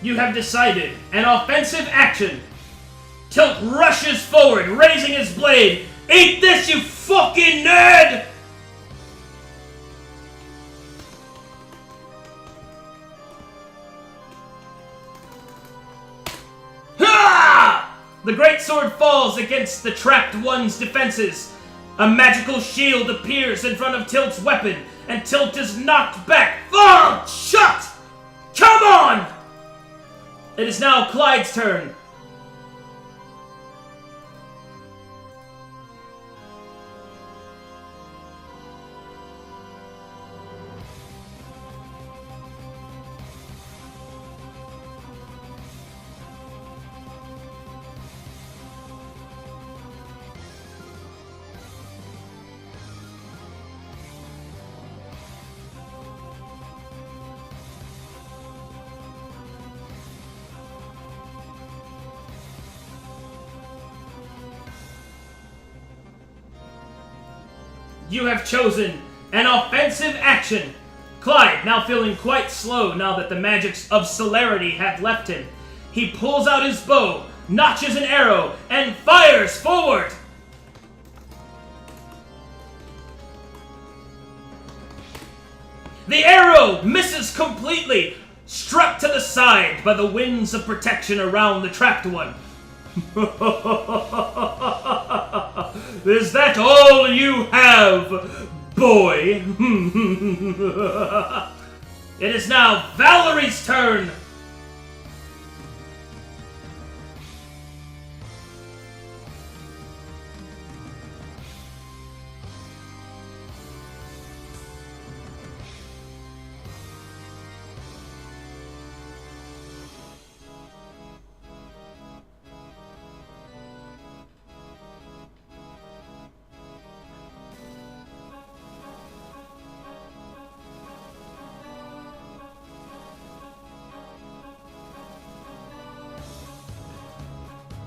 You have decided an offensive action. Tilt rushes forward, raising his blade. Eat this, you fucking nerd! Ha! The great greatsword falls against the trapped one's defenses. A magical shield appears in front of Tilt's weapon, and Tilt is knocked back. Oh, shut! Come on! It is now Clyde's turn. You have chosen an offensive action. Clyde, now feeling quite slow now that the magics of celerity have left him, he pulls out his bow, notches an arrow, and fires forward. The arrow misses completely, struck to the side by the winds of protection around the trapped one. Is that all you have, boy? It is now Valerie's turn.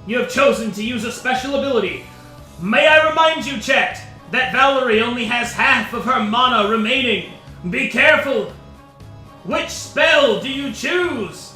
You have chosen to use a special ability. May I remind you, chat, that Valerie only has half of her mana remaining. Be careful. Which spell do you choose?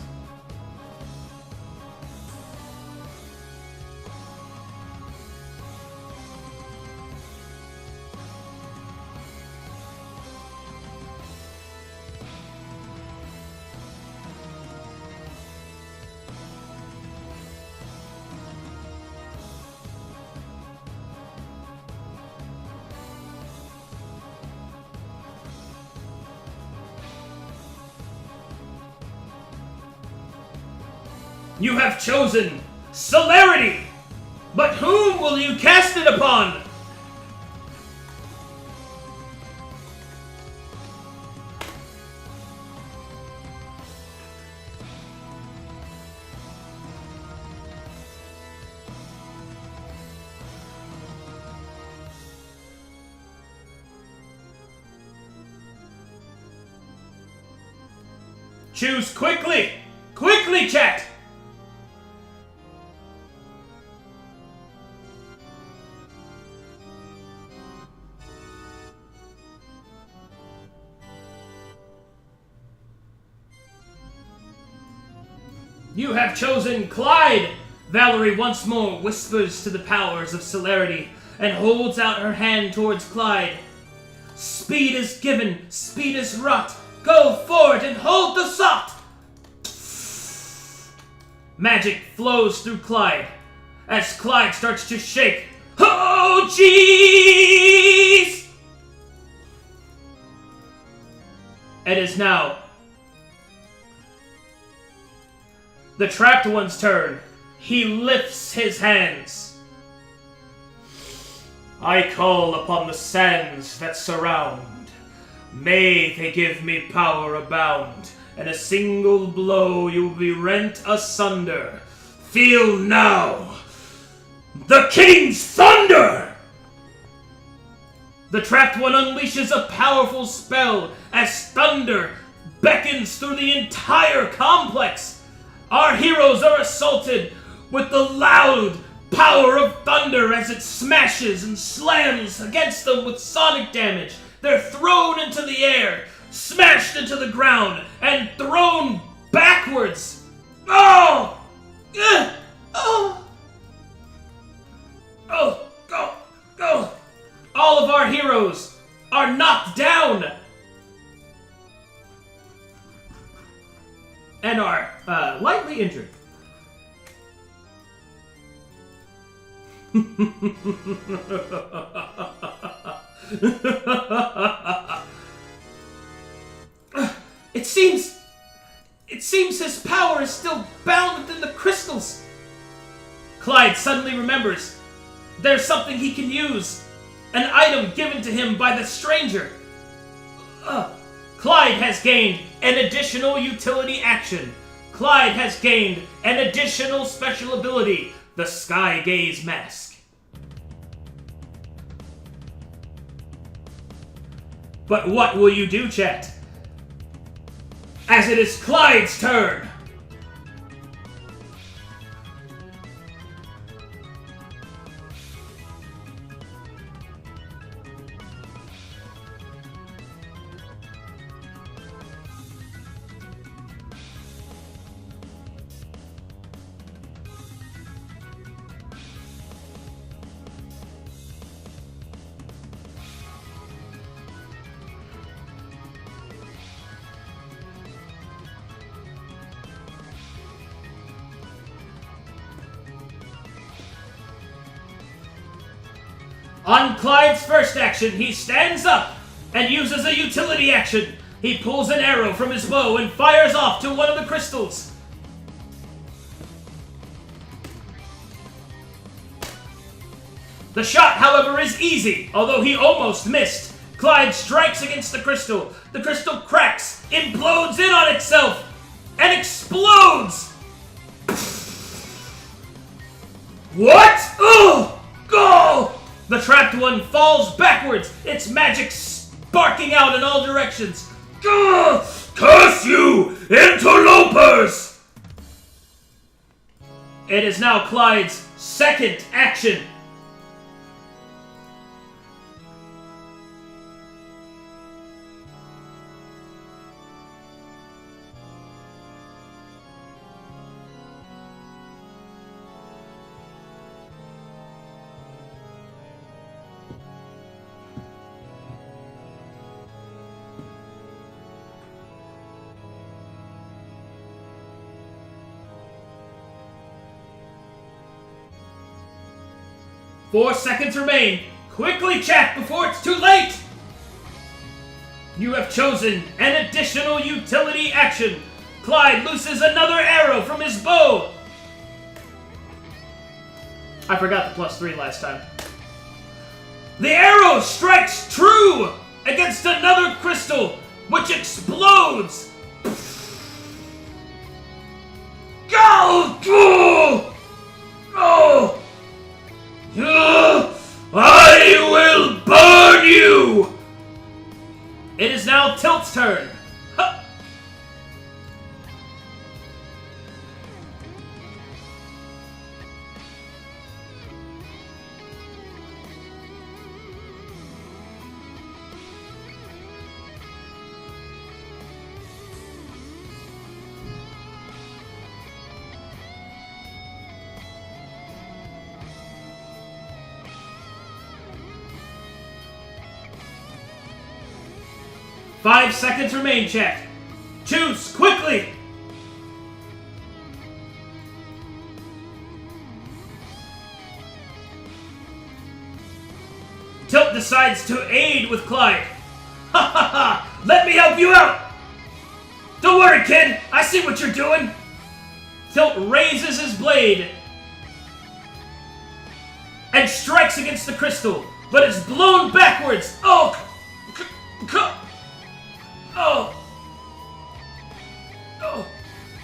You have chosen celerity! But whom will you cast it upon? Choose quickly! Quickly, chat! You have chosen Clyde! Valerie once more whispers to the powers of celerity and holds out her hand towards Clyde. Speed is given, speed is wrought. Go forward and hold the sot! Magic flows through Clyde as Clyde starts to shake. Oh, jeez! It is now the trapped one's turn. He lifts his hands. I call upon the sands that surround. May they give me power abound. And a single blow you will be rent asunder. Feel now the king's thunder! The trapped one unleashes a powerful spell as thunder beckons through the entire complex. Our heroes are assaulted with the loud power of thunder as it smashes and slams against them with sonic damage. They're thrown into the air, smashed into the ground, and thrown backwards. Oh! Oh! Oh! Go! Go! All of our heroes are knocked down and are lightly injured. It seems his power is still bound within the crystals. Clyde suddenly remembers there's something he can use. An item given to him by the stranger. Clyde has gained an additional utility action. Clyde has gained an additional special ability, the Sky Gaze Mask. But what will you do, chat? As it is Clyde's turn! On Clyde's first action, he stands up and uses a utility action. He pulls an arrow from his bow and fires off to one of the crystals. The shot, however, is easy, although he almost missed. Clyde strikes against the crystal. The crystal cracks, implodes in on itself, and explodes! What? Oh! Go! The trapped one falls backwards, its magic sparking out in all directions. Curse you, interlopers! It is now Clyde's second action. Four seconds remain. Quickly, chat, before it's too late! You have chosen an additional utility action. Clyde looses another arrow from his bow. I forgot the +3 last time. The arrow strikes true against another crystal, which explodes. Go! Oh! I will burn you! It is now Tilt's turn. Huh. Five seconds remain, chat. Choose quickly! Tilt decides to aid with Clyde. Ha ha ha! Let me help you out! Don't worry, kid! I see what you're doing! Tilt raises his blade and strikes against the crystal, but it's blown backwards. Oh! Oh! Oh!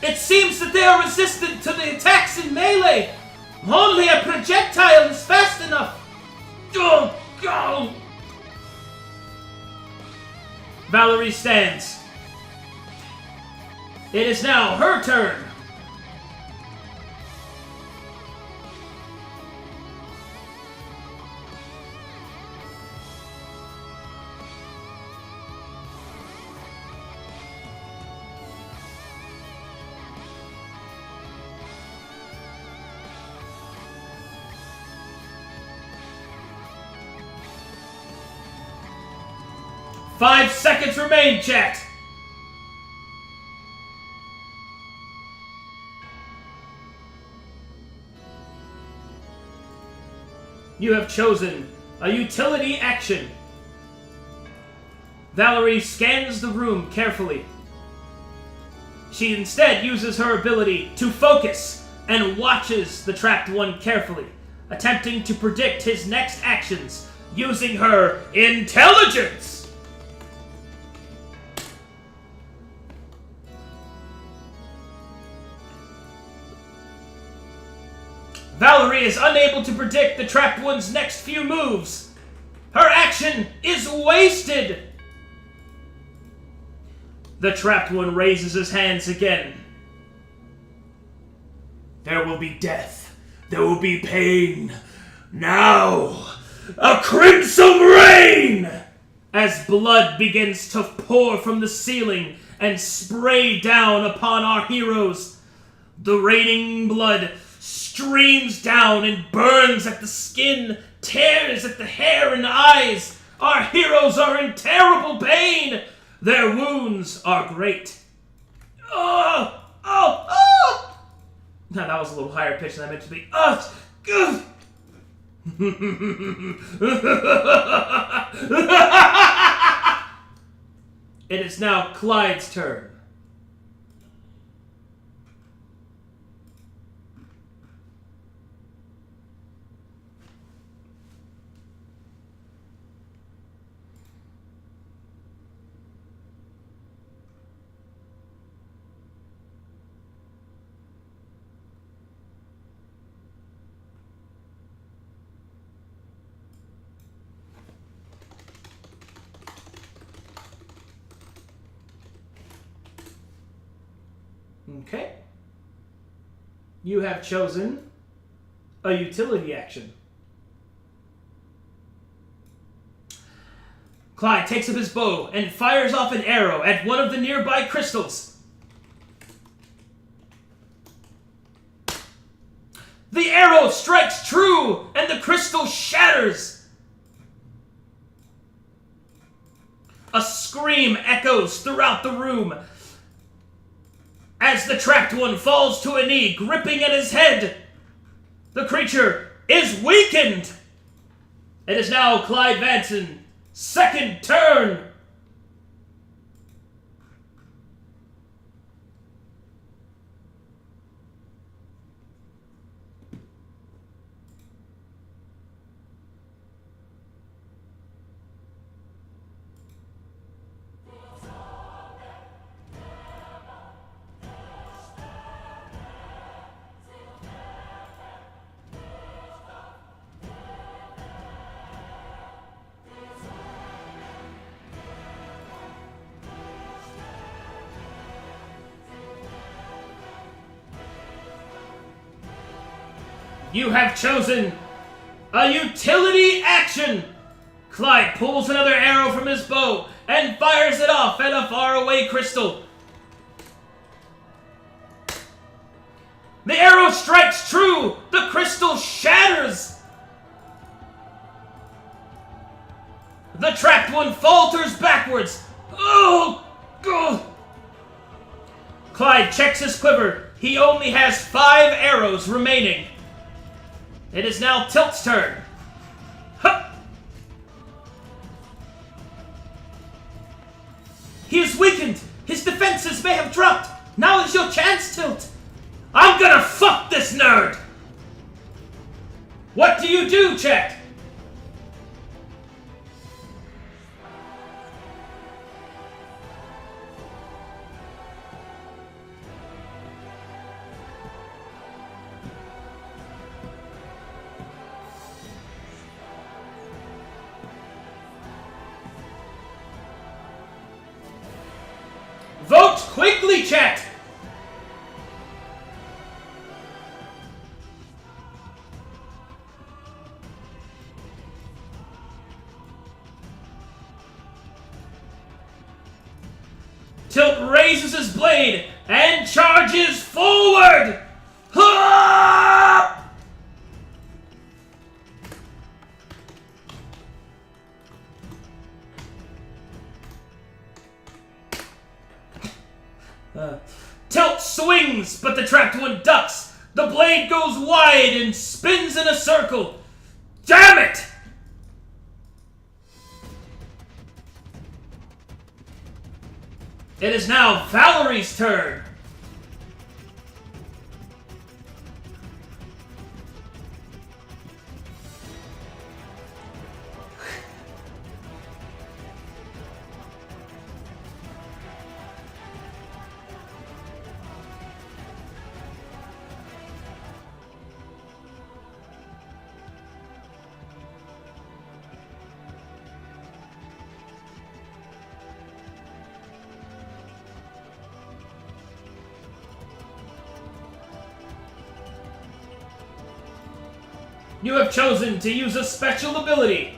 It seems that they are resistant to the attacks in melee! Only a projectile is fast enough! Oh! Go! Valerie stands. It is now her turn! Five seconds remain, chat! You have chosen a utility action. Valerie scans the room carefully. She instead uses her ability to focus and watches the trapped one carefully, attempting to predict his next actions using her intelligence. Valerie is unable to predict the trapped one's next few moves. Her action is wasted. The trapped one raises his hands again. There will be death. There will be pain. Now, a crimson rain! As blood begins to pour from the ceiling and spray down upon our heroes. The raining blood streams down and burns at the skin, tears at the hair and eyes. Our heroes are in terrible pain. Their wounds are great. Oh! Oh! Oh! Now that was a little higher pitch than I meant to be. Oh! It is now Clyde's turn. Okay. You have chosen a utility action. Clyde takes up his bow and fires off an arrow at one of the nearby crystals. The arrow strikes true, and the crystal shatters. A scream echoes throughout the room as the trapped one falls to a knee, gripping at his head. The creature is weakened. It is now Clyde Vanson's second turn. You have chosen a utility action. Clyde pulls another arrow from his bow and fires it off at a faraway crystal. The arrow strikes true. The crystal shatters. The trapped one falters backwards. Oh! Clyde checks his quiver. He only has 5 arrows remaining. It is now Tilt's turn. Hup! He is weakened. His defenses may have dropped. Now is your chance, Tilt. I'm gonna fuck this nerd. What do you do, chat? Vote quickly, chat! Tilt raises his blade and charges forward! Ha! Tilt swings, but the trapped one ducks. The blade goes wide and spins in a circle. Damn it! It is now Valerie's turn. You have chosen to use a special ability.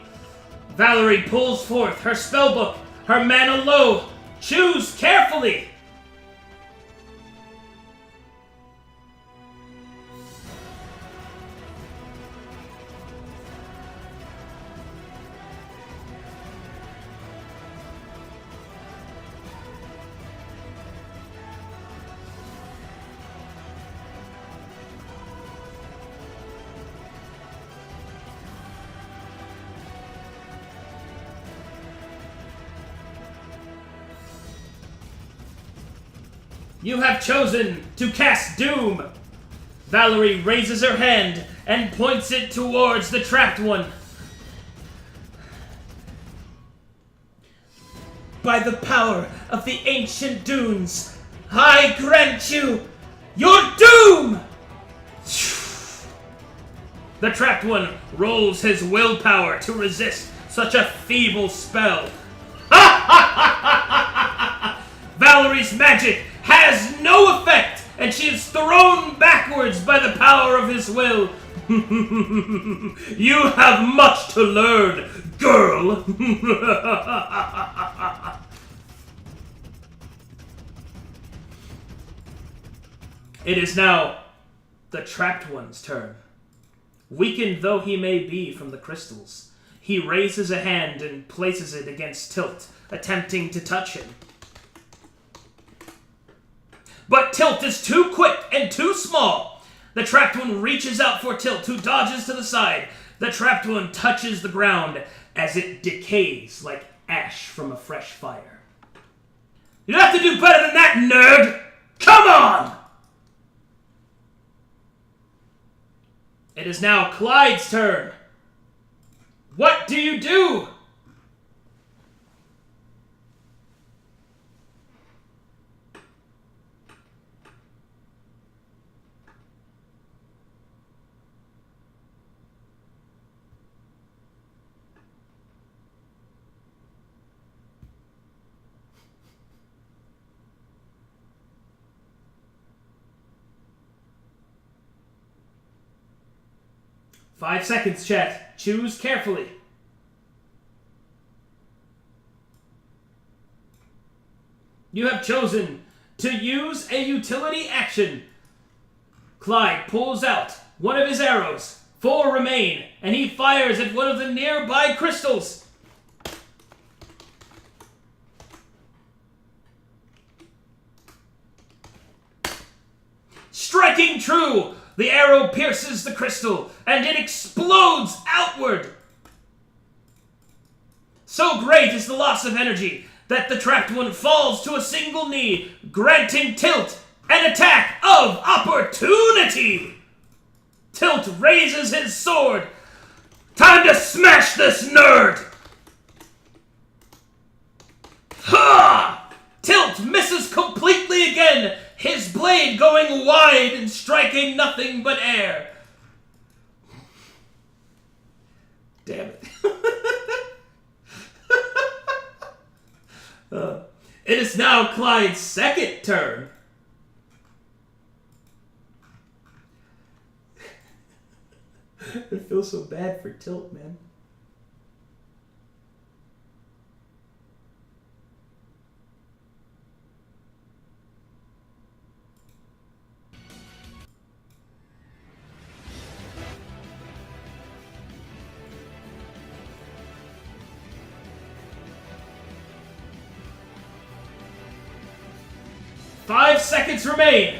Valerie pulls forth her spellbook, her mana low. Choose carefully. You have chosen to cast Doom. Valerie raises her hand and points it towards the trapped one. By the power of the ancient dunes, I grant you your doom! The trapped one rolls his willpower to resist such a feeble spell. Valerie's magic has no effect, and she is thrown backwards by the power of his will. You have much to learn, girl. It is now the trapped one's turn. Weakened though he may be from the crystals, he raises a hand and places it against Tilt, attempting to touch him. But Tilt is too quick and too small. The trapped one reaches out for Tilt, who dodges to the side. The trapped one touches the ground as it decays like ash from a fresh fire. You have to do better than that, nerd! Come on! It is now Clyde's turn. What do you do? Five seconds, chat. Choose carefully. You have chosen to use a utility action. Clyde pulls out one of his arrows. 4 remain, and he fires at one of the nearby crystals. Striking true! The arrow pierces the crystal, and it explodes outward! So great is the loss of energy that the trapped one falls to a single knee, granting Tilt an attack of opportunity! Tilt raises his sword. Time to smash this nerd! Ha! Tilt misses completely again, his blade going wide and striking nothing but air. Damn it. It is now Clyde's second turn. I feel so bad for Tilt, man. Five seconds remain.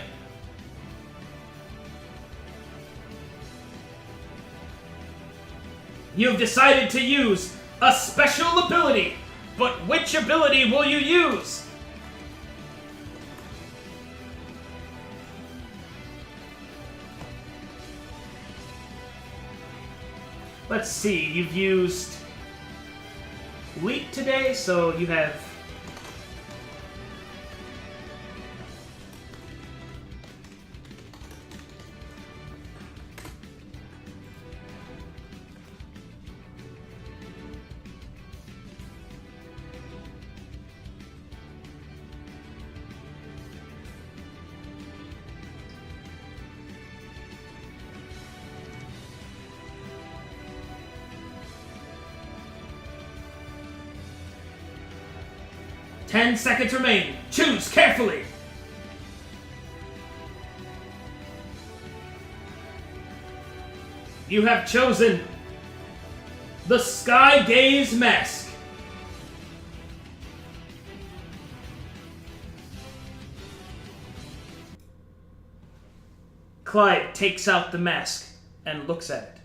You've decided to use a special ability, but which ability will you use? Let's see, you've used Leap today, so you have... "10 seconds remain. Choose carefully." You have chosen the Sky Gaze Mask. Clyde takes out the mask and looks at it.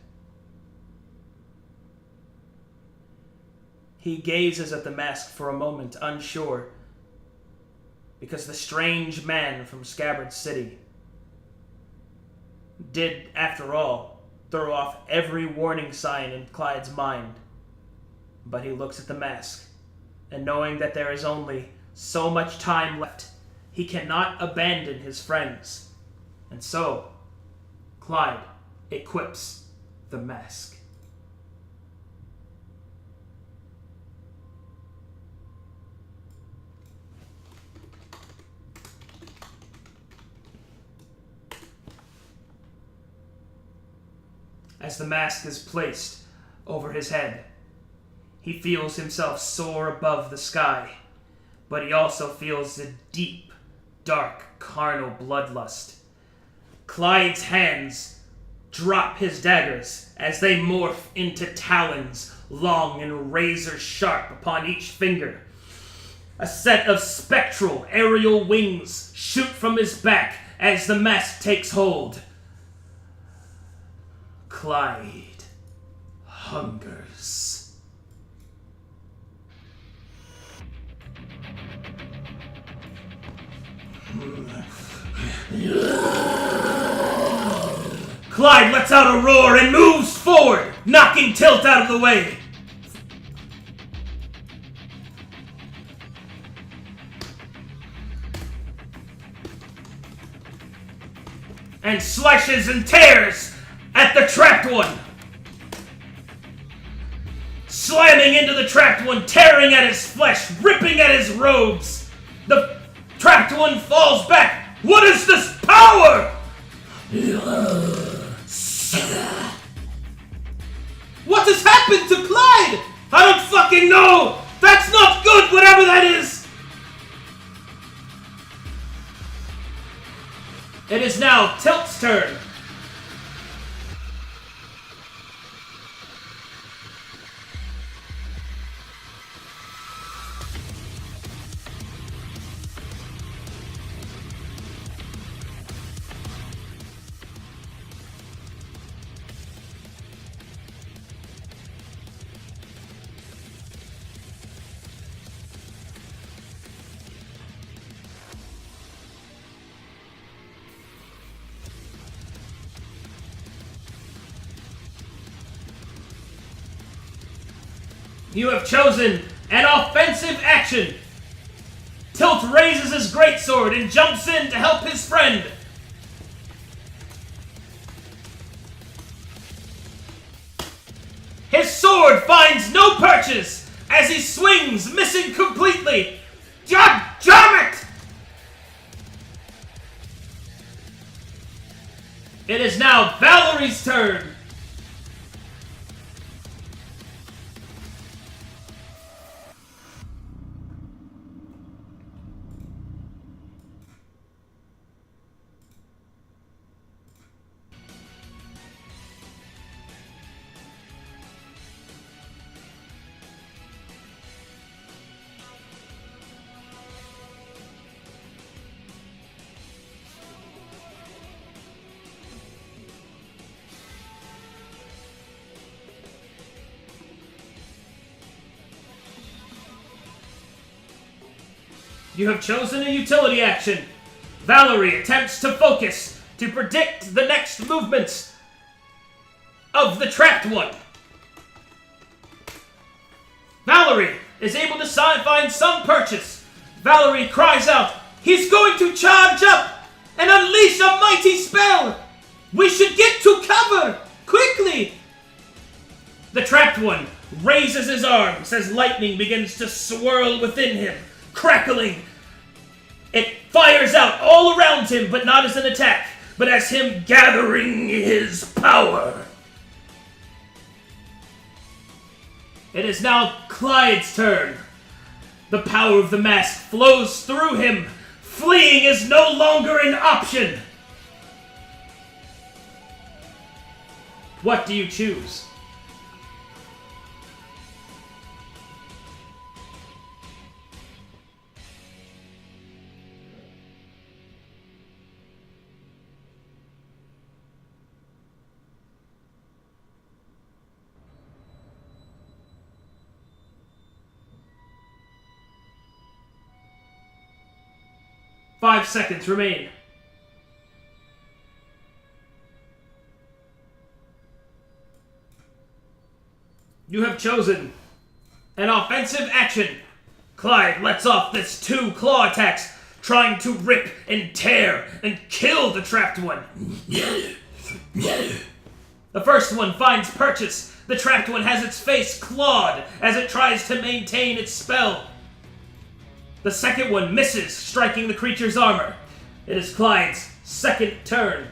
He gazes at the mask for a moment, unsure, because the strange man from Scabbard City did, after all, throw off every warning sign in Clyde's mind. But he looks at the mask, and knowing that there is only so much time left, he cannot abandon his friends. And so, Clyde equips the mask. As the mask is placed over his head, he feels himself soar above the sky, but he also feels a deep, dark, carnal bloodlust. Clyde's hands drop his daggers as they morph into talons, long and razor-sharp upon each finger. A set of spectral aerial wings shoot from his back as the mask takes hold. Clyde hungers. Clyde lets out a roar and moves forward, knocking Tilt out of the way. And slashes and tears at the trapped one. Slamming into the trapped one, tearing at his flesh, ripping at his robes. The trapped one falls back. What is this power? What has happened to Clyde? I don't fucking know. That's not good, whatever that is. It is now Tilt's turn. You have chosen an offensive action. Tilt raises his greatsword and jumps in to help his friend. His sword finds no purchase as he swings, missing completely. God damn it! It is now Valerie's turn. You have chosen a utility action. Valerie attempts to focus to predict the next movements of the trapped one. Valerie is able to find some purchase. Valerie cries out, "He's going to charge up and unleash a mighty spell! We should get to cover! Quickly!" The trapped one raises his arms as lightning begins to swirl within him, crackling. It fires out all around him, but not as an attack, but as him gathering his power. It is now Clyde's turn. The power of the mask flows through him. Fleeing is no longer an option. What do you choose? Five seconds remain. You have chosen an offensive action. Clyde lets off this 2 claw attacks, trying to rip and tear and kill the trapped one. The first one finds purchase. The trapped one has its face clawed as it tries to maintain its spell. The second one misses, striking the creature's armor. It is Clyde's second turn.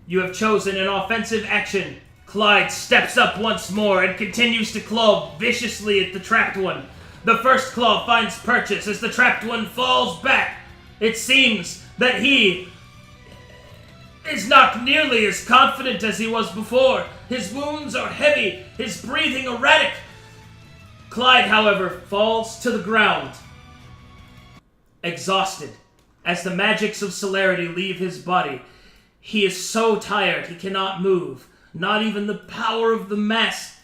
You have chosen an offensive action. Clyde steps up once more and continues to claw viciously at the trapped one. The first claw finds purchase as the trapped one falls back. It seems that he is not nearly as confident as he was before. His wounds are heavy, his breathing erratic. Clyde, however, falls to the ground, exhausted, as the magics of celerity leave his body. He is so tired he cannot move. Not even the power of the mask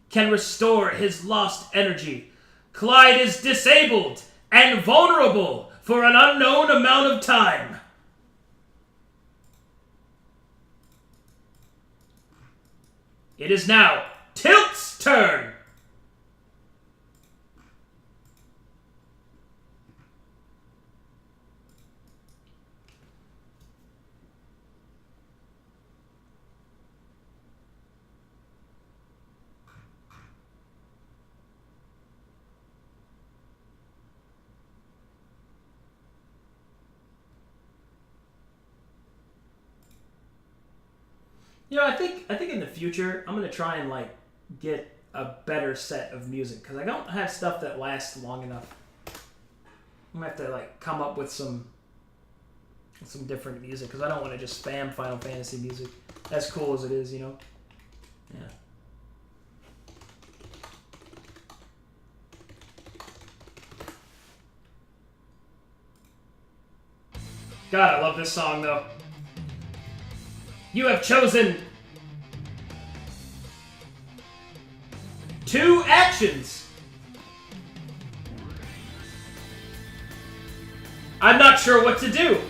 can restore his lost energy. Clyde is disabled and vulnerable for an unknown amount of time. It is now Tilt's turn. You know, I think in the future I'm gonna try and get a better set of music because I don't have stuff that lasts long enough. I'm gonna have to come up with some different music because I don't want to just spam Final Fantasy music, as cool as it is, you know. Yeah. God, I love this song though. You have chosen 2 actions. I'm not sure what to do.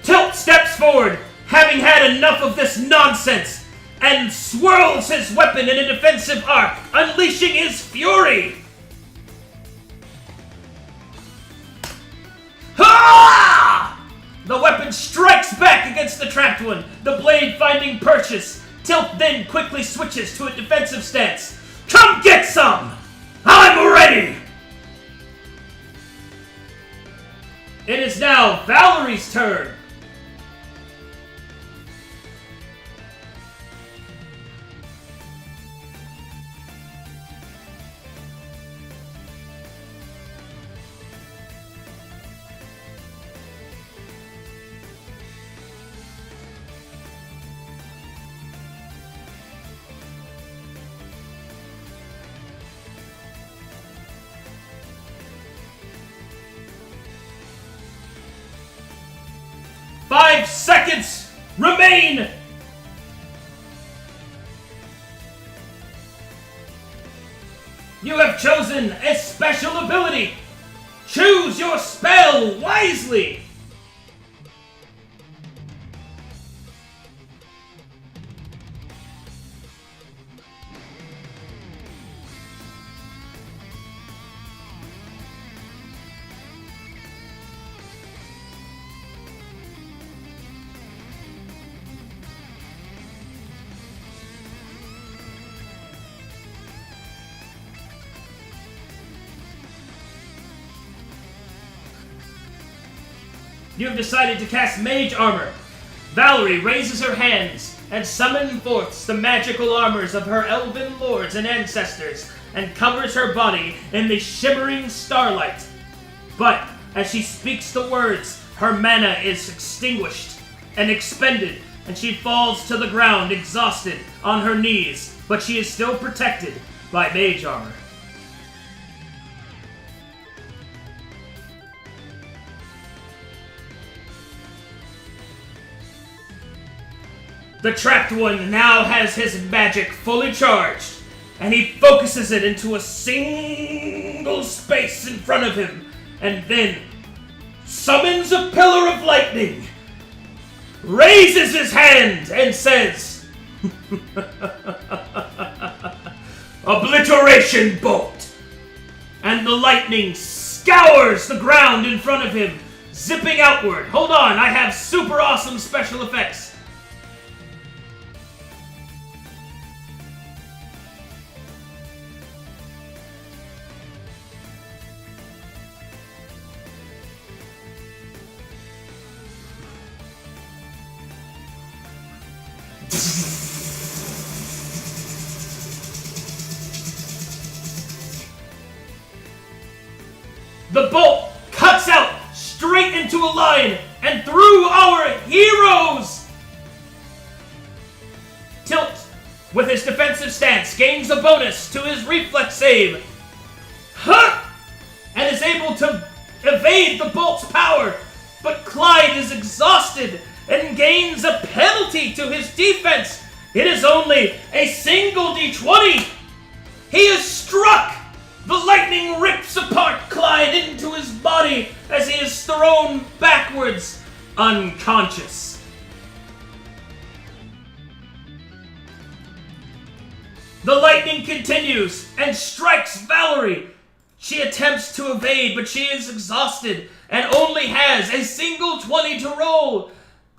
Tilt steps forward, having had enough of this nonsense, and swirls his weapon in a defensive arc, unleashing his fury! Ha! The weapon strikes back against the trapped one, the blade finding purchase. Tilt then quickly switches to a defensive stance. Come get some! I'm ready! It is now Valerie's turn. Five seconds remain! You have chosen a special ability! Choose your spell wisely! You have decided to cast Mage Armor. Valerie raises her hands and summons forth the magical armors of her elven lords and ancestors and covers her body in the shimmering starlight. But as she speaks the words, her mana is extinguished and expended, and she falls to the ground exhausted on her knees, but she is still protected by Mage Armor. The Trapped One now has his magic fully charged, and he focuses it into a single space in front of him, and then summons a pillar of lightning, raises his hand, and says, Obliteration Bolt! And the lightning scours the ground in front of him, zipping outward. Hold on, I have super awesome special effects. The bolt cuts out straight into a line and through our heroes! Tilt, with his defensive stance, gains a bonus to his reflex save. And is able to evade the bolt's power. But Clyde is exhausted and gains a penalty to his defense. It is only a single d20. He is struck. The lightning rips apart Clyde into his body as he is thrown backwards, unconscious. The lightning continues and strikes Valerie. She attempts to evade, but she is exhausted and only has a single 20 to roll.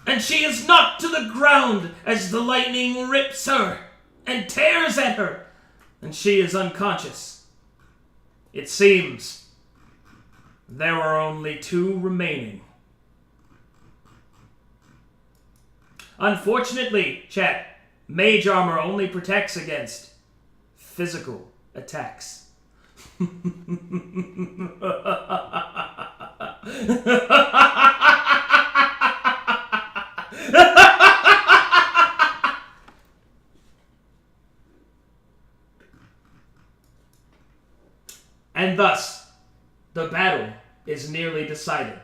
And she is knocked to the ground as the lightning rips her and tears at her, and she is unconscious. It seems there are only 2 remaining. Unfortunately, chat, Mage Armor only protects against physical attacks. And thus, the battle is nearly decided.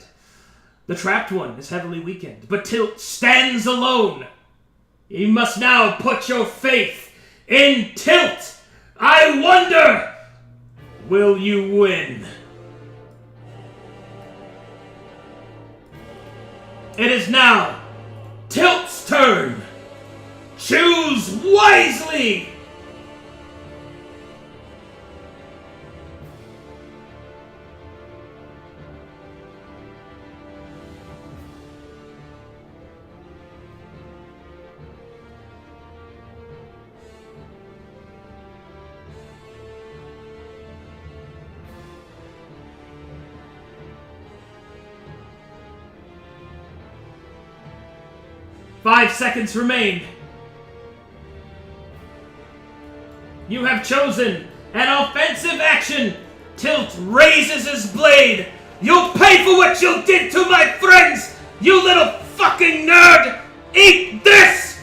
The Trapped One is heavily weakened, but Tilt stands alone. You must now put your faith in Tilt. I wonder, will you win? It is now Tilt's turn. Choose wisely. 5 seconds remain. You have chosen an offensive action. Tilt raises his blade. You'll pay for what you did to my friends, you little fucking nerd! Eat this!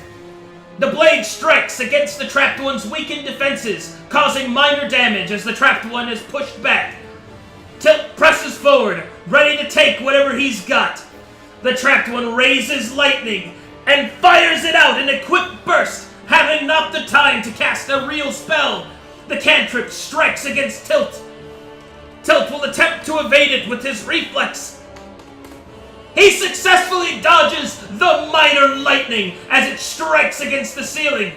The blade strikes against the trapped one's weakened defenses, causing minor damage as the trapped one is pushed back. Tilt presses forward, ready to take whatever he's got. The trapped one raises lightning and fires it out in a quick burst, having not the time to cast a real spell. The cantrip strikes against Tilt. Tilt will attempt to evade it with his reflex. He successfully dodges the minor lightning as it strikes against the ceiling.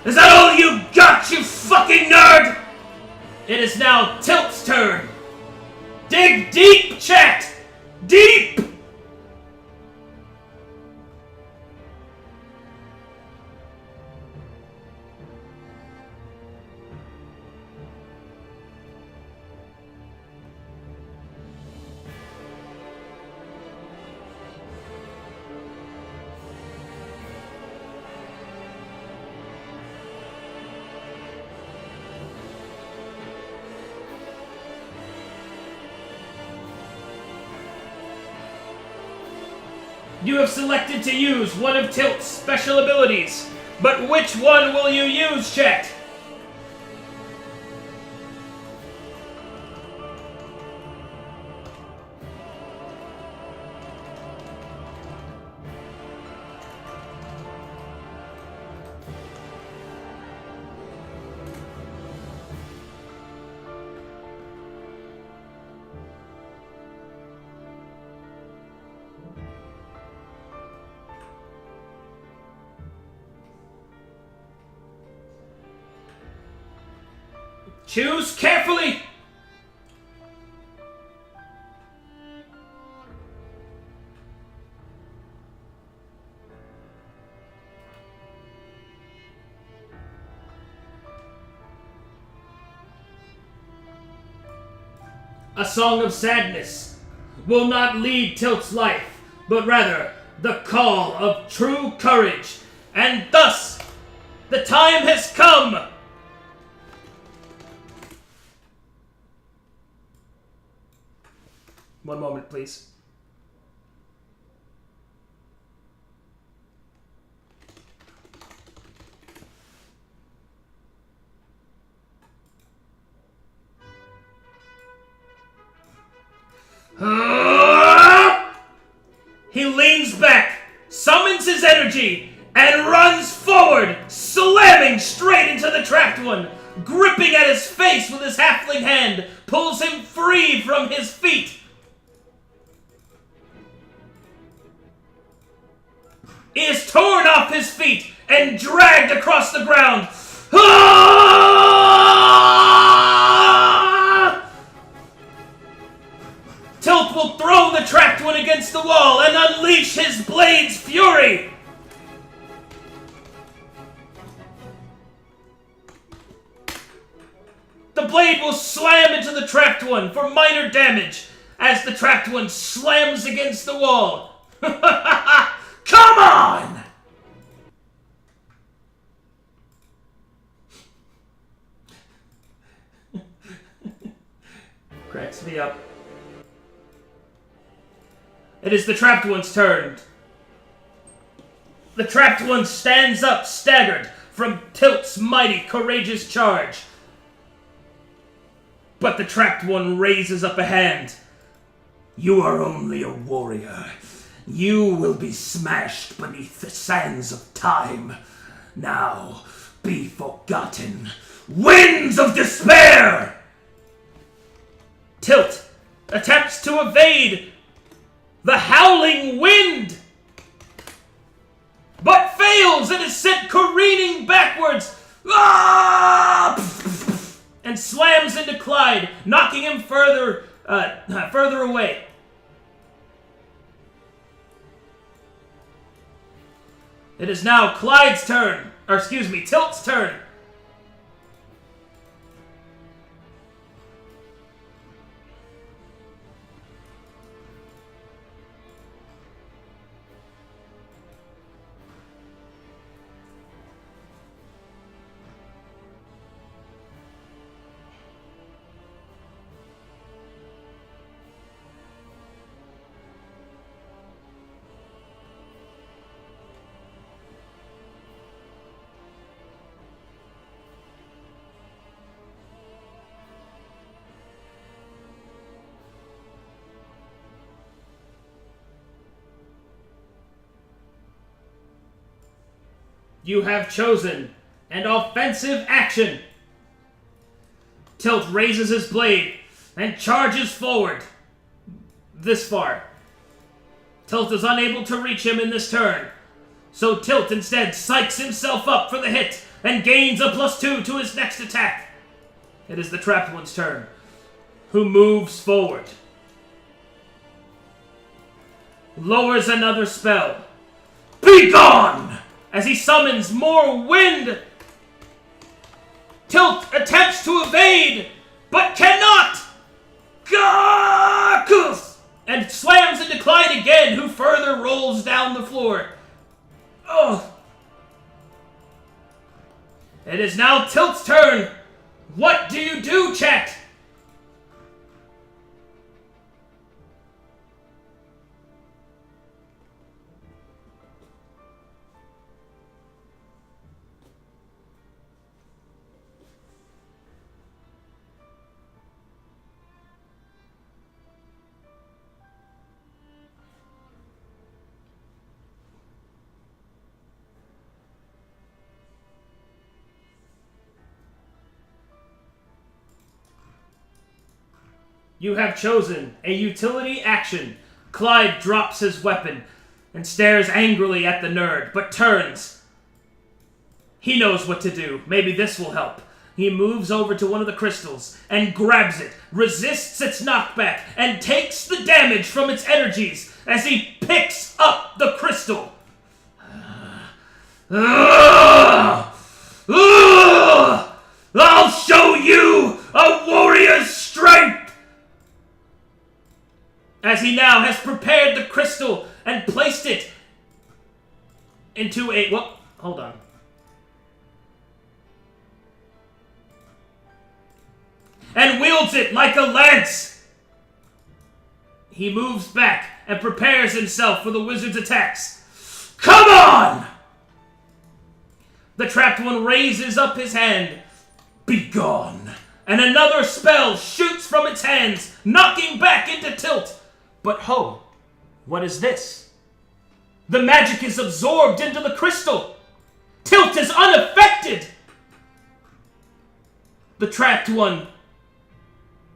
Is that all you got, you fucking nerd? It is now Tilt's turn. Dig deep, chat! Deep! You have selected to use one of Tilt's special abilities, but which one will you use, chat? Choose carefully! A song of sadness will not lead Tilt's life, but rather the call of true courage. And thus, the time has come! One moment, please. He leans back, summons his energy, and runs forward, slamming straight into the trapped one. Gripping at his face with his halfling hand, pulls him free from his feet. He is torn off his feet and dragged across the ground. Tilt will throw the trapped one against the wall and unleash his blade's fury. The blade will slam into the trapped one for minor damage as the trapped one slams against the wall. Come on! Cracks me up. It is the trapped one's turn. The trapped one stands up, staggered from Tilt's mighty, courageous charge. But the trapped one raises up a hand. You are only a warrior. You will be smashed beneath the sands of time. Now, be forgotten. Winds of despair! Tilt attempts to evade the howling wind, but fails and is sent careening backwards. And slams into Clyde, knocking him further away. It is now Tilt's turn. You have chosen an offensive action. Tilt raises his blade and charges forward. This far. Tilt is unable to reach him in this turn. So Tilt instead psychs himself up for the hit and gains a +2 to his next attack. It is the trapped one's turn, who moves forward. Lowers another spell. Be gone! As he summons more wind. Tilt attempts to evade, but cannot! Gakus! And slams into Clyde again, who further rolls down the floor. Oh. It is now Tilt's turn. What do you do, chat? You have chosen a utility action. Clyde drops his weapon and stares angrily at the nerd, but turns. He knows what to do. Maybe this will help. He moves over to one of the crystals and grabs it, resists its knockback, and takes the damage from its energies as he picks up the crystal. I'll show you a warrior's strength! As he now has prepared the crystal and placed it into a... Well, hold on. And wields it like a lance. He moves back and prepares himself for the wizard's attacks. Come on! The trapped one raises up his hand. Be gone. And another spell shoots from its hands, knocking back into Tilt. But ho, what is this? The magic is absorbed into the crystal. Tilt is unaffected. The trapped one,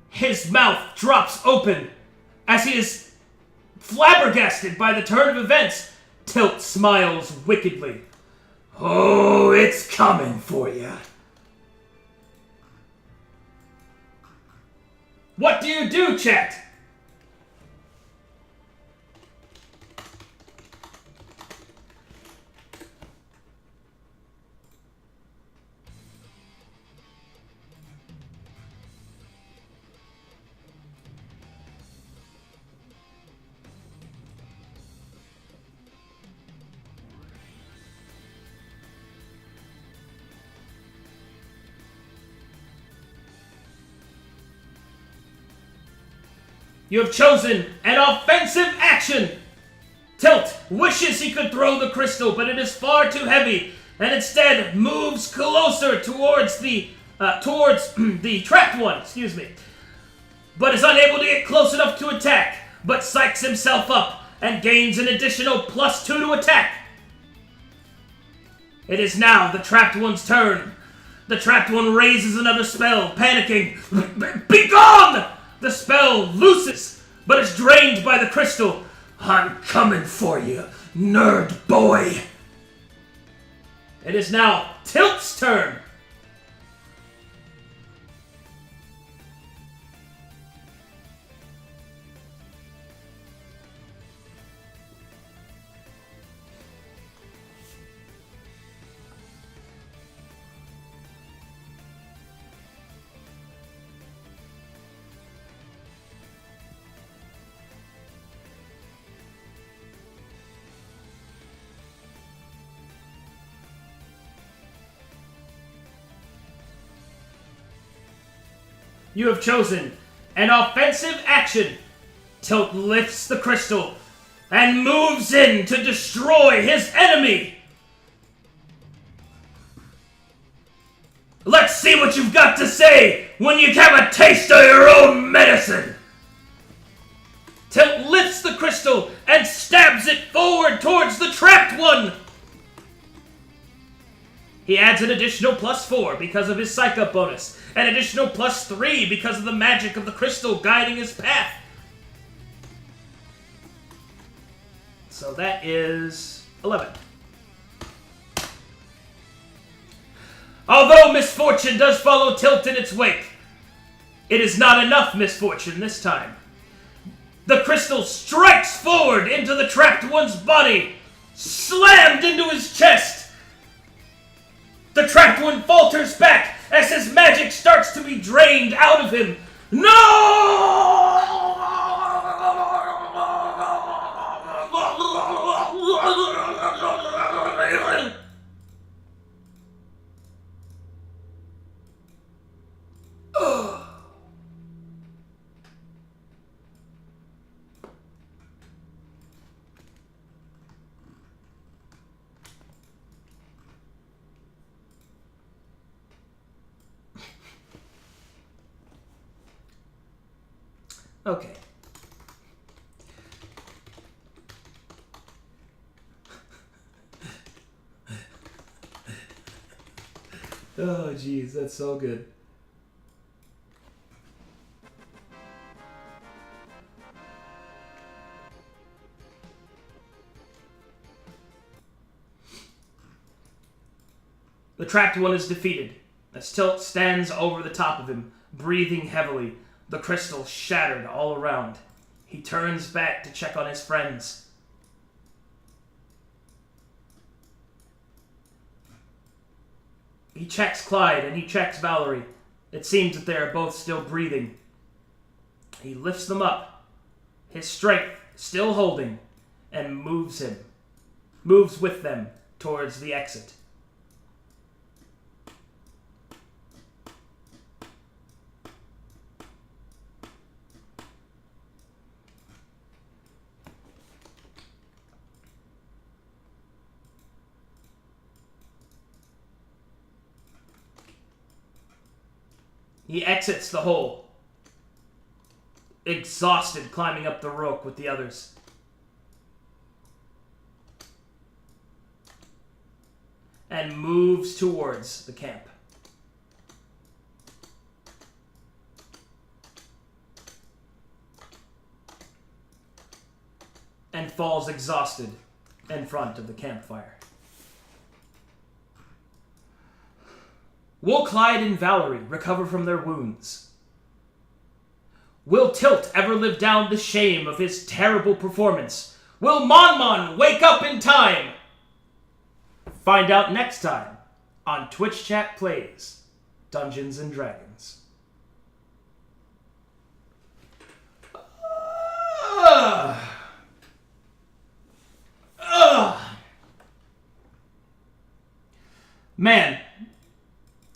his mouth drops open as he is flabbergasted by the turn of events. Tilt smiles wickedly. Oh, it's coming for you. What do you do, chat? You have chosen an offensive action. Tilt wishes he could throw the crystal, but it is far too heavy, and instead moves closer towards the trapped one, but is unable to get close enough to attack, but psychs himself up and gains an additional +2 to attack. It is now the trapped one's turn. The trapped one raises another spell, panicking. Be gone! The spell looses, but is drained by the crystal. I'm coming for you, nerd boy. It is now Tilt's turn. You have chosen an offensive action. Tilt lifts the crystal and moves in to destroy his enemy. Let's see what you've got to say when you have a taste of your own medicine. Tilt lifts the crystal and stabs it forward towards the trapped one. He adds an additional +4 because of his Psych Up bonus. An additional +3 because of the magic of the crystal guiding his path. So that is 11. Although misfortune does follow Tilt in its wake, it is not enough misfortune this time. The crystal strikes forward into the trapped one's body, slammed into his chest. The trapped one falters back as his magic starts to be drained out of him. No! Okay. Oh, jeez, that's so good. The trapped one is defeated, as Tilt stands over the top of him, breathing heavily, the crystal shattered all around. He turns back to check on his friends. He checks Clyde and he checks Valerie. It seems that they are both still breathing. He lifts them up, his strength still holding, and moves with them towards the exit. He exits the hole, exhausted, climbing up the rope with the others. And moves towards the camp. And falls exhausted in front of the campfire. Will Clyde and Valerie recover from their wounds? Will Tilt ever live down the shame of his terrible performance? Will Mon wake up in time? Find out next time on Twitch Chat Plays Dungeons and Dragons. Man,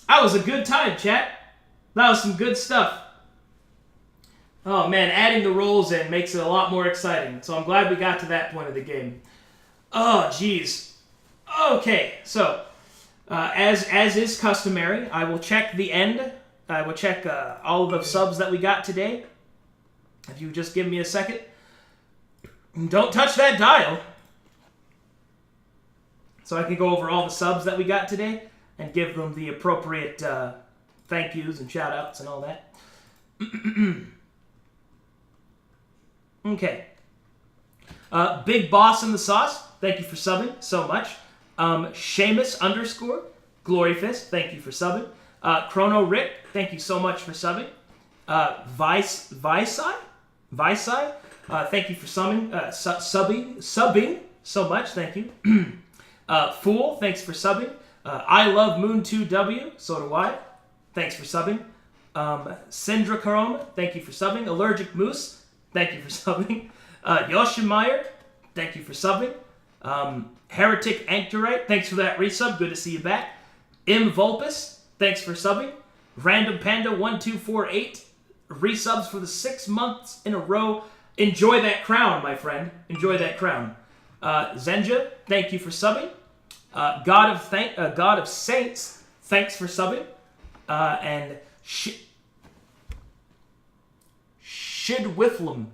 that was a good time, chat. That was some good stuff. Oh man, adding the rolls in makes it a lot more exciting. So I'm glad we got to that point of the game. Oh, jeez. Okay, so as is customary, I will check the end. I will check all of the subs that we got today. If you just give me a second. Don't touch that dial. So I can go over all the subs that we got today and give them the appropriate thank yous and shout outs and all that. Okay. Big Boss in the Sauce, thank you for subbing so much. Seamus _ Gloryfist, thank you for subbing. Chrono Rick, thank you so much for subbing. Vicei, thank you for subbing so much, thank you. Fool, thanks for subbing. I love Moon2W, so do I. Thanks for subbing. Sindra Karom, thank you for subbing. Allergic Moose, thank you for subbing. Yoshimeyer, thank you for subbing. Heretic Anchorite, thanks for that resub, good to see you back. M Vulpus, thanks for subbing. Random Panda 1248, resubs for the 6 months in a row. Enjoy that crown, my friend. Enjoy that crown. Zenja, thank you for subbing. God of Saints, thanks for subbing. And Shidwiflum.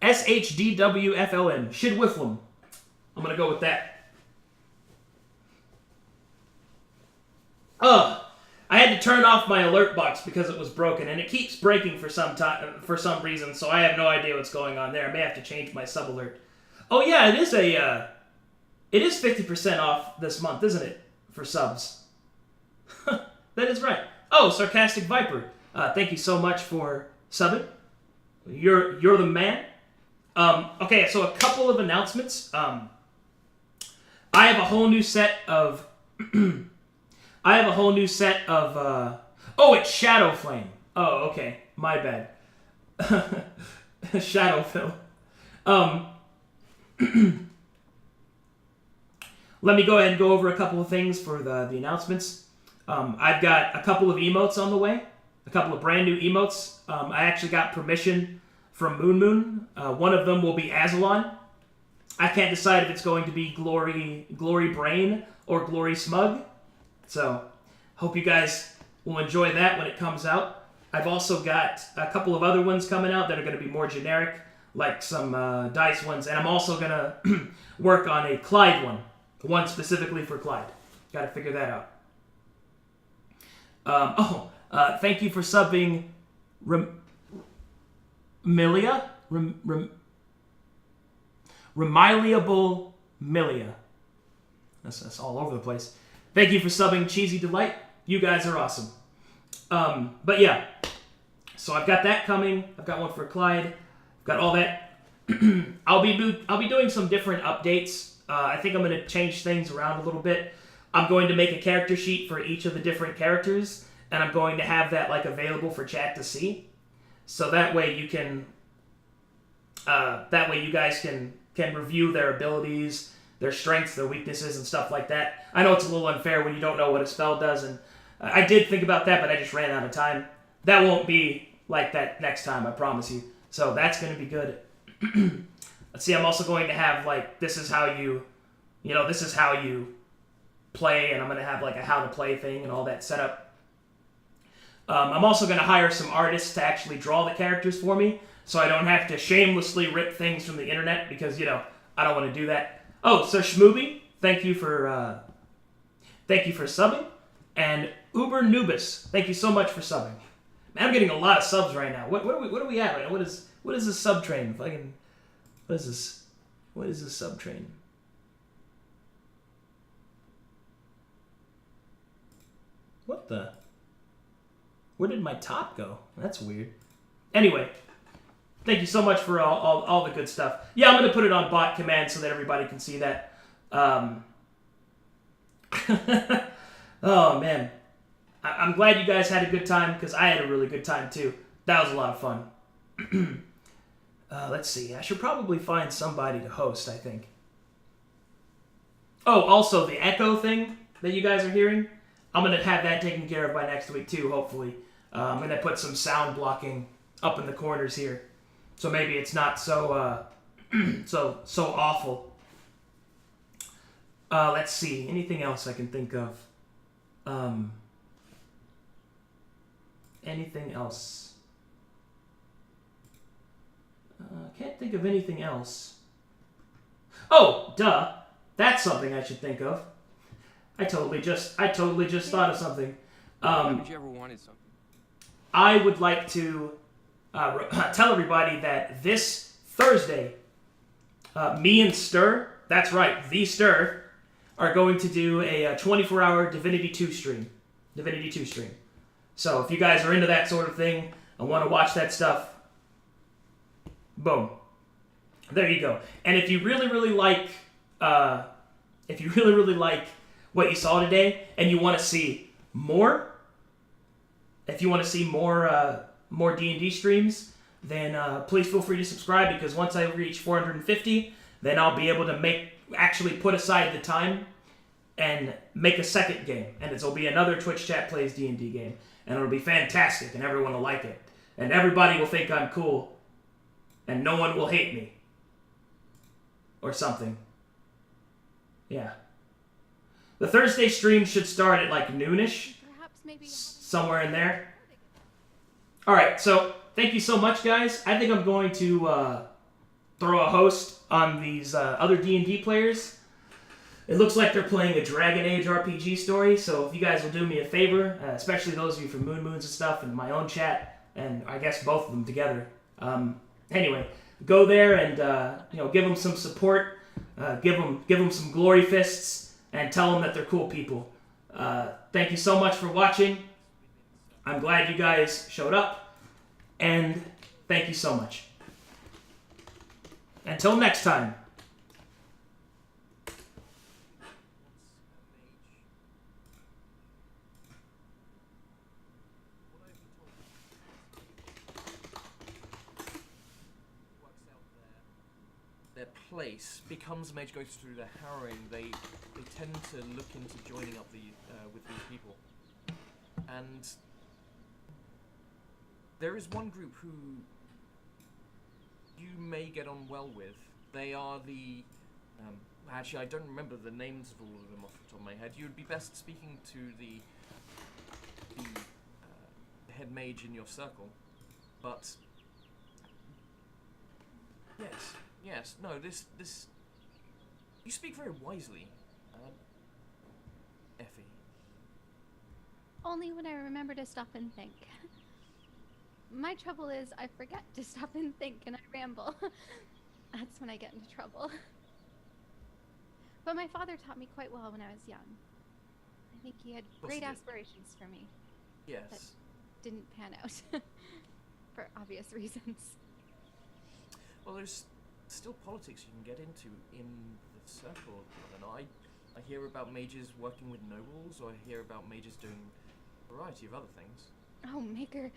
SHDWFLN. Shidwiflum. I'm going to go with that. I had to turn off my alert box because it was broken, and it keeps breaking for some reason, so I have no idea what's going on there. I may have to change my sub alert. Oh yeah, it is 50% off this month, isn't it? For subs. That is right. Oh, Sarcastic Viper. Thank you so much for subbing. You're the man. Okay, so a couple of announcements. I have a whole new set of oh, it's Shadowflame. Oh, okay. My bad. Shadowflame. Let me go ahead and go over a couple of things for the announcements. I've got a couple of emotes on the way. A couple of brand new emotes. I actually got permission from Moon. One of them will be Azalon. I can't decide if it's going to be Glory Brain or Glory Smug. So, hope you guys will enjoy that when it comes out. I've also got a couple of other ones coming out that are going to be more generic, like some dice ones. And I'm also going to work on a Clyde one specifically for Clyde. Got to figure that out. Thank you for subbing Remiliable Milia. That's all over the place. Thank you for subbing Cheesy Delight. You guys are awesome. But yeah, so I've got that coming. I've got one for Clyde. I've got all that. I'll be doing some different updates. I think I'm going to change things around a little bit. I'm going to make a character sheet for each of the different characters, and I'm going to have that like available for chat to see. So that way you can, you guys can review their abilities, their strengths, their weaknesses, and stuff like that. I know it's a little unfair when you don't know what a spell does, and I did think about that, but I just ran out of time. That won't be like that next time, I promise you. So that's going to be good. Let's see, I'm also going to have, like, this is how you play, and I'm going to have, like, a how to play thing and all that set up. I'm also going to hire some artists to actually draw the characters for me, so I don't have to shamelessly rip things from the internet, because, I don't want to do that. Oh, so Shmooby, thank you for subbing. And Uber Nubis, thank you so much for subbing. Man, I'm getting a lot of subs right now. What are we at right now? What is this sub train? What is this? What is this sub train? What the? Where did my top go? That's weird. Anyway, thank you so much for all the good stuff. Yeah, I'm going to put it on bot command so that everybody can see that. Oh, man. I'm glad you guys had a good time, because I had a really good time, too. That was a lot of fun. Let's see. I should probably find somebody to host, I think. Oh, also, the echo thing that you guys are hearing, I'm going to have that taken care of by next week, too, hopefully. I'm going to put some sound blocking up in the corners here, so maybe it's not so so awful. Let's see. Anything else I can think of? Anything else? Can't think of anything else. Oh, duh. That's something I should think of. I totally just thought of something. Haven't you ever wanted something? I would like to tell everybody that this Thursday, me and Stir, that's right, the Stir, are going to do a 24-hour Divinity 2 stream. So if you guys are into that sort of thing and want to watch that stuff, boom. There you go. And if you really, really like what you saw today and you want to see more, more D&D streams, then please feel free to subscribe, because once I reach 450, then I'll be able to actually put aside the time and make a second game. And it'll be another Twitch Chat Plays D&D game. And it'll be fantastic, and everyone will like it. And everybody will think I'm cool, and no one will hate me. Or something. Yeah. The Thursday stream should start at like noonish. Somewhere in there. Alright, so thank you so much, guys. I think I'm going to throw a host on these other D&D players. It looks like they're playing a Dragon Age RPG story, so if you guys will do me a favor, especially those of you from Moon Moons and stuff, and my own chat, and I guess both of them together. Anyway, go there and give them some support, give them some glory fists, and tell them that they're cool people. Thank you so much for watching. I'm glad you guys showed up, and thank you so much. Until next time. Their place becomes mage goes through their harrowing. They tend to look into joining up with these people, and there is one group who you may get on well with. They are the actually I don't remember the names of all of them off the top of my head. You would be best speaking to the head mage in your circle, but yes, no, this, you speak very wisely, Effie. Only when I remember to stop and think. My trouble is I forget to stop and think and I ramble. That's when I get into trouble. But my father taught me quite well when I was young. I think he had great aspirations for me. Yes. That didn't pan out. For obvious reasons. Well, there's still politics you can get into in the circle. I don't know. I hear about mages working with nobles, or I hear about mages doing a variety of other things. Oh, Maker.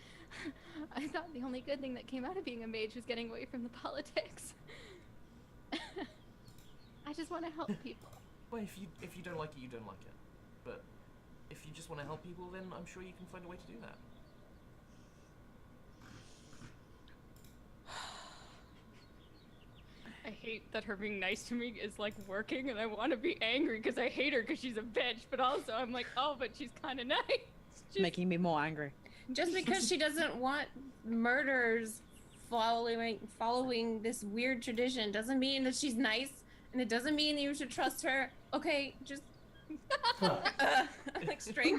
I thought the only good thing that came out of being a mage was getting away from the politics. I just want to help people. Well, if you don't like it, you don't like it. But if you just want to help people, then I'm sure you can find a way to do that. I hate that her being nice to me is like working, and I want to be angry because I hate her because she's a bitch, but also I'm like, oh, but she's kind of nice. Just... Making me more angry. Just because she doesn't want murderers following this weird tradition doesn't mean that she's nice, and it doesn't mean that you should trust her. Okay, just like straight